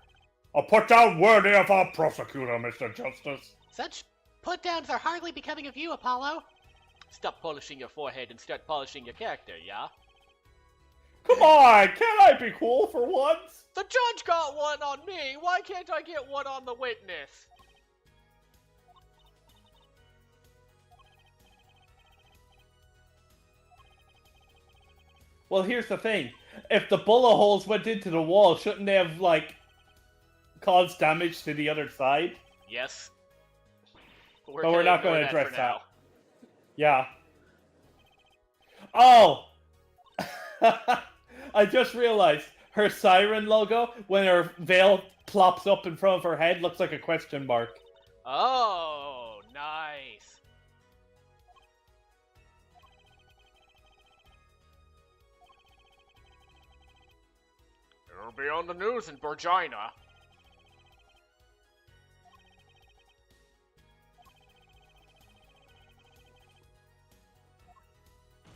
A put down worthy of our prosecutor, Mr. Justice. Such put-downs are hardly becoming of you, Apollo. Stop polishing your forehead and start polishing your character, yeah? Come on, can't I be cool for once? The judge got one on me. Why can't I get one on the witness? Well, here's the thing. If the bullet holes went into the wall, shouldn't they have, like, caused damage to the other side? Yes. But we're not going to address that. Now. Yeah. Oh! I just realized her siren logo, when her veil plops up in front of her head, looks like a question mark. Oh, nice. It'll be on the news in Virginia.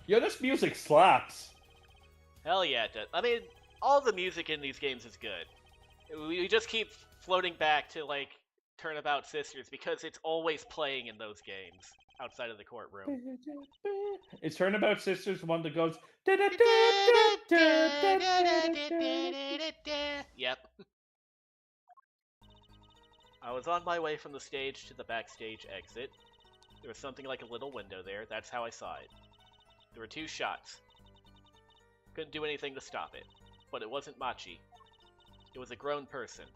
Yo, this music slaps. Hell yeah, it does. I mean, all the music in these games is good. We just keep floating back to, like, Turnabout Sisters because it's always playing in those games outside of the courtroom. Is Turnabout Sisters one that goes... Yep. I was on my way from the stage to the backstage exit. There was something like a little window there. That's how I saw it. There were 2 shots. Couldn't do anything to stop it. But it wasn't Machi. It was a grown person.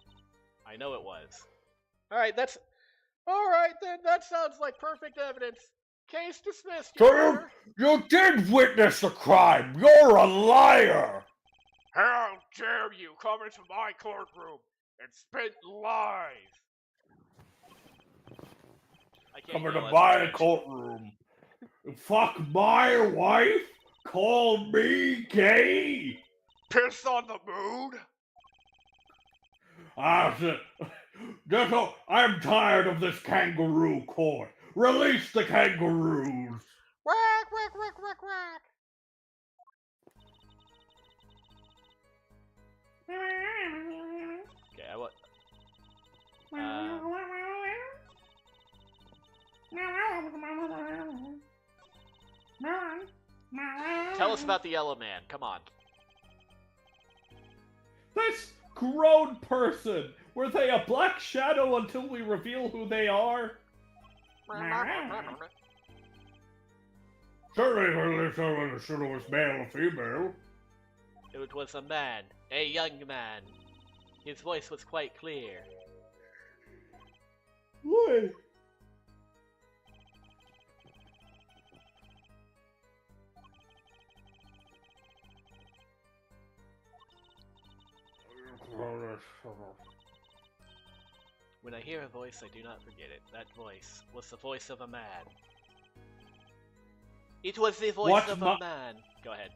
I know it was. Alright, then, that sounds like perfect evidence. Case dismissed, Your Honor. You did witness the crime! You're a liar! How dare you come into my courtroom and spit lies? I can't Come into yell at my the judge. courtroom. Fuck my wife? Call me gay? Piss on the moon? I'm tired of this kangaroo court. Release the kangaroos. Quack, quack, quack, quack, quack. Tell us about the Yellow Man. Come on. This grown person. Were they a black shadow until we reveal who they are? Certainly, this was male or female. It was a man. A young man. His voice was quite clear. Why? When I hear a voice, I do not forget it. That voice was the voice of a man. It was the voice of a man. Go ahead.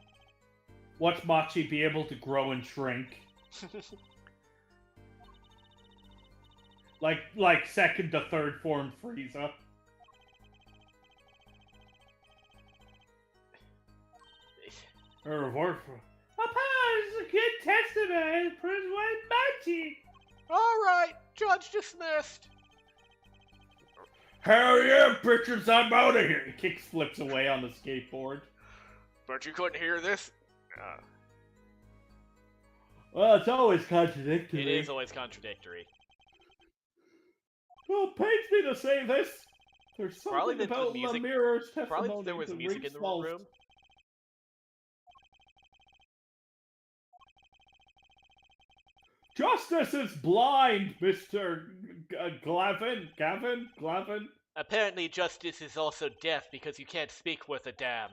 Watch Machi be able to grow and shrink. like second to third form Frieza. Papa, this is a good testament for his wife Machi. Alright, judge dismissed. Hell yeah, bitches, I'm out of here! He kicks flips away on the skateboard. But you couldn't hear this? Well, it's always contradictory. It is always contradictory. Well, it pains me to say this. There's Probably something about music. Mirror's testimony. Probably there was that music in rings the false. room. Justice is blind, Mr. Gavin? Apparently justice is also deaf because you can't speak worth a damn.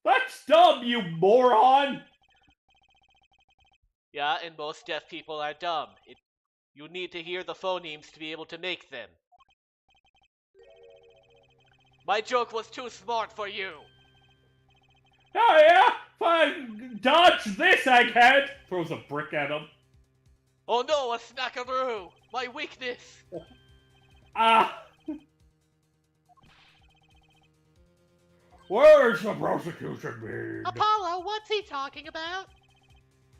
That's dumb, you moron! Yeah, and most deaf people are dumb. You need to hear the phonemes to be able to make them. My joke was too smart for you. Oh yeah? Fine, dodge this, egghead! Throws a brick at him. Oh no, a snackaroo! My weakness! Ah! Where's the prosecution mean? Apollo, what's he talking about?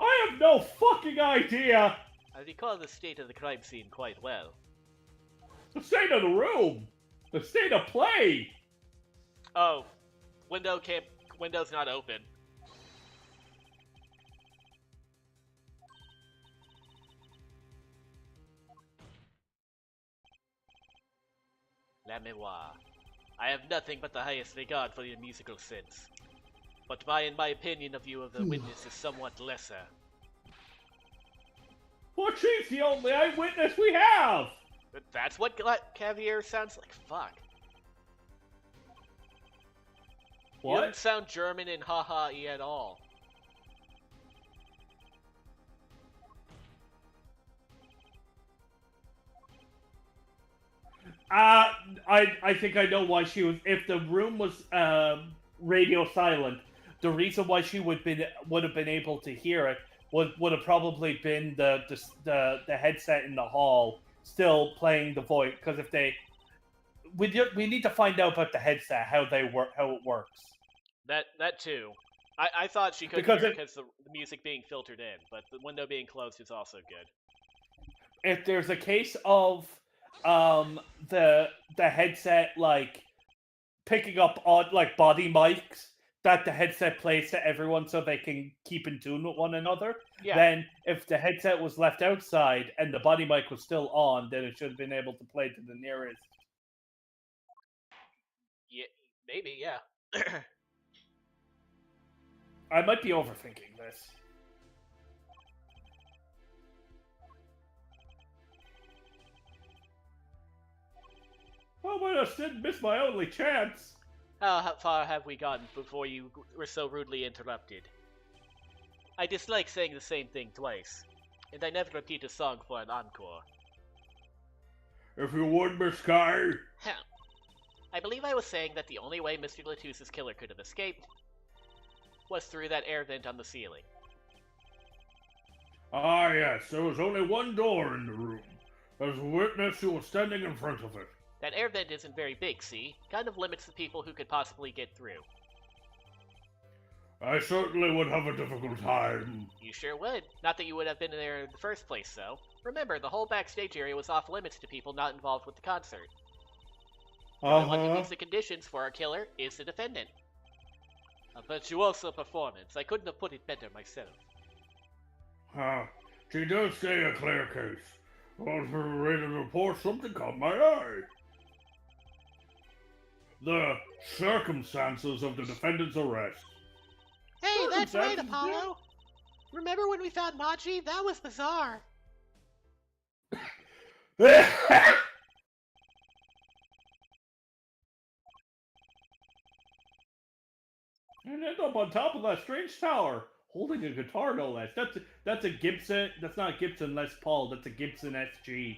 I have no fucking idea! I recall the state of the crime scene quite well. The state of the room! The state of play! Oh, window's not open. La mémoire. I have nothing but the highest regard for your musical sense. But in my opinion of you of the witness is somewhat lesser. Well, she's the only eyewitness we have! But that's what caviar sounds like. Fuck. You What? don't sound German and haha-y at all. I think I know why she was. If the room was radio silent, the reason why she would have been able to hear it would have probably been the headset in the hall still playing the voice. Because if we need to find out about the headset, how it works. That too. I thought she could hear because the music being filtered in, but the window being closed is also good. If there's a case of the headset like picking up on like body mics that the headset plays to everyone so they can keep in tune with one another, then if the headset was left outside and the body mic was still on, then it should have been able to play to the nearest. Yeah, maybe, yeah. I might be overthinking this. Oh, I just didn't miss my only chance. How far have we gotten before you were so rudely interrupted? I dislike saying the same thing twice, and I never repeat a song for an encore. If you would, Miss Kai. I believe I was saying that the only way Mr. Latus's killer could have escaped was through that air vent on the ceiling. Ah, yes, there was only one door in the room. As a witness, you were standing in front of it. That air vent isn't very big, see? Kind of limits the people who could possibly get through. I certainly would have a difficult time. You sure would. Not that you would have been there in the first place, though. Remember, the whole backstage area was off limits to people not involved with the concert. The only one who meets the conditions for our killer is the defendant. A virtuoso performance. I couldn't have put it better myself. She does say a clear case. On her written report, something caught my eye. The circumstances of the defendant's arrest. Hey, that's right, Apollo. Remember when we found Machi? That was bizarre. And end up on top of that strange tower, holding a guitar no less. That's a Gibson. That's not a Gibson Les Paul. That's a Gibson SG.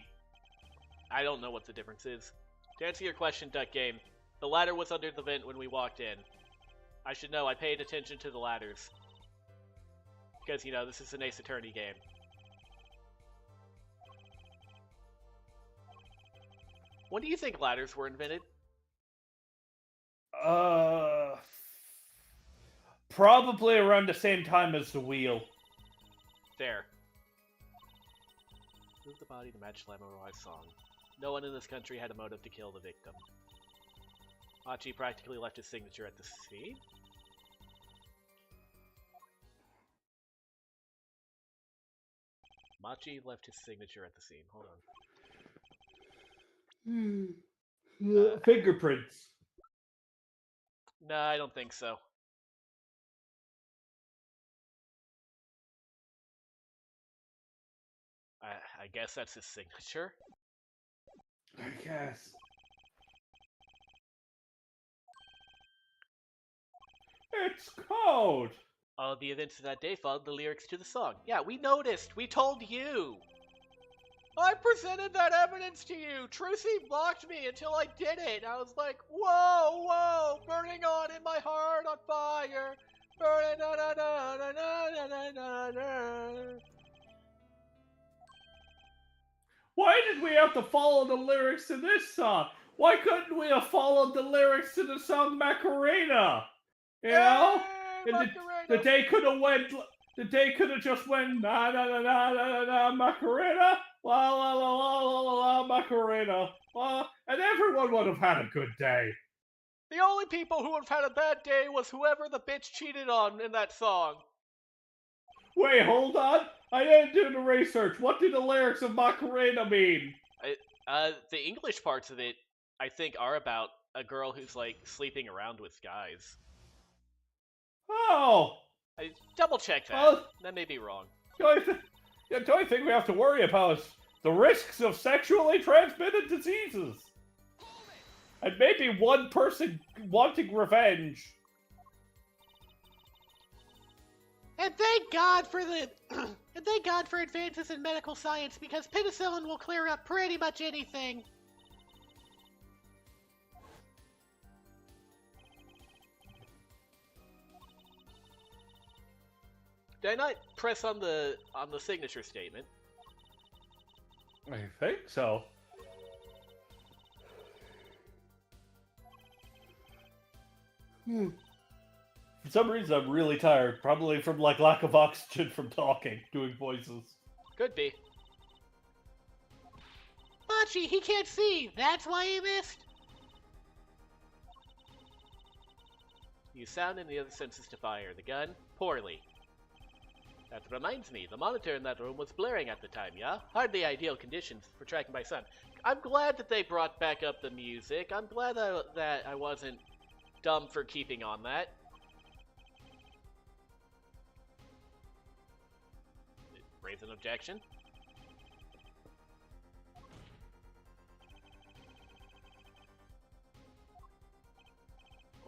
I don't know what the difference is. To answer your question, Duck Game, the ladder was under the vent when we walked in. I should know. I paid attention to the ladders. Because, you know, this is an Ace Attorney game. When do you think ladders were invented? Probably around the same time as the wheel. Fair. Move the body to match Lamoureux's song. No one in this country had a motive to kill the victim. Machi practically left his signature at the scene. Machi left his signature at the scene. Hold on. Fingerprints. No, I don't think so. I guess that's his signature. I guess. It's code! Oh, the events of that day followed the lyrics to the song. Yeah, we noticed. We told you. I presented that evidence to you. Trucy blocked me until I did it. I was like, whoa, whoa, burning on in my heart on fire. Burning, na na na na na na na na. Why did we have to follow the lyrics to this song? Why couldn't we have followed the lyrics to the song Macarena? You know? The day could have went. The day could have just went na na na na na na na Macarena, la la la la la la la Macarena, and everyone would have had a good day. The only people who would have had a bad day was whoever the bitch cheated on in that song. Wait, hold on. I didn't do the research. What do the lyrics of Macarena mean? The English parts of it, I think, are about a girl who's like sleeping around with guys. Oh. I double check that. That may be wrong. The only thing we have to worry about is the risks of sexually transmitted diseases. And maybe one person wanting revenge. And thank God for advances in medical science, because penicillin will clear up pretty much anything. Did I not press on the signature statement? I think so. For some reason, I'm really tired. Probably from like lack of oxygen from talking, doing voices. Could be. Machi, he can't see. That's why he missed. Use sound and the other senses to fire the gun. Poorly. That reminds me, the monitor in that room was blaring at the time, yeah? Hardly ideal conditions for tracking my son. I'm glad that they brought back up the music. I'm glad that I wasn't dumb for keeping on that. Raise an objection.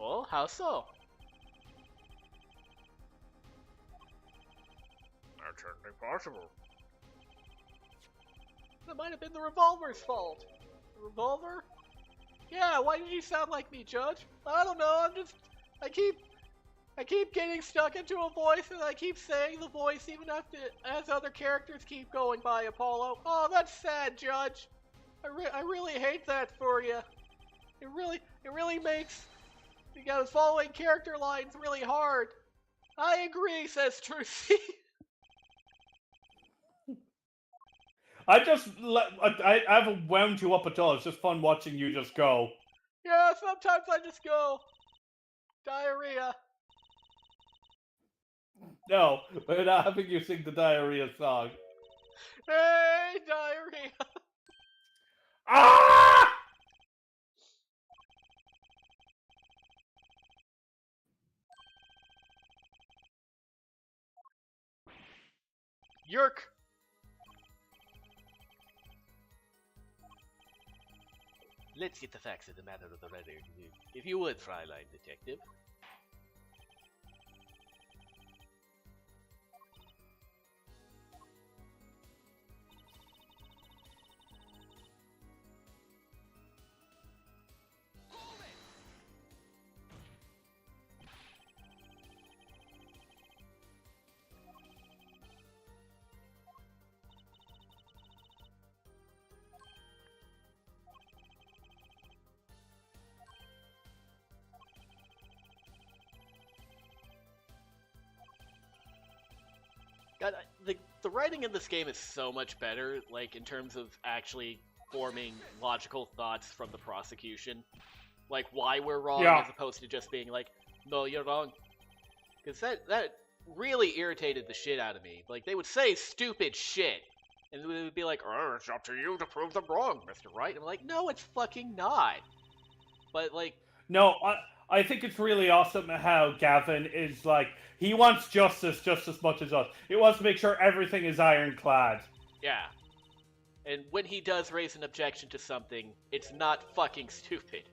Oh, how so? That's certainly possible. That might have been the revolver's fault. The revolver? Yeah, why did you sound like me, Judge? I don't know, I keep getting stuck into a voice, and I keep saying the voice even as other characters keep going by, Apollo. Oh, that's sad, Judge. I really hate that for you. It really makes following character lines really hard. I agree, says Trucy. I haven't wound you up at all. It's just fun watching you just go. Yeah, sometimes I just go diarrhea. No, we're not having you sing the diarrhea song. Hey, diarrhea. Ah! Yerk. Let's get the facts of the matter of the matter. If you would, Fräulein Detective. God, the writing in this game is so much better, like, in terms of actually forming logical thoughts from the prosecution. Like, why we're wrong, Yeah. as opposed to just being like, no, you're wrong. Because that really irritated the shit out of me. Like, they would say stupid shit, and it would be like, oh, it's up to you to prove them wrong, Mr. Wright. And I'm like, no, it's fucking not. But, like... No, I think it's really awesome how Gavin is like, he wants justice just as much as us. He wants to make sure everything is ironclad. Yeah. And when he does raise an objection to something, it's not fucking stupid.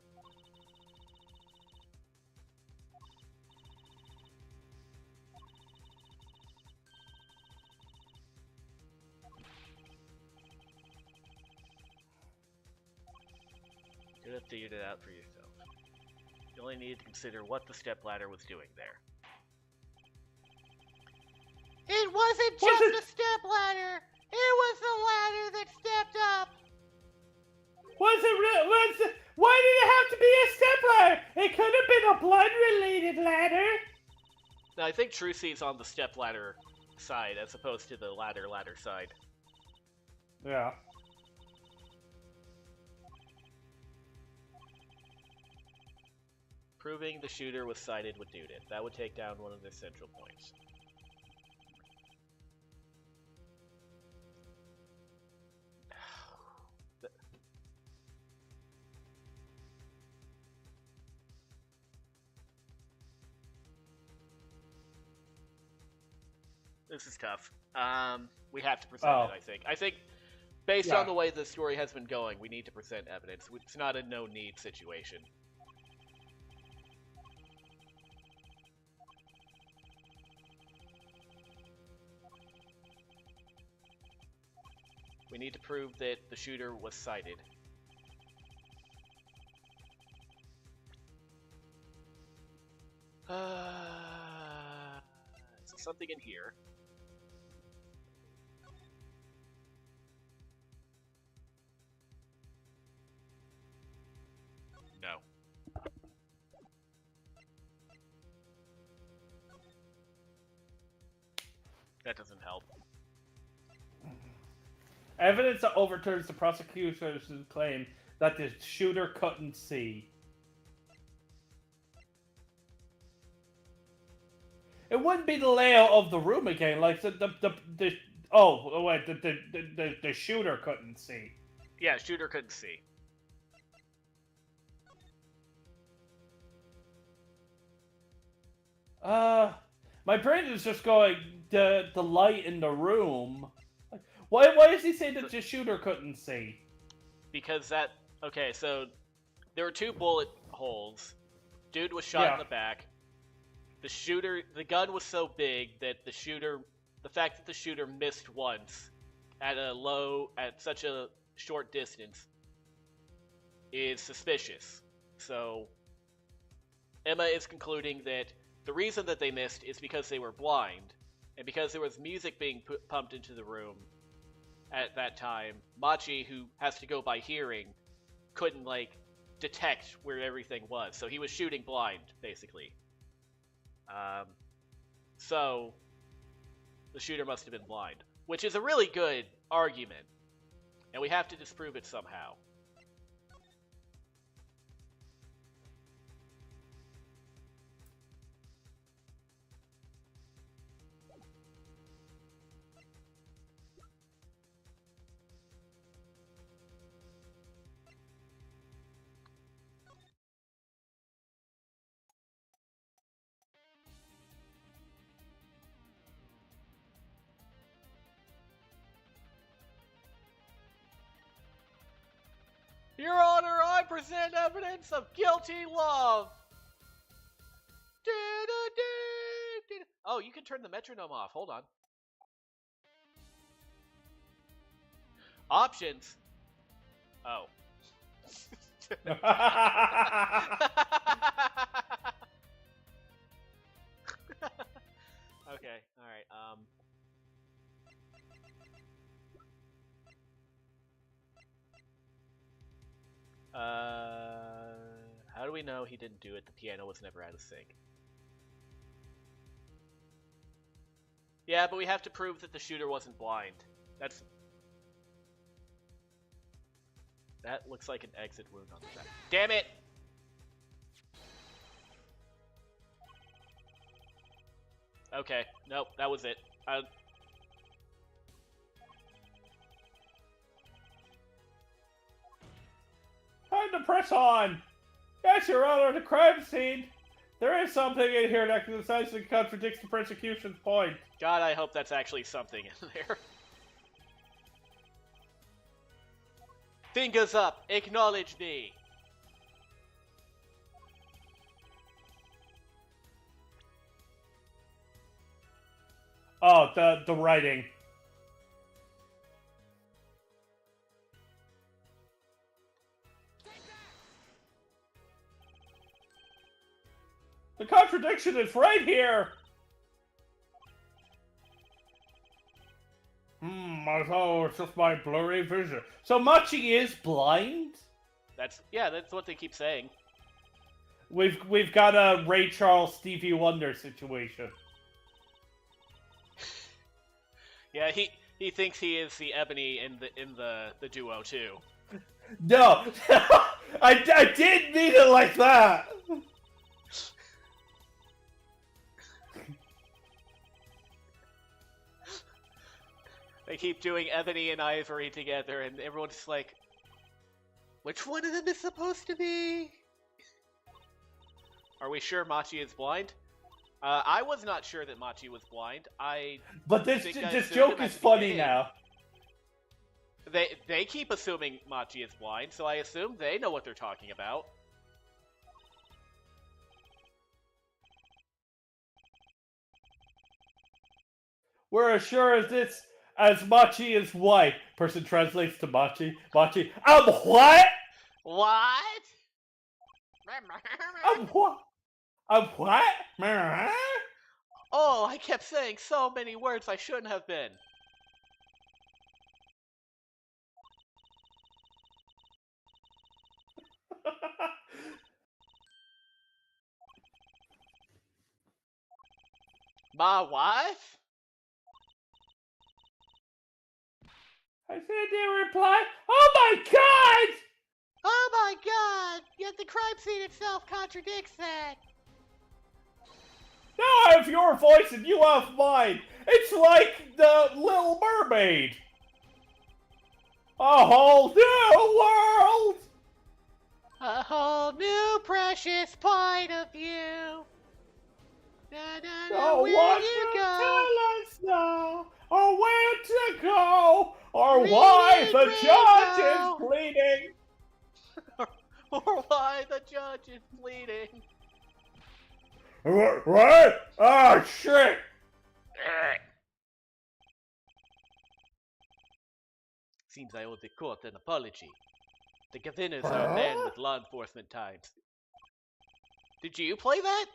You could have figured it out for yourself. You only needed to consider what the stepladder was doing there. It wasn't just a stepladder. It was the ladder that stepped up. Why did it have to be a stepladder? It could have been a blood-related ladder. Now, I think Trucy's on the stepladder side as opposed to the ladder side. Yeah. Proving the shooter was sighted would do it. That would take down one of their central points. This is tough. We have to present it, I think. I think, based on the way the story has been going, we need to present evidence. It's not a no-need situation. We need to prove that the shooter was sighted. Is there something in here? No. That doesn't help. Evidence that overturns the prosecution's claim that the shooter couldn't see. It wouldn't be the layout of the room again, like the shooter couldn't see. Yeah, shooter couldn't see. My brain is just going the light in the room. Why does he say that the shooter couldn't see? Because okay, so there were 2 bullet holes. Dude was shot in the back. The gun was so big that the fact that the shooter missed once at such a short distance is suspicious. So Emma is concluding that the reason that they missed is because they were blind, and because there was music being pumped into the room at that time, Machi, who has to go by hearing, couldn't, detect where everything was. So he was shooting blind, basically. So the shooter must have been blind, which is a really good argument, and we have to disprove it somehow. 100% evidence of guilty love. Oh, you can turn the metronome off. Hold on. Options. Oh. Okay, alright, how do we know he didn't do it? The piano was never out of sync. Yeah, but we have to prove that the shooter wasn't blind. That looks like an exit wound on the back. Damn it! Okay, nope, that was it. Time to press on! Yes, Your Honor, the crime scene! There is something in here that decisively contradicts the prosecution's point. God, I hope that's actually something in there. Fingers up! Acknowledge me! Oh, the writing. The contradiction is right here! Oh, it's just my blurry vision. So Machi is blind? That's what they keep saying. We've got a Ray Charles Stevie Wonder situation. Yeah, he thinks he is the Ebony in the duo too. No, I didn't mean it like that. They keep doing Ebony and Ivory together, and everyone's just like, which one of them is supposed to be? Are we sure Machi is blind? I was not sure that Machi was blind. But this joke is funny now. They keep assuming Machi is blind, so I assume they know what they're talking about. We're as sure as this as Machi is white. Person translates to Machi. Machi, I'm what? What? I'm what? I'm what? Oh, I kept saying so many words I shouldn't have been. My wife? I said they reply, oh my god! Oh my god! Yet the crime scene itself contradicts that. Now I have your voice and you have mine. It's like the Little Mermaid. A whole new world. A whole new precious point of view. No where one you will go? tell us now, or where to go, or We why need the judge Ringo. is bleeding. Or why the judge is bleeding. What? Oh shit! Seems I owe the court an apology. The governors are a man with law enforcement times. Did you play that?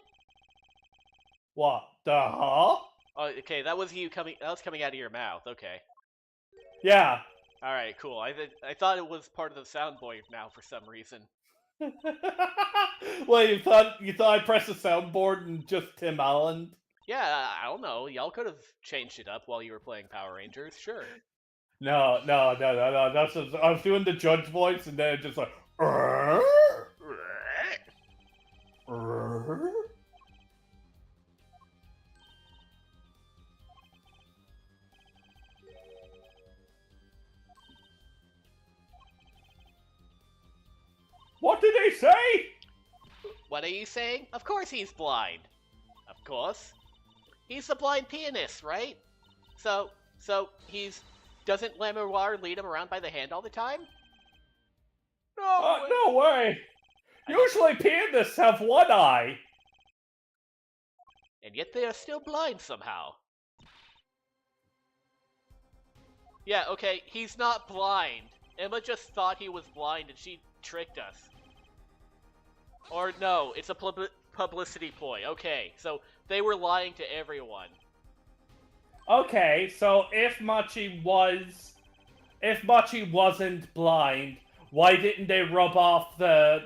What the hell? Oh, okay, that was coming out of your mouth. Okay. Yeah. All right, cool. I thought it was part of the soundboard now for some reason. Well, you thought I pressed the soundboard and just Tim Allen? Yeah, I don't know. Y'all could have changed it up while you were playing Power Rangers. Sure. No. That's just, I was doing the judge voice and then it just like. What did they say? What are you saying? Of course he's blind. Of course. He's the blind pianist, right? So doesn't Lemoir lead him around by the hand all the time? No way. No way! Usually pandas have one eye. And yet they are still blind somehow. Yeah, okay, he's not blind. Emma just thought he was blind and she tricked us. Or no, it's a publicity ploy. Okay, so they were lying to everyone. Okay, so if Machi wasn't blind, why didn't they rub off the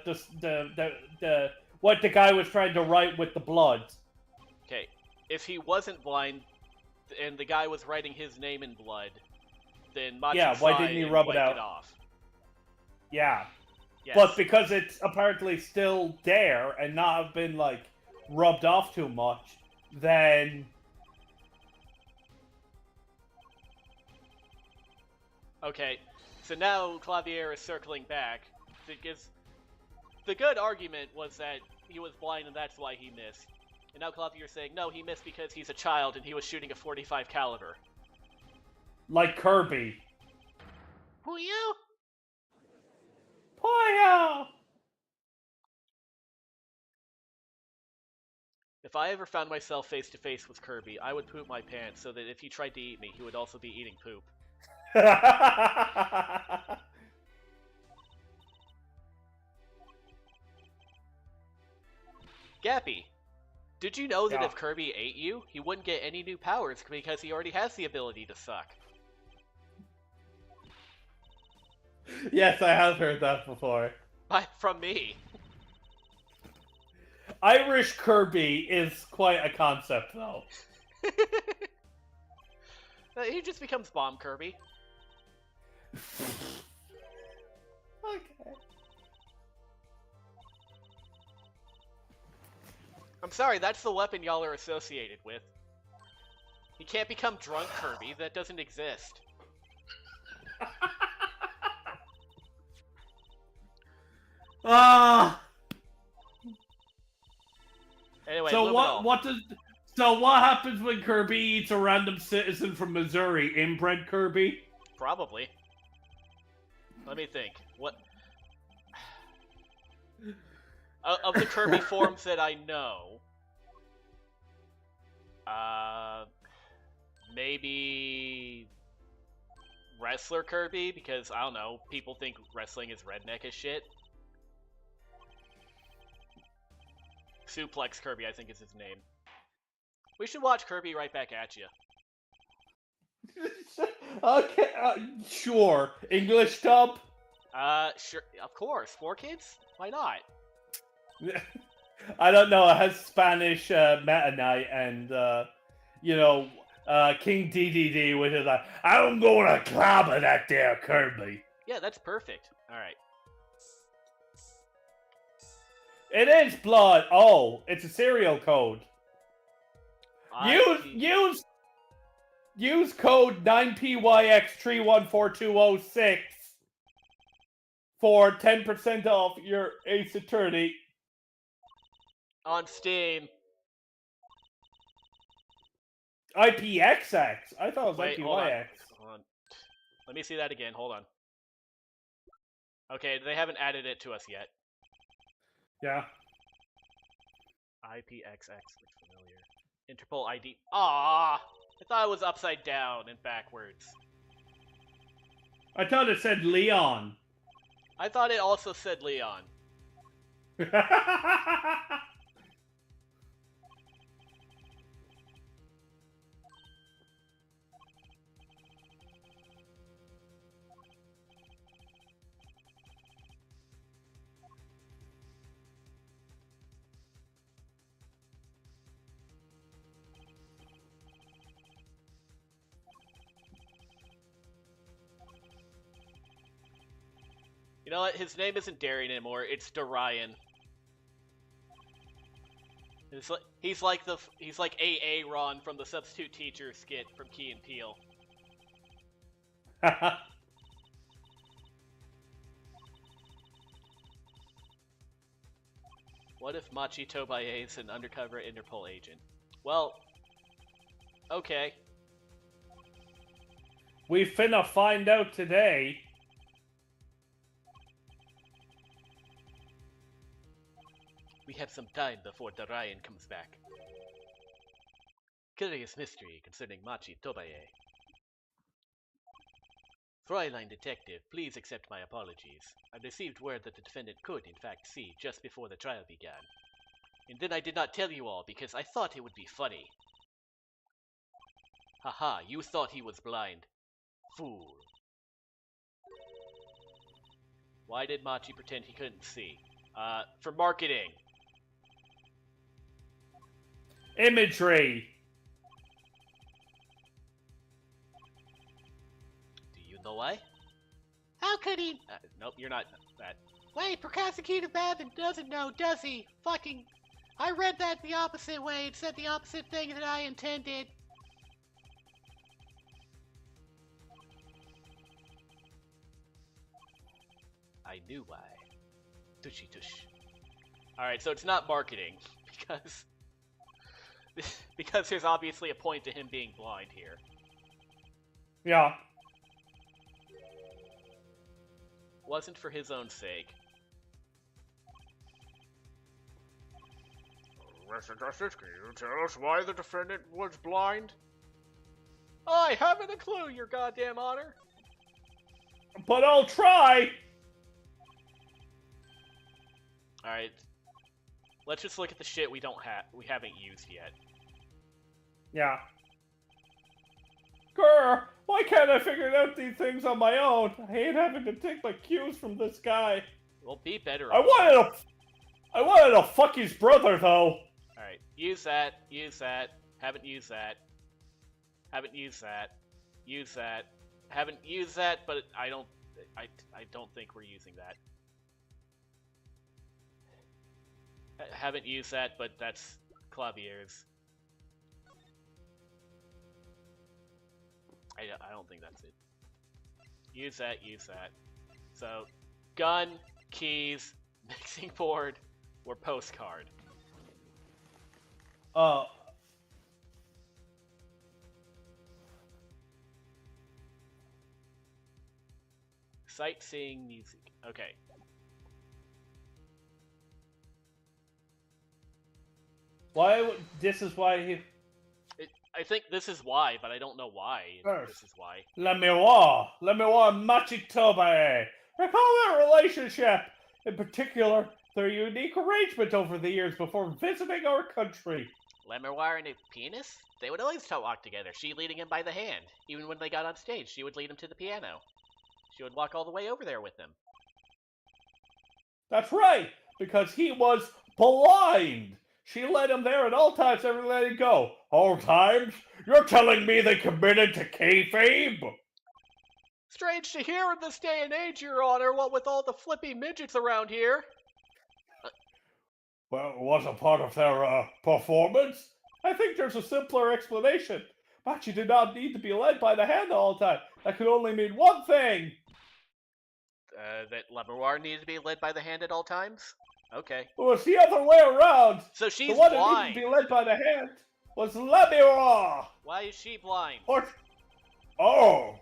what the guy was trying to write with the blood? Okay, if he wasn't blind and the guy was writing his name in blood, then Machi why didn't he rub it out? Off. Yeah. Yes. But because it's apparently still there and not have been, like, rubbed off too much, then... Okay, so now Clavier is circling back. Because the good argument was that he was blind and that's why he missed. And now Clavier is saying, no, he missed because he's a child and he was shooting a .45 caliber. Like Kirby. Puyo? Puyo! If I ever found myself face to face with Kirby, I would poop my pants so that if he tried to eat me, he would also be eating poop. Gappy, did you know that if Kirby ate you, he wouldn't get any new powers because he already has the ability to suck? Yes, I have heard that before. From me. Irish Kirby is quite a concept, though. He just becomes Bomb Kirby. Okay. I'm sorry, that's the weapon y'all are associated with. He can't become Drunk Kirby, that doesn't exist. Anyway, so what happens when Kirby eats a random citizen from Missouri? Inbred Kirby? Probably. Let me think. What? Of the Kirby forms that I know, maybe Wrestler Kirby, because I don't know, people think wrestling is redneck as shit. Suplex Kirby, I think is his name. We should watch Kirby Right Back at You. Okay, sure. English dub? Sure, of course. For kids? Why not? I don't know. It has Spanish Meta Knight and, King DDD, which is like, I'm gonna clobber that there Kirby. Yeah, that's perfect. Alright. It is blood. Oh, it's a serial code. Use code 9PYX314206 for 10% off your Ace Attorney. On Steam. IPXX? I thought it was Wait, IPYX. Hold on. Let me see that again. Hold on. Okay, they haven't added it to us yet. Yeah. IPXX looks familiar. Interpol ID. Ah, I thought it was upside down and backwards. I thought it said Leon. I thought it also said Leon. You know what? His name isn't Darian anymore. It's Darian. He's like AA Ron from the Substitute Teacher skit from Key and Peele. What if Machi Tobaye is an undercover Interpol agent? Well, okay. We finna find out today. We have some time before Dorian comes back. Curious mystery concerning Machi Tobaye. Fräulein Detective, please accept my apologies. I received word that the defendant could, in fact, see just before the trial began. And then I did not tell you all because I thought it would be funny. Haha, you thought he was blind. Fool. Why did Machi pretend he couldn't see? For marketing. Imagery. Do you know why? How could he? Nope, you're not that. Wait, Prosecutor Babin doesn't know, does he? Fucking... I read that the opposite way. It said the opposite thing that I intended. I knew why. Tushy tush. Alright, so it's not marketing, because there's obviously a point to him being blind here. Yeah. Wasn't for his own sake. Mr. Justice, can you tell us why the defendant was blind? I haven't a clue, your goddamn honor. But I'll try. Alright. Let's just look at the shit we haven't used yet. Yeah. Grr, why can't I figure out these things on my own? I hate having to take my cues from this guy. We'll be better. I wanted to fuck his brother, though. Alright, use that, haven't used that, haven't used that, use that, haven't used that, but I don't think we're using that. Haven't used that, but that's Clavier's. I don't think that's it. Use that. So, gun, keys, mixing board, or postcard. Sightseeing music. Okay. This is why he... I think this is why, but I don't know why this is why. Le miroir Machitobe. Recall their relationship. In particular, their unique arrangement over the years before visiting our country. Le Miroir and a penis? They would always walk together, she leading him by the hand. Even when they got on stage, she would lead him to the piano. She would walk all the way over there with him. That's right, because he was blind. She led him there at all times, never let him go. All times? You're telling me they committed to kayfabe? Strange to hear in this day and age, Your Honor, what with all the flippy midgets around here. Well, it wasn't part of their, performance. I think there's a simpler explanation. Machi did not need to be led by the hand all the time. That could only mean one thing. That Le Miroir needed to be led by the hand at all times? Okay. It was the other way around. So she's the one blind. That needed to be led by the hand was Le Miroir. Why is she blind? Oh.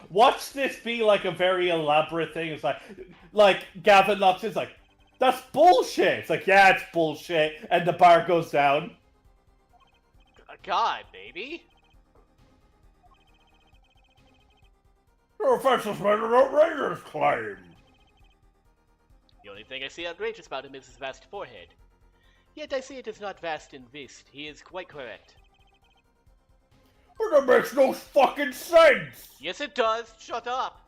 Watch this be like a very elaborate thing. It's like Gavin knocks in, it's like, that's bullshit. It's like, yeah, it's bullshit. And the bar goes down. God, baby. Your offense has made an outrageous claim. The only thing I see outrageous about him is his vast forehead. Yet I see it is not vast in vist. He is quite correct. But that makes no fucking sense! Yes, it does. Shut up.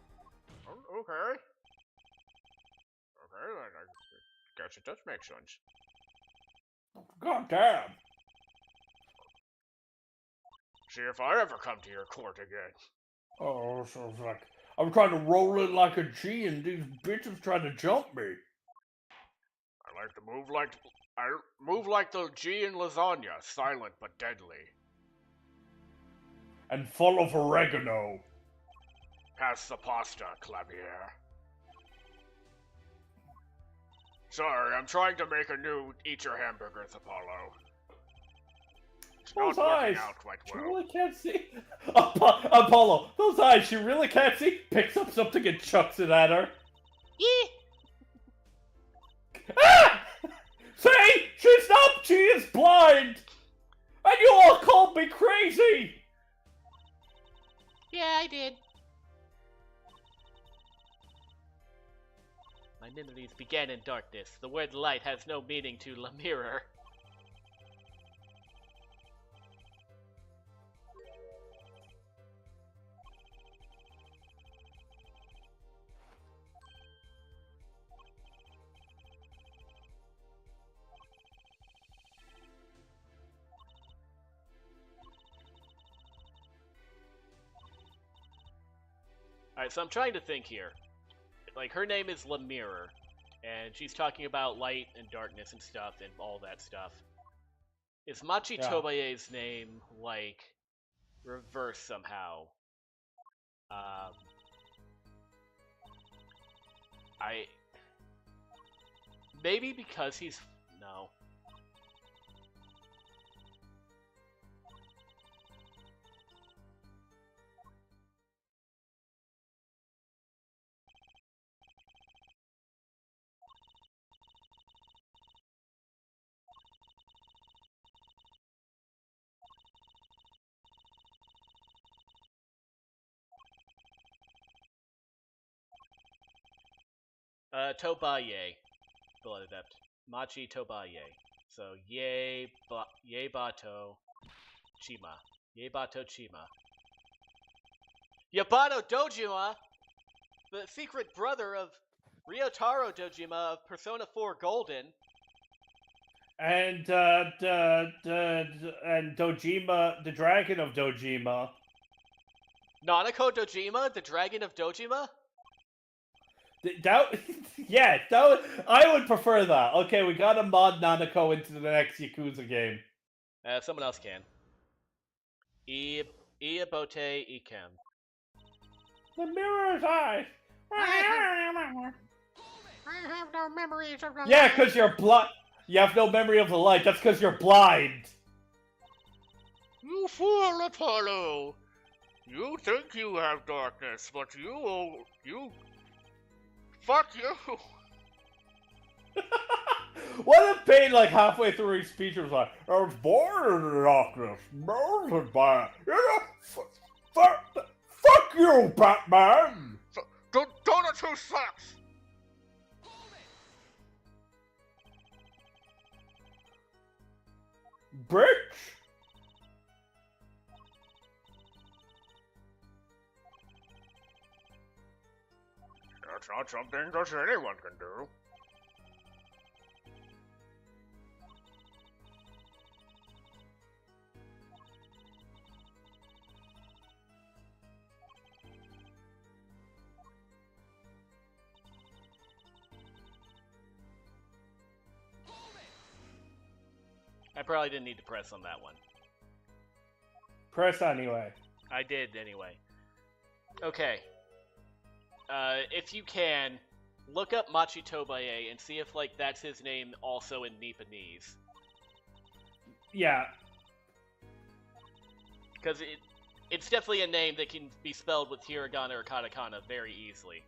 Oh, okay. Okay, I guess it does make sense. God damn. See if I ever come to your court again. Oh, sounds like I'm trying to roll in like a G and these bitches trying to jump me. I like to move like the G in lasagna, silent but deadly. And full of oregano. Pass the pasta, Clavier. Sorry, I'm trying to make a new Eat Your Hamburgers, Apollo. It's Those not working eyes. out quite She well. really can't see. Apollo, those eyes. She really can't see. Picks up something and chucks it at her. Yeah. Ah! See, she's not. She is blind. And you all called me crazy. Yeah, I did. My memories began in darkness. The word light has no meaning to La Mirror. Alright, so I'm trying to think here. Like, her name is La Mirror, and she's talking about light and darkness and stuff and all that stuff. Is Machi Tobaye's name, like, reversed somehow? Maybe because he's... No. Tobaye. Blood Adept. Machi Tobaye. So, Yebato Chima. Yebato Chima. Yabato Dojima! The secret brother of Ryotaro Dojima of Persona 4 Golden. And Dojima, the Dragon of Dojima. Nanako Dojima, the Dragon of Dojima? I would prefer that. Okay, we gotta mod Nanako into the next Yakuza game. Someone else can. Iabote Ikem. The mirror's eyes. I have no memories of the Yeah, light. because you're blind. You have no memory of the light. That's because you're blind. You fool, Apollo! You think you have darkness, but you... Fuck you! What if Payne, like, halfway through his speech was like, I was born in the darkness, molded by it. You know, fuck you, Batman! Donuts who sucks! Bitch! That's not something that anyone can do. I probably didn't need to press on that one. Press anyway. I did anyway. Okay. If you can, look up Machi Tobaye and see if, like, that's his name also in Nipponese. Yeah. Because it's definitely a name that can be spelled with hiragana or katakana very easily.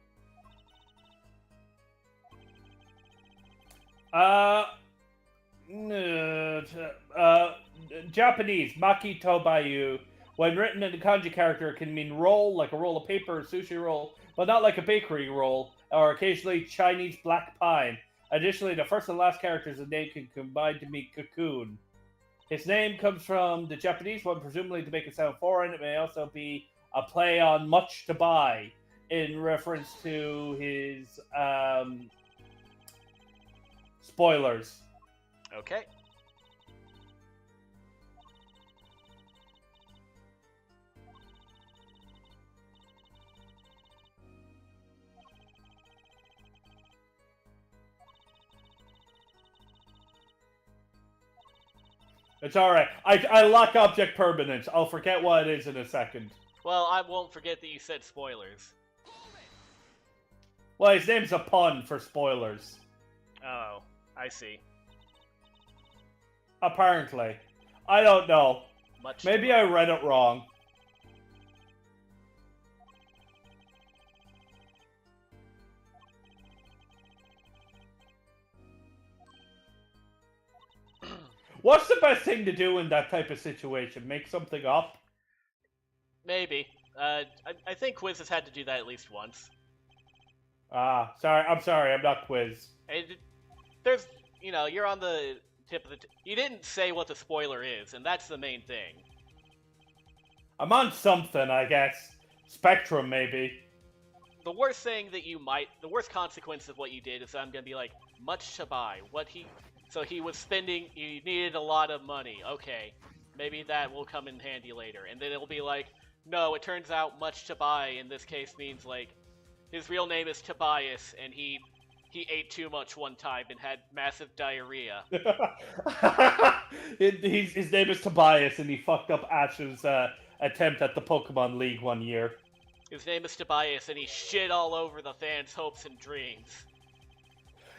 Japanese, Maki Tobayu, when written in a kanji character, can mean roll, like a roll of paper or sushi roll, but not like a bakery roll, or occasionally Chinese black pine. Additionally, the first and last characters of the name can combine to mean cocoon. His name comes from the Japanese one, presumably to make it sound foreign. It may also be a play on much to buy, in reference to his spoilers. Okay. It's alright. I lock object permanence. I'll forget what it is in a second. Well, I won't forget that you said spoilers. Well, his name's a pun for spoilers. Oh, I see. Apparently. I don't know. Much Maybe I read it wrong. What's the best thing to do in that type of situation? Make something up? Maybe. I think Quiz has had to do that at least once. Sorry. I'm sorry. I'm not Quiz. There's, you're on the tip of the... You didn't say what the spoiler is, and that's the main thing. I'm on something, I guess. Spectrum, maybe. The worst consequence of what you did is I'm gonna be like, much to buy. So he needed a lot of money. Okay, maybe that will come in handy later. And then it'll be like, no, it turns out much to buy in this case means like, his real name is Tobias, and he ate too much one time and had massive diarrhea. His name is Tobias, and he fucked up Ash's attempt at the Pokemon League one year. His name is Tobias, and he shit all over the fans' hopes and dreams.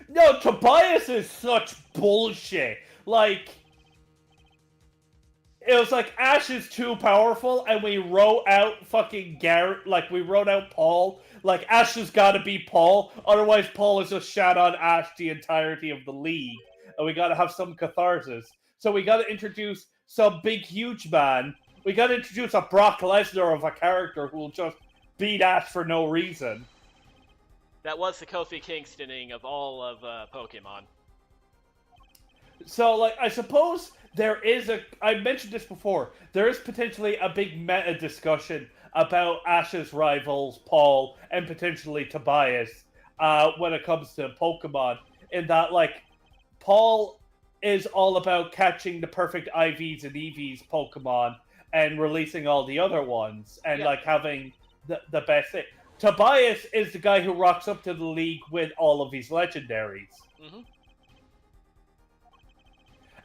No, Tobias is such bullshit. Like, it was like Ash is too powerful, and we wrote out fucking Garrett. Like, we wrote out Paul. Like, Ash has got to be Paul. Otherwise, Paul is just shat on Ash the entirety of the league, and we got to have some catharsis. So we got to introduce some big, huge man. We got to introduce a Brock Lesnar of a character who will just beat Ash for no reason. That was the Kofi Kingstoning of all of Pokemon. So, like, I suppose there is I mentioned this before, there is potentially a big meta discussion about Ash's rivals, Paul, and potentially Tobias, when it comes to Pokemon, in that, like, Paul is all about catching the perfect IVs and EVs Pokemon and releasing all the other ones, and, like, having the best thing. Tobias is the guy who rocks up to the league with all of these legendaries. Mm-hmm.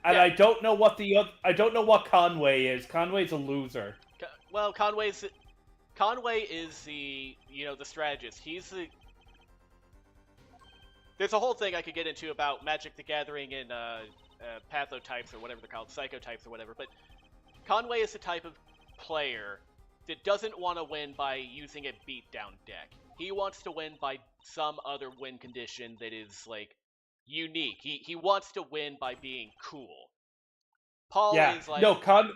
And I don't know what Conway is. Conway's a loser. Well, Conway is the the strategist. There's a whole thing I could get into about Magic the Gathering and pathotypes or whatever they're called, psychotypes or whatever. But Conway is the type of player that doesn't want to win by using a beatdown deck. He wants to win by some other win condition that is, like, unique. He wants to win by being cool. Paul is like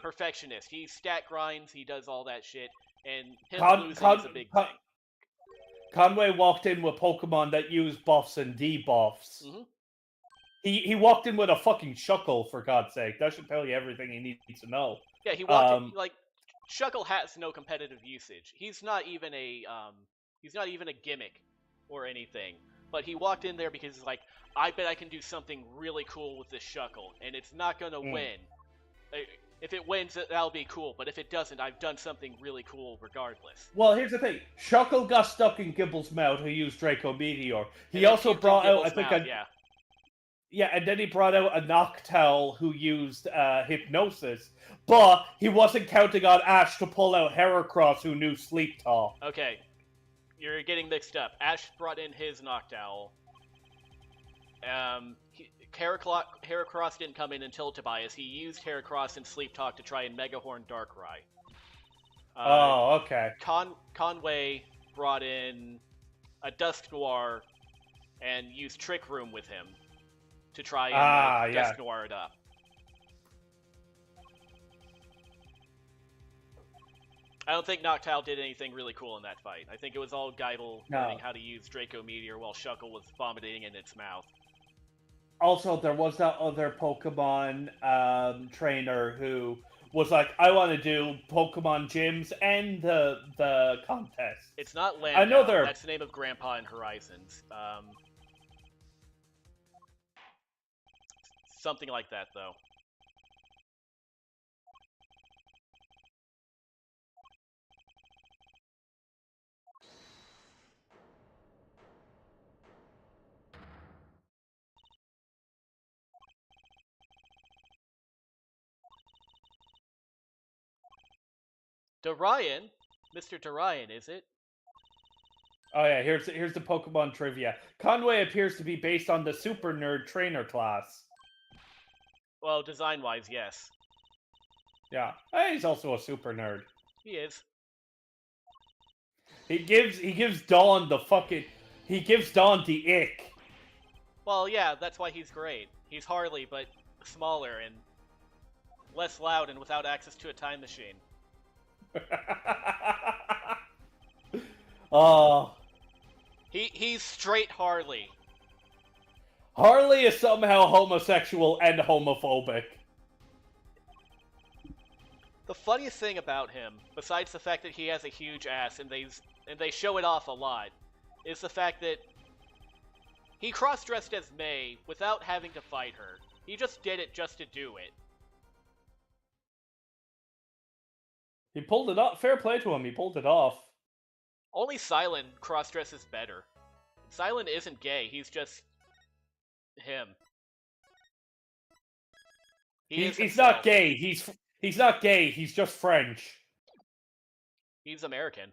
perfectionist. He stat grinds, he does all that shit, and him losing is a big thing. Conway walked in with Pokemon that use buffs and debuffs. Mm-hmm. He walked in with a fucking Shuckle, for God's sake. That should tell you everything you need to know. Yeah, he walked in, like, Shuckle has no competitive usage. He's not even a gimmick or anything. But he walked in there because he's like, I bet I can do something really cool with this Shuckle, and it's not gonna win. If it wins, that'll be cool. But if it doesn't, I've done something really cool regardless. Well, here's the thing: Shuckle got stuck in Gibble's mouth, who used Draco Meteor. He also brought out, and then he brought out a Noctowl who used Hypnosis. But he wasn't counting on Ash to pull out Heracross, who knew Sleep Talk. Okay, you're getting mixed up. Ash brought in his Noctowl. Heracross didn't come in until Tobias. He used Heracross and Sleep Talk to try and Megahorn Darkrai. Okay. Conway brought in a Dusk Noir and used Trick Room with him to try and Dusk Noir it up. I don't think Noctowl did anything really cool in that fight. I think it was all Geibel learning how to use Draco Meteor while Shuckle was vomiting in its mouth. Also, there was that other Pokemon trainer who was like, I want to do Pokemon gyms and the contest. It's not Landau. I know that's the name of Grandpa in Horizons. Something like that, though. Dorian? Mr. Dorian, is it? Oh yeah, here's the Pokemon trivia. Conway appears to be based on the Super Nerd Trainer class. Well, design-wise, yes. Yeah. Hey, he's also a super nerd. He is. He gives Dawn the fucking... He gives Dawn the ick. Well, yeah, that's why he's great. He's Harley, but smaller and less loud and without access to a time machine. Oh. He's straight Harley. Harley is somehow homosexual and homophobic. The funniest thing about him, besides the fact that he has a huge ass and they show it off a lot, is the fact that he cross-dressed as May without having to fight her. He just did it just to do it. He pulled it off. Fair play to him. He pulled it off. Only Silent cross-dresses better. Silent isn't gay, he's just him. He's not gay. He's not gay. He's just French. He's American.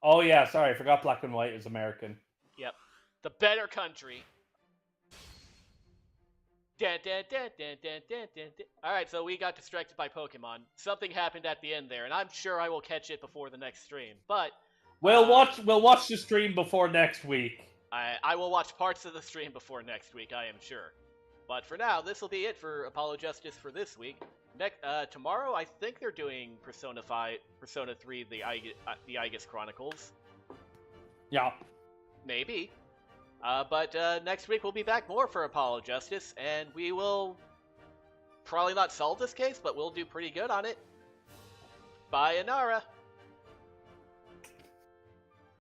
Oh yeah, sorry, I forgot Black and White is American. Yep. The better country. Alright, so we got distracted by Pokemon. Something happened at the end there, and I'm sure I will catch it before the next stream. But We'll watch the stream before next week. I will watch parts of the stream before next week, I am sure. But for now, this will be it for Apollo Justice for this week. Tomorrow, I think they're doing Persona 3, the Aegis Chronicles. Yeah. Maybe. But next week we'll be back more for Apollo Justice, and we will probably not solve this case, but we'll do pretty good on it. Bye, Inara!